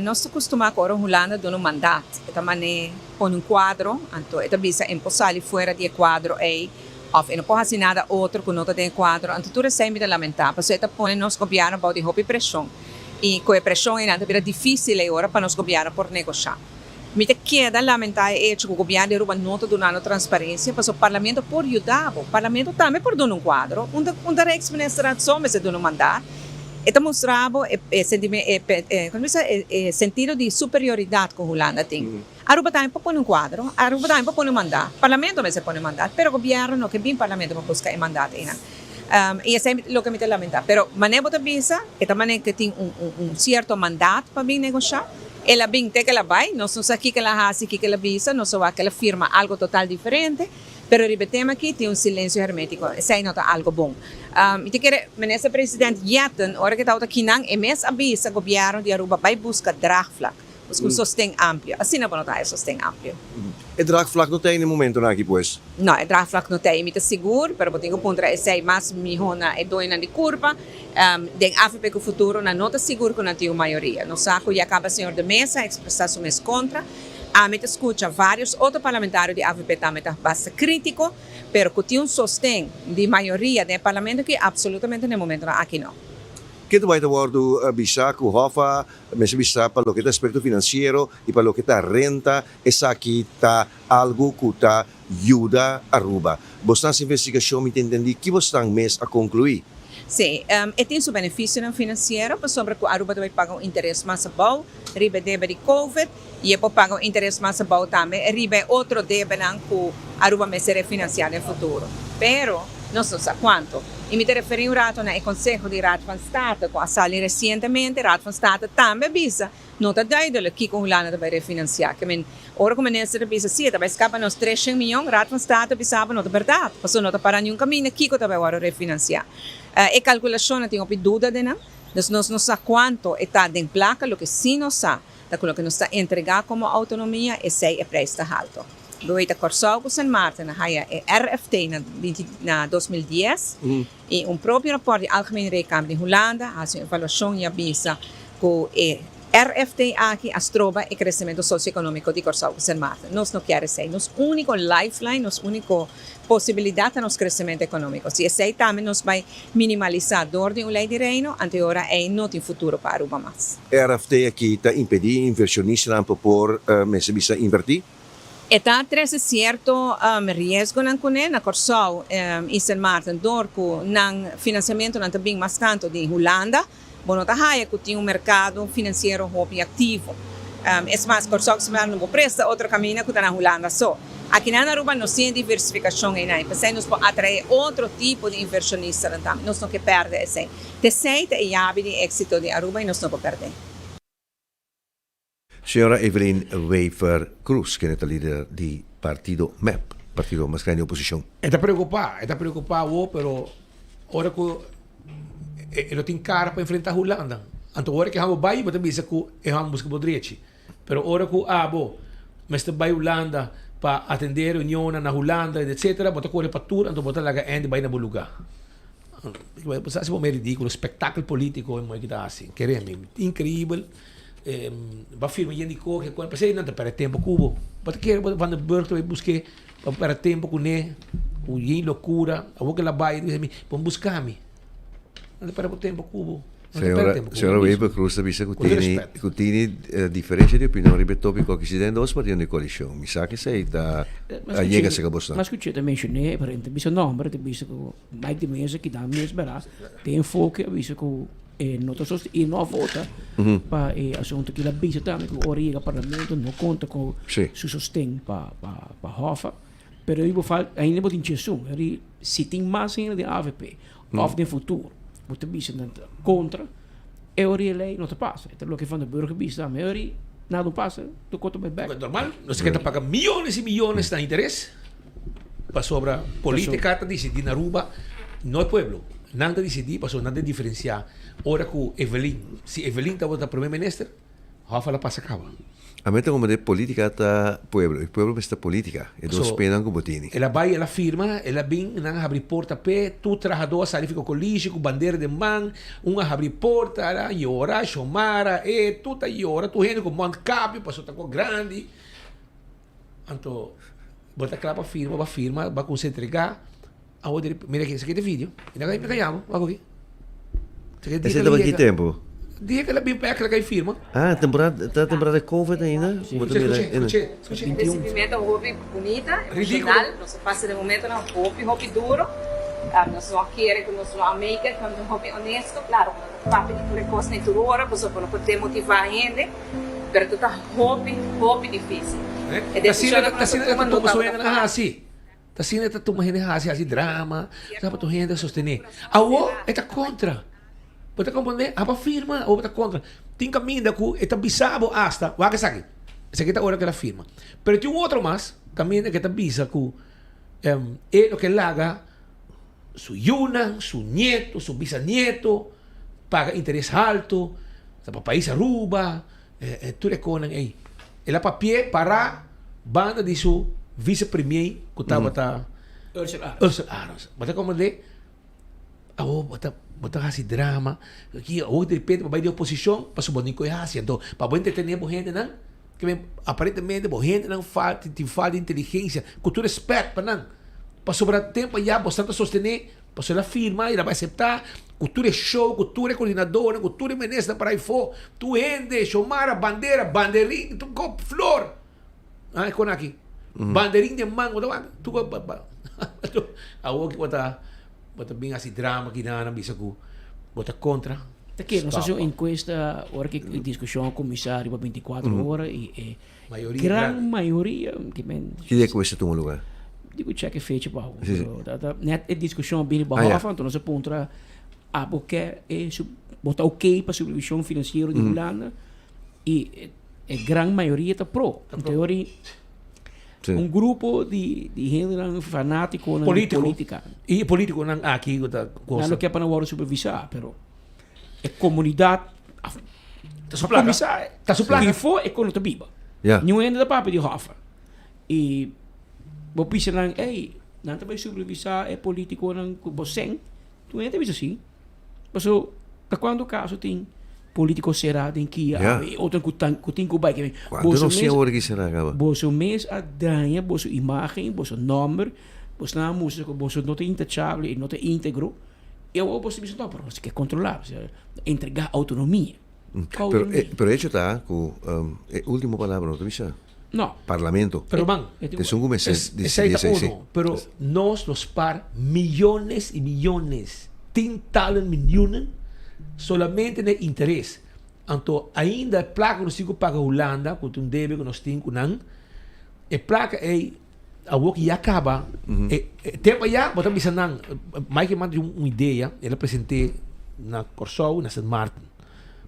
Nós acostumamos agora a Holanda dar mandato, também com quadro, então é bisa impossível fora de quadro ou não pode fazer nada outro que não tem quadro, então tudo é sempre lamentável, porque isso põe nosso governo para de pressão e com a pressão é ainda difícil agora para nosso governo por negociar. Me queda lamentável é que o governo Aruba não está dando transparência, porque o parlamento pode ajudar, o parlamento também pode dar quadro, onde a ex-administração vai dar mandato. Ito mostrava sentido de superioridade que a Holanda tem. Aruba tayo pa po ng quadro, aruba tayo pa po ng mandato. Parlamento may se po ng mandato, pero gobyerno no, que bem parlamento pa busca yung mandato. E esse é o que me lamenta. Pero maneira da visa, é também que tem certo mandato para bem negociar. Ela bem tem que ela vai, não só aqui que ela faz, aqui que ela visa, não só que ela firma algo total diferente, pero ripetem aqui tem silêncio hermético. Isso aí não é algo bom. E te quero, ministro presidente Yatten, hora que está aqui não, é mês avisa o governo de Aruba vai buscar draagvlak. Busca sostén amplio. Assim não pode ter sostén amplio. Het draagvlak não tem no momento aqui, pois? Não, o draagvlak não tem. Muito seguro, pero eu tenho ponto é sei mais mijona é doina de curva. Den AFP que o futuro não nota seguro que não tem a maioria. No saco já acaba senhor de mesa expressar sua mês contra. A meta escuta vários outros parlamentários de AFP também tá bastante crítico, pero que tem sostén de maioria do parlamento que absolutamente no momento aqui não. Kita vai ter bisa ku hofa, mas bisa para lo que está aspecto financiero e para lo que está renta, essa aqui tá algo que tá ajuda a Aruba. Bostante investigação me entendi que você mês a concluir. Sim, e tem seu benefício financeiro, por sobre que a Aruba vai pagar interesse mais bom, ribe débito de Covid, e depois pagar interesse mais bom também, ribe outro débito que a Aruba vai ser financiado no futuro. Pero não sei quanto. E me referi ao rato no Conselho de Raad van State, com a sala recentemente, Raad van State também bisa, não está duidelijk que a Holanda vai refinanciar. Que men, ora como ministro bisa, sim, vai escapar nos 300 milhões, Raad van State bisava não é verdade, porque não está para nenhum caminho, que também vai refinanciar. E calculação tem uma dúvida de não, nós não sabemos quanto está em placa, o que sim não sabe, daquilo que nos está entregar como autonomia, e sei é preço alto. Doita Corsau com San Martin, na RFT na 2010, e próprio rapport de Algemene Rekenkamer de Holanda, a sua avaliação já visa que RFT aqui astroba o crescimento socioeconômico de Corsau com San Martin. Nós não queremos ser, nosso único lifeline, nossa única possibilidade de nosso crescimento econômico. Se esse também nos vai minimalizar a dor de lei de reino, anterior é não tem futuro para Aruba mais. RFT aqui está impedir inversionistas a propor, mas bisa invertir? Está treze certo risco na Corsau e San Martin, door que não financiamento não também mais tanto de Holanda, bom tá haia que tem mercado financeiro muito ativo. É mais Corsau que não presta outro caminho que está na Holanda só. Aqui na Aruba não tem diversificação ainda, porque nós podemos atrair outro tipo de inversionista também, nós não que perder esse. Terceiro é a chave de êxito de Aruba e nós não podemos perder. Senhora Evelyn Wever Cruz, que é a líder do partido MEP, partido mais grande de oposição. Está preocupado, pero agora que ele tem cara para enfrentar a Holanda. Então, agora que vamos vai, você pensa que vamos buscar o direito. Pero agora que mas vai Holanda para atender a reunião na Holanda, etc., você corre para tudo, então você larga ainda vai na bom lugar. Você acha meio ridículo, espetáculo político, é que está assim. Queremos, incrível. Va firma indicou que quando passei não para tempo cubo, porque quer quando Berto vai buscar para tempo com né, o yin loucura, a boca lá vai diz me, vamos buscar me. Não para tempo cubo. Senhora Weber Cruz avisa que tem diferença de opinião sobre tópico que se tem dois partidos de coalição. Me sabe que sei tá chega a Boston. Mas que eu mencionei, para entrevista não, para entrevista com Mike de Mesa que dá mesmo verá, tem enfoque avisa com notas e não vota para o assunto que a bisa também que origa parlamento não conta com seu sustento para Hofa, pero eu vou falar ainda vou ter isso, se tem mais ainda de AVP, of de futuro, você bisa contra, é a lei não te passa, então o que faz o burgerbisa também, nada passa, tu conta bem back. Normal, nós queremos pagar milhões e milhões de interesse para sobre a política de decidir na Aruba, não é pueblo. Nada decidir, passou nada diferenciar. Ora que Evelyn, se Evelyn está votando primeiro-ministro, Rafa la passa acaba. A meta como de política está pueblo, e pueblo está política, e dos penan com botini. Ela vai, ela firma, ela vem, não abre porta pé, tu trajador, sai fica colígio, com bandeira de mão, abre porta, ela llora, chomara, tu tá llora, tu rende com mão cápio, passou tá com grande. Então, bota aquela firma, vai se entregar. Mira aqui, esse aqui é vídeo. Ainda vai me ganhar, vai aqui. Esse leva aqui tempo? Dia que ela vem para aquela firma. Ah, temporada de Covid ainda? Escuche. Esse pimenta é um hobby bonita, original, não se passa de momento, não, hobby duro. Nós não queremos que nós vamos make it, quando nós somos honestos, claro, quando papi de precoce nem tudo hora, você não pode motivar a gente, mas tudo é hobby difícil. Tá sendo que tu mo suena na hasi. Tá sendo que tu mo hende hasi drama, dapat tu hende sostener. Awo eta contra. Bota compreender? Apa firma ou bota contra. Tem caminho ku eta bisabo hasta, wa que sabe. Essa aqui tá hora que ela firma. Pero tem outro mais, caminho que eta bisa ku lo que laga su yuna, su nieto, su bisnieto, paga interés alto, sa país Aruba, tu reconan aí. Ela papier para banda de su vice-premier que estava Ursula Arons. Bota como de bota assim drama aqui hoje de repente vai de oposição para subir nico assim então para bom entretener gente não que aparentemente gente não falta de inteligência cultura expert para não para sobrar tempo já bastante sostener para ela firma e ela vai aceitar cultura show cultura coordenadora cultura ministra para aí for tu ende chomara bandeirinha tu cop flor ah com aqui bandeirinha de mango tu a o que bota bem assim drama que não bisa ku bota contra Aqui, nós fazemos encuesta, hora que discussão commissário para 24 horas e gran maioria que é coisa tu lugar digo check feito para net é discussão bem barra então nós aponta a porque é botar ok para supervisão financeira de Holanda e a gran maioria está pro em teoria grupo de gente fanático política e político não aqui não quer para não supervisar pero a comunidade tá suplaga e foi é quando tá viva não ainda da papo de Rafa e vou pensar não também supervisar é político não você tu ainda vê assim mas quando o caso tem político será tem que outro que tem que vai que quando não sei hora que será acaba você mês a danha você imagem você nome você na música você não tem intochável e não tem íntegro eu vou possibilmente não para você quer controlar entregar autonomia pero hecho está com última palavra não te no parlamento pero man te son como meses pero nos par millones y millones tintalen miljoenen solamente de interesse. Então, ainda a placa que nós paga a Holanda, com um débito que nós temos, a placa é algo que já acaba. Tempo já, botamos isso não. Mike mandou uma ideia, ele apresentei na Corsol, na St. Martin.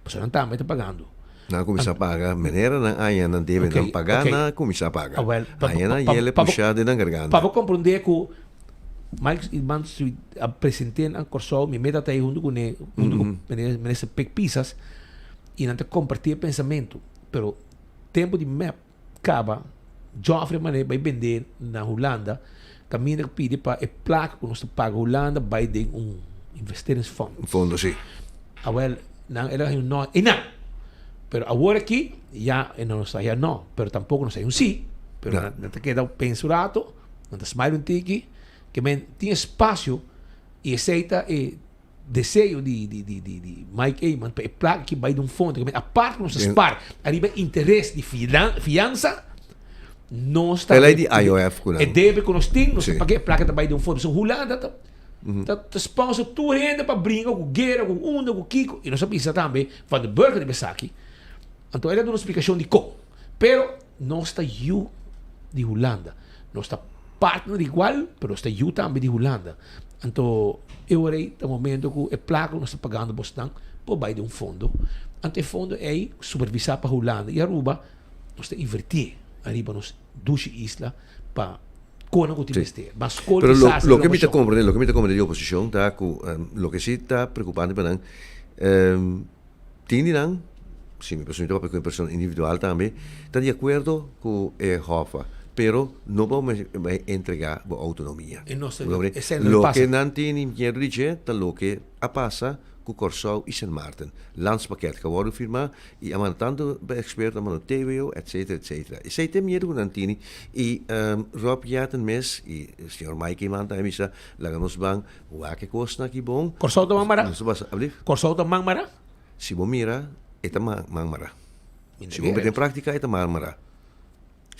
Mas não está pagando. Não começa a pagar, maneira não aí não deve não pagar, não começa a pagar. Aí não ele puxado na garganta. Para compreender que Mike Irmãos apresenté na Corsol, me meta aí junto com nesse pisas e não te compartilhar pensamento, pero tempo de map acaba, Joffrey Mané vai vender na Holanda, caminho que pede para a placa que nós paga Holanda vai de investeringsfond. Fundo sim. Well, não era não, e não. Pero agora aqui já não está já não, pero tampouco não sei sim, pero não te queda pensurato, não te smile um tiki que tem espaço e aceita e desejo de Mike Eyman para a placa que vai de fundo, que a parte que nós par, arriba interesse de fiança, não está. Ela é de IOF, é deve que nós temos, para que a placa vai de fundo. São Holanda, tá sponsor tu renda para brincar com guerra, com Uno, com Kiko, e nós sabemos também, van de burger de Besaki. Então, ela dá uma explicação de como. Pero, não está eu de Holanda, não está partner igual, pero está eu também de Holanda. Então, eu orei no momento que a placa nós está pagando bastante, por vai de fundo. Ante o fundo é supervisar para Holanda e Aruba, nós está invertir, arriba nos 12 islas para con que investir. Pero lo que me está comprendendo de oposición está lo que sí está preocupante para tienen si me pregunto para una persona individual también está de acuerdo con Hoffa pero no vamos a entregar la autonomía. Lo que no tiene miedo de decir es lo que pasa con Corsol y St. Martin. Landspakket geworden firma y amantando expert amano TVO, etcétera, etcétera. Y se te miedo con Antini y Rob ya ten mes y el señor Mike manda a misa la ganos bang wa que costa aquí bon. Corsol to mangmara? Corsol to mangmara? Si vos mira, eta mangmara. Si vos mete en práctica, eta mangmara.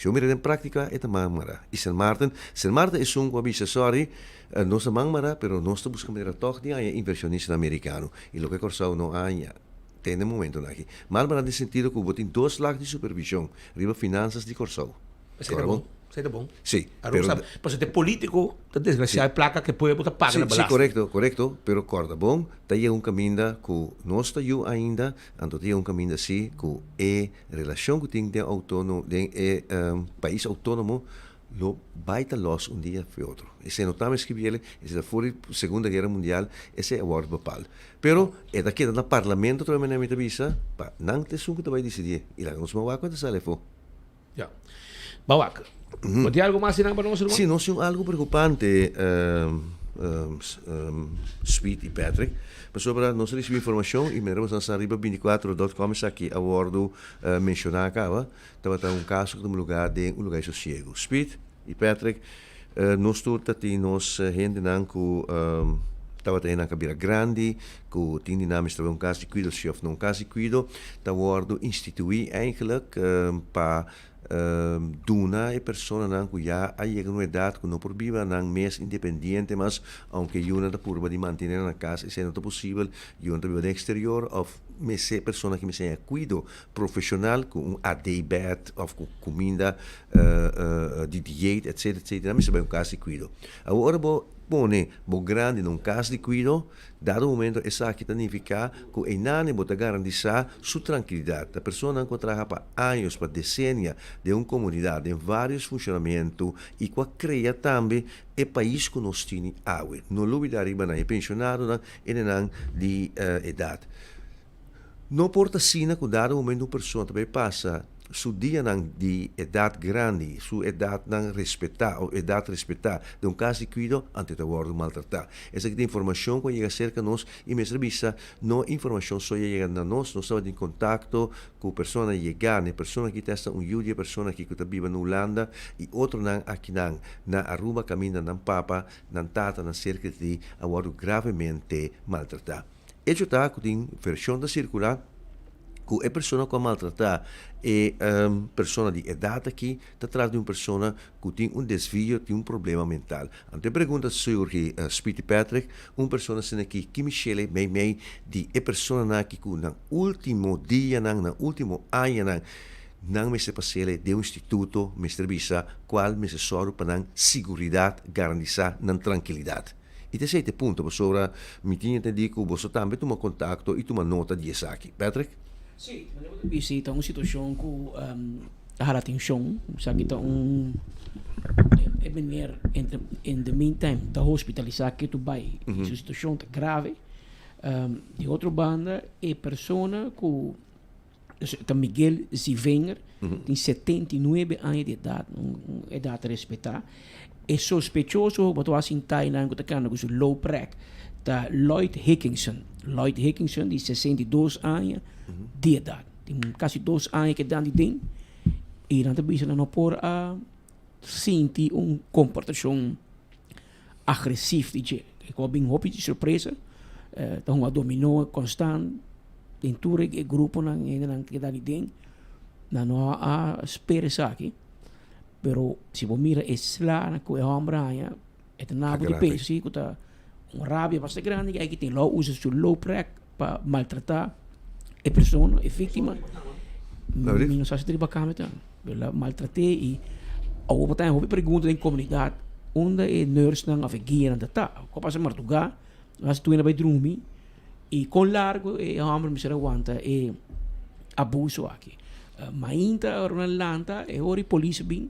Se eu mirar em prática, é mangmara. E San Martin é um que sorry, não é mangmara, pero nós estamos buscando toch de inversionista americano. E lo que Corsau não há tem no momento aqui. Mangmara no sentido que tem 2 lados de supervisão, riba finanças de Corsau. Seria bom. Sí, pero pues este político, desgraciado de placa que puede botar paga na balasta. Sí, correcto, pero corda bom, tem caminho que nós está ainda, então tem caminho assim que relação que tem de autônomo, de país autônomo, lo baita los dia para outro. E se notamos que ele, essa foi a Segunda Guerra Mundial, esse é o ordem papal. Pero é daqui no parlamento também na minha visa, não tem que vai decidir. E lá nós vamos quando sai for. Já. Bawaca. ¿Tiene algo más para nosotros? Sí, no es algo preocupante, Sweet y Patrick. Pero sobre no se recibe información y me vamos a arriba24.com aquí a bordo mencionar acá, estaba un caso de un lugar sosiego. Sweet y Patrick, nos turta ti nos gente nanku estava tendo a cabira grande, que tinha dinâmica um caso de cuido, se não um caso de cuido, está worden instituir eigenlijk para duna e persona nan que já a chega numa idade que não proíba nan mais independente, mas aunque eu não purba de manter na casa, se não é possível, eu não vivo no exterior, ou me se persona que me seja cuido profissional com AD-bed ou com comida de dieta, etc, me se vai um caso de cuido. Agora pone grande num caso de cuido, dado momento essa que significa que o nani bota garantizar sua tranquilidade. A pessoa não trabalha para anos, para decênios de uma comunidade em vários funcionamentos e que cria também o país que nós temos água. Não olvidar arriba na pensionado e na de idade. Não importa se que dado momento uma pessoa também passa su dia de idade grande, su idade não respeitar ou idade respeitar, de um caso de cuido ante de worden maltratar. Essa que tem informação que chega cerca de nós e me serviça, não informação só chega na nós estamos em contato com a pessoa chegar, a pessoa que testa judia, a pessoa que vive na Holanda e outro aqui na Aruba caminha na Papa, na Tata, na cerca de a worden gravemente maltratar. Isso está com a versão da circular que a pessoa que maltratar é pessoa de idade aqui, está atrás de uma pessoa que tem um desvio, tem um problema mental. Então, eu pergunto ao senhor Speedy Patrick, uma pessoa aqui que me chele meio de a pessoa aqui que no último dia, no último ano, não me se passele de um instituto, me serviça, qual me se sorro para a segurança, garantizar na tranquilidade. E te sei te punto, sobre mi tinha entendido que você também toma contato e toma nota disso aqui. Patrick? Sim, visita uma situação que a atenção, sabe que é maneira in the meantime da hospitalizar que tu vai, essa situação tá grave. De outra banda é persona que Miguel Zivenger tem 79 anos de idade, idade a respeitar. É sospechoso que assim está em com low prac da Lloyd Hickinson, de 62 anos de idade. Tem quase 2 anos que dá de dentro e não tem não por a sentir comportação agressiva de que bem hopi de surpresa, então a dominó constante dentro do grupo não que dá de dentro, não há esperança aqui. Pero se você mira esse lá que é homem é nada de peso, sim, que tá uma rabia bastante grande, que tem lá usa seu low prac para maltratar a pessoa, a vítima. Não sabe se tem bacana então, ela maltratei e ao botar uma pergunta em comunidade, onde é nurse não afegia não tá, como passa martugar, mas tu ainda vai dormir e com largo é homem me será aguenta é abuso aqui. Mainta Orlando é hora polícia bem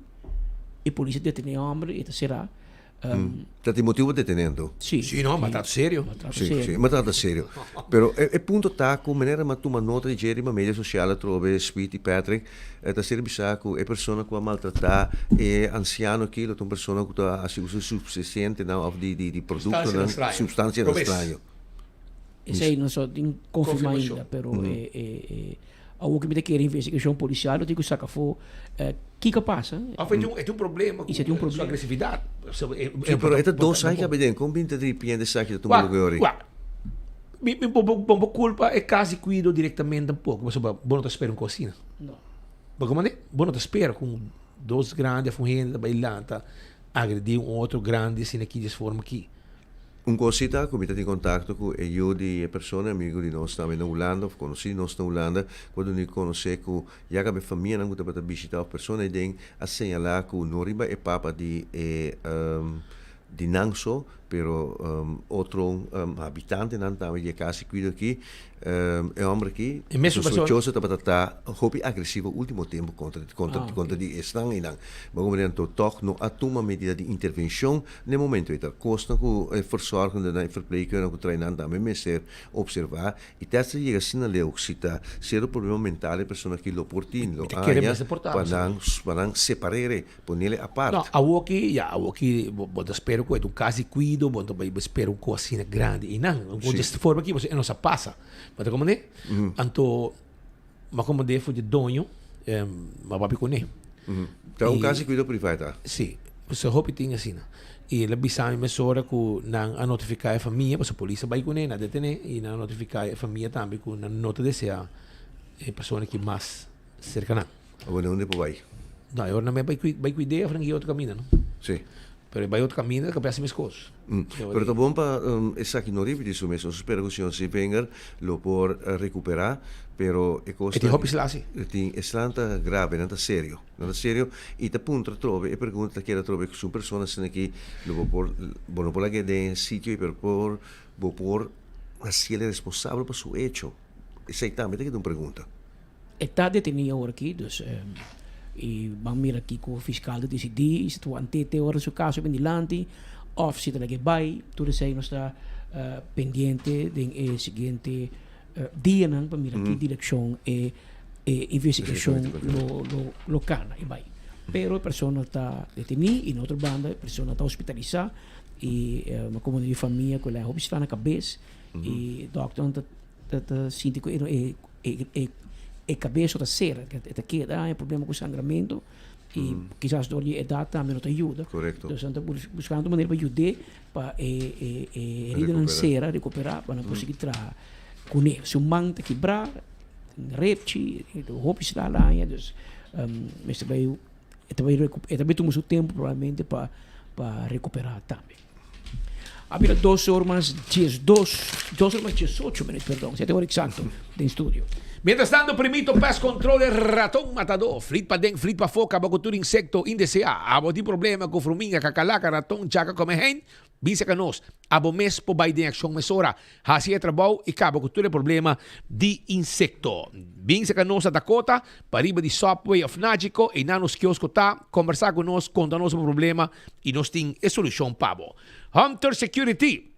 e polícia detém homem e será tem motivo detenendo? Sim, não, mas está sério. Sim, mas está sério. Pero o ponto está com maneira mas uma nota de gerir uma mídia social trove Speedy Patrick está ser bisaco é pessoa que vai maltratar é anciano aqui uma pessoa que está assim subsistente não of de produto não substância estranho. Isso aí não só tem confirmar ainda, pero algo que me tem que ir investigação policial, eu tenho que sacar for que passa. É um problema com sua agressividade. Pero é dois anos que abedem, como 23 pientes saque da tua lugar. Bom, culpa é quase cuido diretamente um pouco, mas bom não te espera uma cocina. Não. Porque como é? Bom não te espera com dois grandes funcionários da bailanta agredir outro grande assim aqui de forma aqui. Cosita, como está em contato com eu de pessoa, amigo de nós também na Holanda, conheci nós na Holanda, quando eu conheci que já que a minha família não está para visitar a pessoa, eu tenho a señalar que Noriba é papa de Nangso, pero outro habitante não também de casa cuida aqui, é homem aqui, sospechoso estava tá hobby agressivo último tempo contra de estão e não, mas como então toch não atuma medida de intervenção no momento então costa com verzorgende na verpleegkundige com treinando também mas ser observar e testa chega assim leu que está ser o problema mental de pessoa que lo portino para separar ponele a parte não a aqui vou espero que um caso cuido vou também espero que assim grande e não desta forma aqui você não se passa. Mas como né? Anto, mas como de foi de dono, mas vai com né? Então caso cuido privado. Sim, você hope tem assim. E ele bisa me sora que não a notificar a família, porque a polícia vai com né, na detener e não notificar a família também com na nota de ser a pessoa que mais cercana. Agora onde vai? Não, eu não me vai cuidar, franquia outro caminho, não? Sim. Pero vai outro caminho que pensa minhas coisas. Pero tá bom para essa aqui no ribe disso mesmo. Espero que o senhor se venha lo por recuperar, pero é coisa. E tem hopis lá assim. Tem excelente grave, não tá sério, E tá ponto trove e pergunta que era trove que são pessoas aqui lo por bueno por lá que de sítio e por assim ele é responsável por seu hecho. Exatamente que tu pergunta. Está detenido agora aqui, dus e vamos mirar aqui com o fiscal de decidir se tu antete agora o caso bem dilante ou se tem que vai tudo isso aí nós está pendiente do seguinte dia não para mirar aqui direção e investigação local e vai pero a pessoa está detenida e na outra banda a pessoa está hospitalizada e uma comunidade de família que ela está na cabeça e o doctor está sentindo que a cabeça da cera, que queda, é problema com sangramento e quizás dor de idade também não te ajuda. Correto. Então, estamos buscando maneira para ajudar para herida na cera recuperar, para não conseguir trabalhar com ele. Se o manto está quebrar, repte, o roupa está lá, mas também temos o tempo provavelmente para recuperar também. Havia 2 horas 18 minutos, perdão, 7 horas exato, em estúdio. Mientras tanto, primito pes controle ratón matador. Flit pa deng, flit pa foca, bagutur insecto indeseado. Abo di problema com formiga, cacalaca, ratón, chaca, come hen. Bisa ka nos. Abo mes po bay de aksyon mesora. Hasi trabaho e cabo cultura problema di insecto. Bisa ka nos sa Dakota, pariba di Subway of Nagico e nanos kiosco ta, conversar con nos, contanos o problema e nos ting e solusyon pabo. Hunter Security.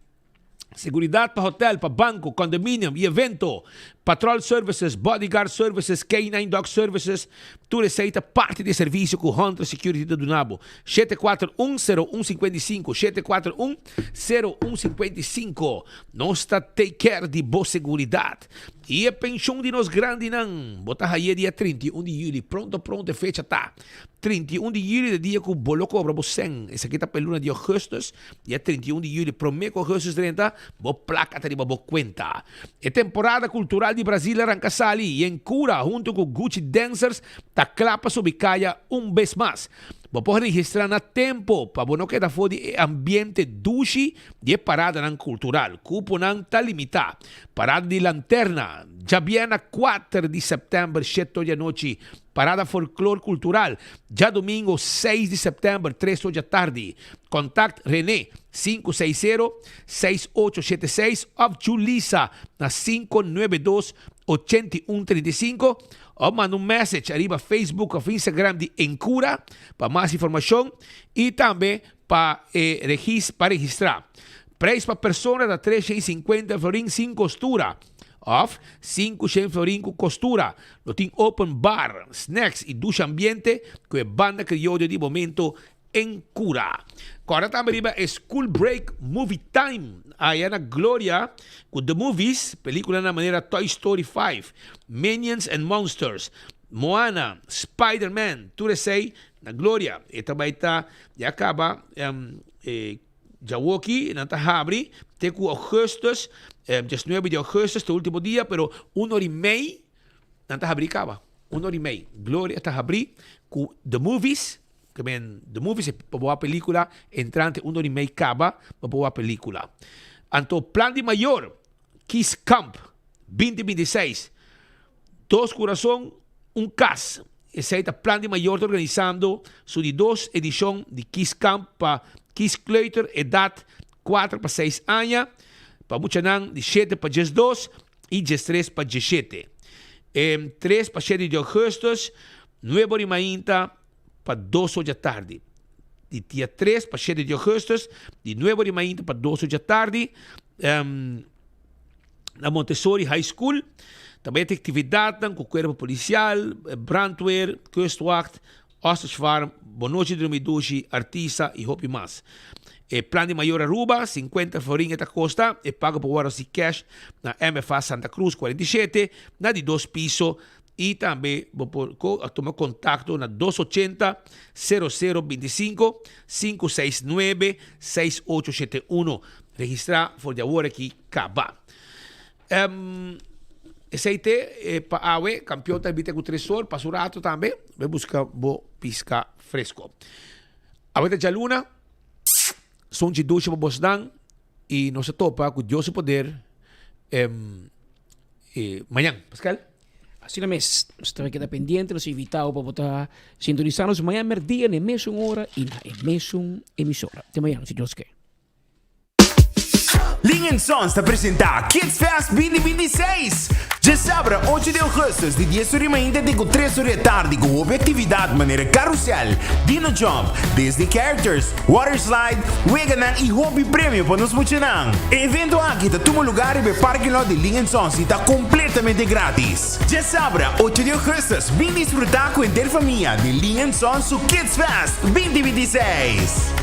Seguridad para hotel, para banco, condominium e evento. Patrol Services, Bodyguard Services, K9 Dog Services. Tu receita parte de serviço com Hunter Security do Dunabo. 741-0155. 741-0155. Nós take care de boa seguridade. E a pensão de nós grande não. Bota aí dia 31 de julho. Pronto, fecha tá. 31 de julho é dia que o bolo cobra você. Essa aqui tá pela luna de agosto. Dia 31 de julho. Prometo agosto 30. Bo placa tá de bo conta. É temporada cultural de Brasil arranca sali. E em cura, junto com Gucci Dancers, tá clapa sobre caia vez mais. Vou registrar na tempo para não quedar fora de ambiente duche de parada nan cultural. Cupo nan tá limitado. Parada de lanterna. Já viene 4 de setembro, 7 da noite. Parada folclore cultural. Já domingo, 6 de setembro, 3 da tarde. Contact René 560-6876 ou Julissa na 592-8135 ou manda message arriba Facebook ou Instagram de Encura para mais informação e também para registrar. Preço para pessoa da 350 florin sem costura. Of 500 florin com costura. Lo tem open bar, snacks e ducha ambiente com a banda criolla de momento em cura. Agora também é School Break Movie Time. Aí na Glória, com The Movies, película na maneira Toy Story 5, Minions and Monsters, Moana, Spider-Man, tudo sei, na Glória. E também está, já acaba, já vou aqui, não está abre, tem com Augustus, 19 de agosto, este último dia, pero 1 hora e meia, não está abrir, acaba. 1 hora e meia. Glória está abrir com The Movies, que the movie se boa película entrante 1,5 caba boa película. Anto plan de mayor Kiss Camp 2026 2 corazón un cas. Ese es el plan de mayor organizando su 2 edición de Kiss Camp para Kiss Kleuter edad 4 para 6 años, para muchos de 7 para 2 y 3 para 17. 3 para 7 de agosto, 9 de mañana para 2 da tarde. De dia 3 para 7 de agosto, de 9 de mañana para 2 da tarde, na Montessori High School. Também tem atividade com o corpo policial, brandweer, kustwacht, Oosterschwarm, Bonoche de Midushi, Artista e hopi mais. Plan de Maior Aruba, 50 florinha da costa, e paga por horas de cash na MFA Santa Cruz 47, na de 2 pisos, e também tomar contato na 280 0025 569 6871. Registrar for de agora aqui, acaba. Esse aí para awe, campeão também tem com 3 horas, passa o rato também, vai buscar bo pisca fresco. A da Jaluna, são de ducha para Bosdan, e nós topa com Deus e poder amanhã, Pascal? Así la mes, usted queda pendiente, los invitados para votar, sintonizarnos mañana merdía en Emesun hora y en Emesun emisora. De mañana, si Dios quiere. Ling & Sons está presentando Kids Fest 2026. Já sabe, 8 de agosto, de 10 horas ainda de 3 horas da tarde, com atividade maneira carrossel, dino jump, Disney characters, water slide, weganan e hobby prêmio para nos funcionar. Evento aqui está todo lugar e o parque lot de Ling & Sons está completamente grátis. Já sabe, 8 de agosto, vem disfrutar com a família de Ling & Sons o Kids Fest 2026.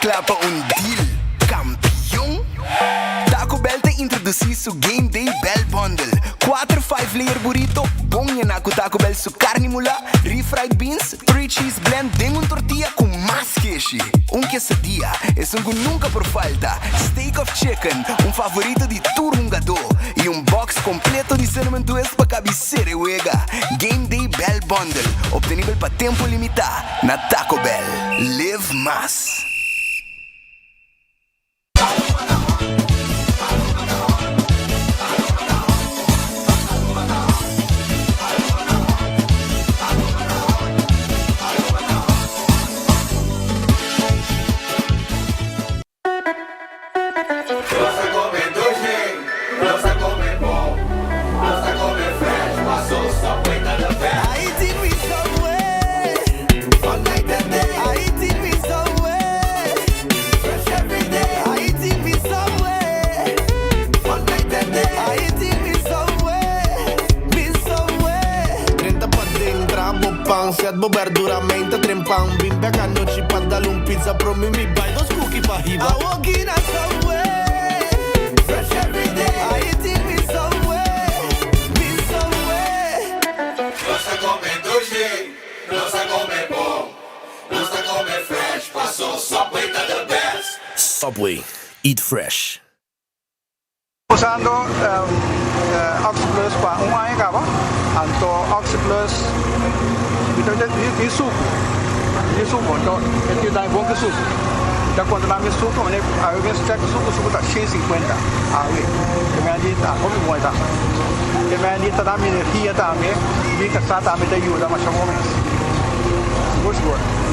Klappa un deal, campeão. Taco Bell te introduzi su Game Day Bell Bundle 4-5 layer burrito, bom na com Taco Bell su carne mula, refried beans, 3 cheese blend, tem tortilla com mais queijo. Quesadilla es algo nunca por falta. Steak of chicken, favorito de turungador, e box completo de cinnamon twist para cabeceira e wega. Game Day Bell Bundle, obtenível para tempo limitado na Taco Bell. Live más. Set bober duramente trempang bimbe a noite para dar pizza pro mim me buy those cookie pa riba. I walk in a subway, fresh every day. I eat me somewhere, be somewhere. Cosa come doce. Subway, eat fresh. Usando Oxyplus para un año acaba, anto Oxyplus itu suco, então ele dá bom que suco. Então quando lá me suco, eu vejo que suco tá 150, aí, que me adita, como bom tá. Que me adita da minha energia também, me que está também da ajuda, mas chamo mais. Muito bom.